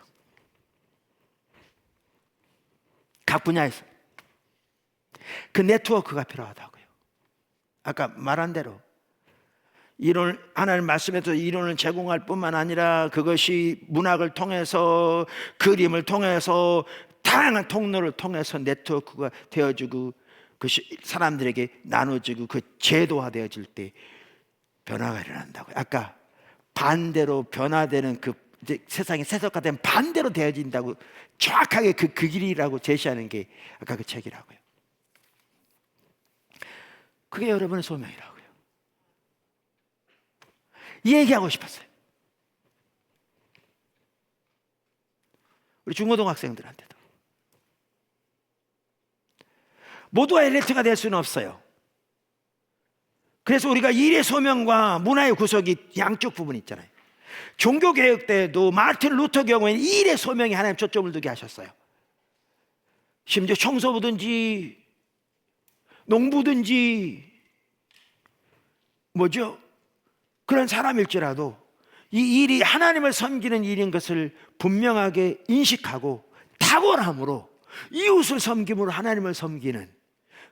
각 분야에서 그 네트워크가 필요하다고요. 아까 말한 대로 이론, 하나님 말씀에서 이론을 제공할 뿐만 아니라 그것이 문학을 통해서, 그림을 통해서, 다양한 통로를 통해서 네트워크가 되어지고 그것이 사람들에게 나눠지고 그 제도화되어질 때 변화가 일어난다고요. 아까 반대로 변화되는 그 세상이 세속화되면 반대로 되어진다고 정확하게 그 길이라고 제시하는 게 아까 그 책이라고요. 그게 여러분의 소명이라고요. 이 얘기하고 싶었어요. 우리 중고등학생들한테도. 모두가 엘리트가 될 수는 없어요. 그래서 우리가 일의 소명과 문화의 구속이 양쪽 부분이 있잖아요. 종교개혁 때도 마틴 루터 경우에는 일의 소명이 하나님 초점을 두게 하셨어요. 심지어 청소부든지 농부든지 그런 사람일지라도 이 일이 하나님을 섬기는 일인 것을 분명하게 인식하고 탁월함으로 이웃을 섬김으로 하나님을 섬기는,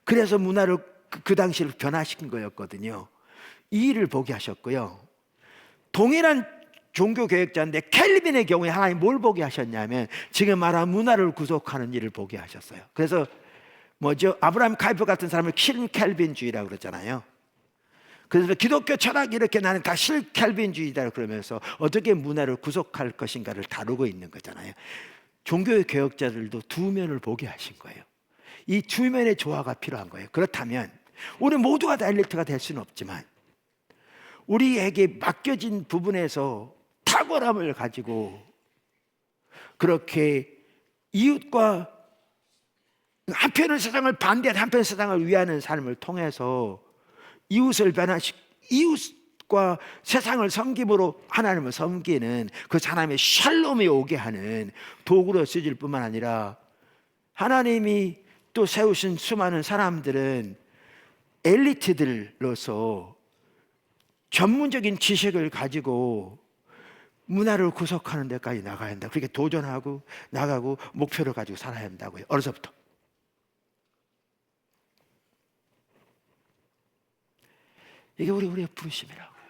그래서 문화를 그 당시를 변화시킨 거였거든요. 이 일을 보게 하셨고요. 동일한 종교개혁자인데 켈빈의 경우에 하나님 뭘 보게 하셨냐면 지금 말한 문화를 구속하는 일을 보게 하셨어요. 그래서 아브라함 카이프 같은 사람을 실켈빈주의라고 그러잖아요. 그래서 기독교 철학이 이렇게 나는 다 실켈빈주의다 그러면서 어떻게 문화를 구속할 것인가를 다루고 있는 거잖아요. 종교의 개혁자들도 두 면을 보게 하신 거예요. 이 두 면의 조화가 필요한 거예요. 그렇다면 우리 모두가 다 엘리트가 될 수는 없지만 우리에게 맡겨진 부분에서 탁월함을 가지고 그렇게 이웃과 한편의 세상을 반대하는 한편의 세상을 위하는 삶을 통해서 이웃을 이웃과 세상을 섬김으로 하나님을 섬기는 그 사람의 샬롬이 오게 하는 도구로 쓰질 뿐만 아니라, 하나님이 또 세우신 수많은 사람들은 엘리트들로서 전문적인 지식을 가지고 문화를 구속하는 데까지 나가야 한다. 그렇게 도전하고 나가고 목표를 가지고 살아야 한다고요. 어려서부터. 이게 우리의 부르심이라고요.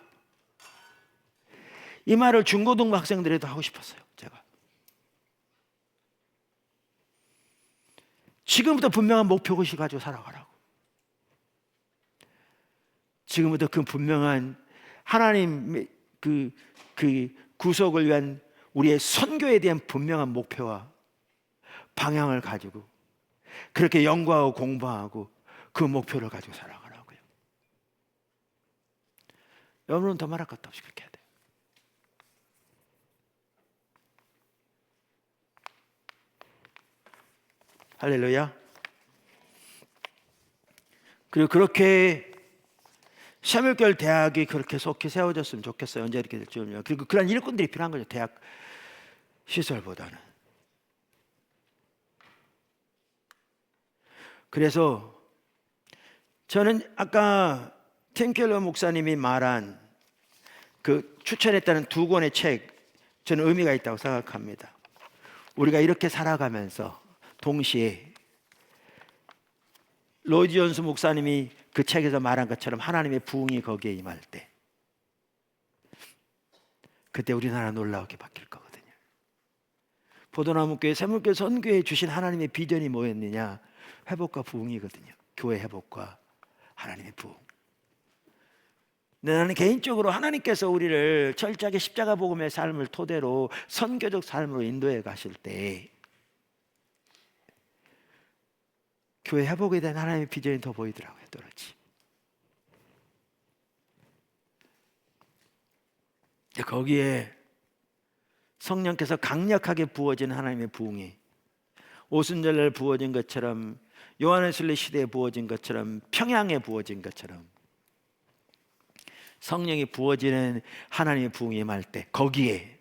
이 말을 중고등부 학생들에도 하고 싶었어요. 제가 지금부터 분명한 목표의식 가지고 살아가라고. 지금부터 그 분명한 하나님의 그 구속을 위한 우리의 선교에 대한 분명한 목표와 방향을 가지고 그렇게 연구하고 공부하고 그 목표를 가지고 살아가라고요. 여러분은 더 말할 것도 없이 그렇게 해야 돼요. 할렐루야. 그리고 그렇게 샤뮤엘 대학이 그렇게 속히 세워졌으면 좋겠어요. 언제 이렇게 될지 모르겠어요. 그리고 그런 일꾼들이 필요한 거죠. 대학 시설보다는. 그래서 저는 아까 팀 켈러 목사님이 말한 그 추천했다는 두 권의 책, 저는 의미가 있다고 생각합니다. 우리가 이렇게 살아가면서 동시에 로이드 존스 목사님이 그 책에서 말한 것처럼 하나님의 부흥이 거기에 임할 때, 그때 우리나라 놀라우게 바뀔 거거든요. 포도나무교회 샘물교회 선교회에 주신 하나님의 비전이 뭐였느냐? 회복과 부흥이거든요. 교회 회복과 하나님의 부흥. 나는 개인적으로 하나님께서 우리를 철저하게 십자가 복음의 삶을 토대로 선교적 삶으로 인도해 가실 때 교회 회복에 대한 하나님의 비전이 더 보이더라고요. 또렷이. 거기에 성령께서 강력하게 부어진 하나님의 부흥이 오순절날 부어진 것처럼, 요한웨슬리 시대에 부어진 것처럼, 평양에 부어진 것처럼 성령이 부어지는 하나님의 부흥이 임할 때, 거기에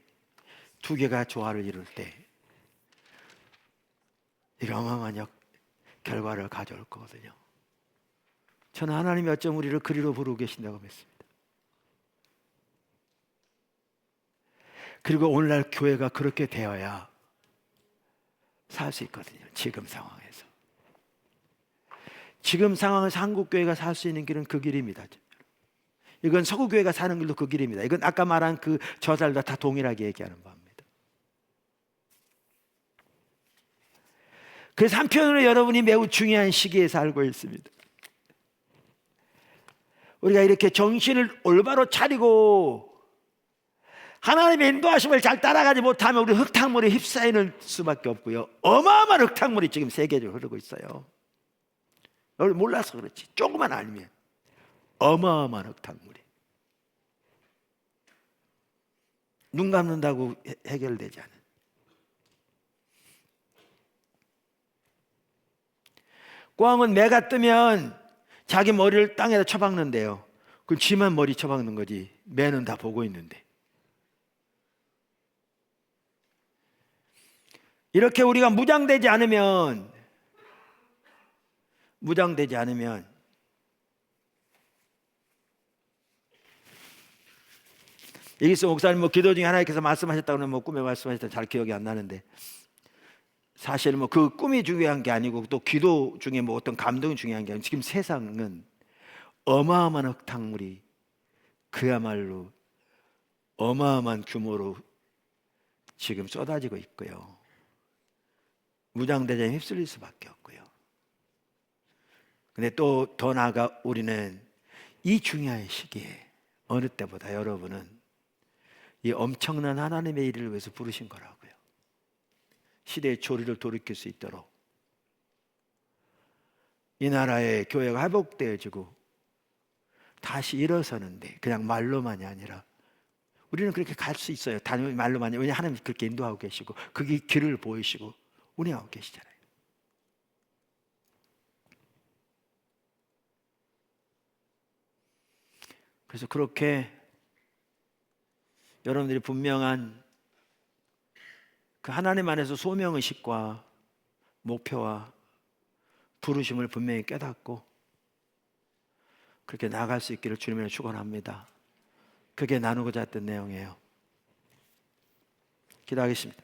두 개가 조화를 이룰 때 이게 어마어마한 결과를 가져올 거거든요. 저는 하나님이 어쩜 우리를 그리로 부르고 계신다고 믿습니다. 그리고 오늘날 교회가 그렇게 되어야 살 수 있거든요. 지금 상황에서. 지금 상황에서 한국교회가 살 수 있는 길은 그 길입니다. 이건 서구교회가 사는 길도 그 길입니다. 이건 아까 말한 그 저자들과 다 동일하게 얘기하는 바입니다. 그래서 한편으로 여러분이 매우 중요한 시기에 살고 있습니다. 우리가 이렇게 정신을 올바로 차리고 하나님의 인도하심을 잘 따라가지 못하면 우리 흙탕물에 휩싸이는 수밖에 없고요. 어마어마한 흙탕물이 지금 세계적으로 흐르고 있어요. 너를 몰라서 그렇지. 조금만 알면 어마어마한 흙탕물이. 눈 감는다고 해결되지 않아요. 꿩은 매가 뜨면 자기 머리를 땅에다 쳐박는데요. 그건 지만 머리 쳐박는 거지. 매는 다 보고 있는데. 이렇게 우리가 무장되지 않으면 이기스 목사님 기도 중에 하나님께서 말씀하셨다고 하면 꿈에 말씀하셨다 잘 기억이 안 나는데, 사실 그 꿈이 중요한 게 아니고 또 기도 중에 어떤 감동이 중요한 게 아니고, 지금 세상은 어마어마한 흙탕물이 그야말로 어마어마한 규모로 지금 쏟아지고 있고요. 무장대전에 휩쓸릴 수밖에 없고요. 근데 또 더 나아가 우리는 이 중요한 시기에 어느 때보다 여러분은 이 엄청난 하나님의 일을 위해서 부르신 거라고요. 시대의 조리를 돌이킬 수 있도록 이 나라의 교회가 회복되어지고 다시 일어서는데, 그냥 말로만이 아니라 우리는 그렇게 갈 수 있어요. 단순히 말로만이. 왜냐하면 하나님이 그렇게 인도하고 계시고 그게 길을 보이시고 운행하고 계시잖아요. 그래서 그렇게 여러분들이 분명한 그 하나님 안에서 소명의식과 목표와 부르심을 분명히 깨닫고 그렇게 나아갈 수 있기를 주님을 축원합니다. 그게 나누고자 했던 내용이에요. 기도하겠습니다.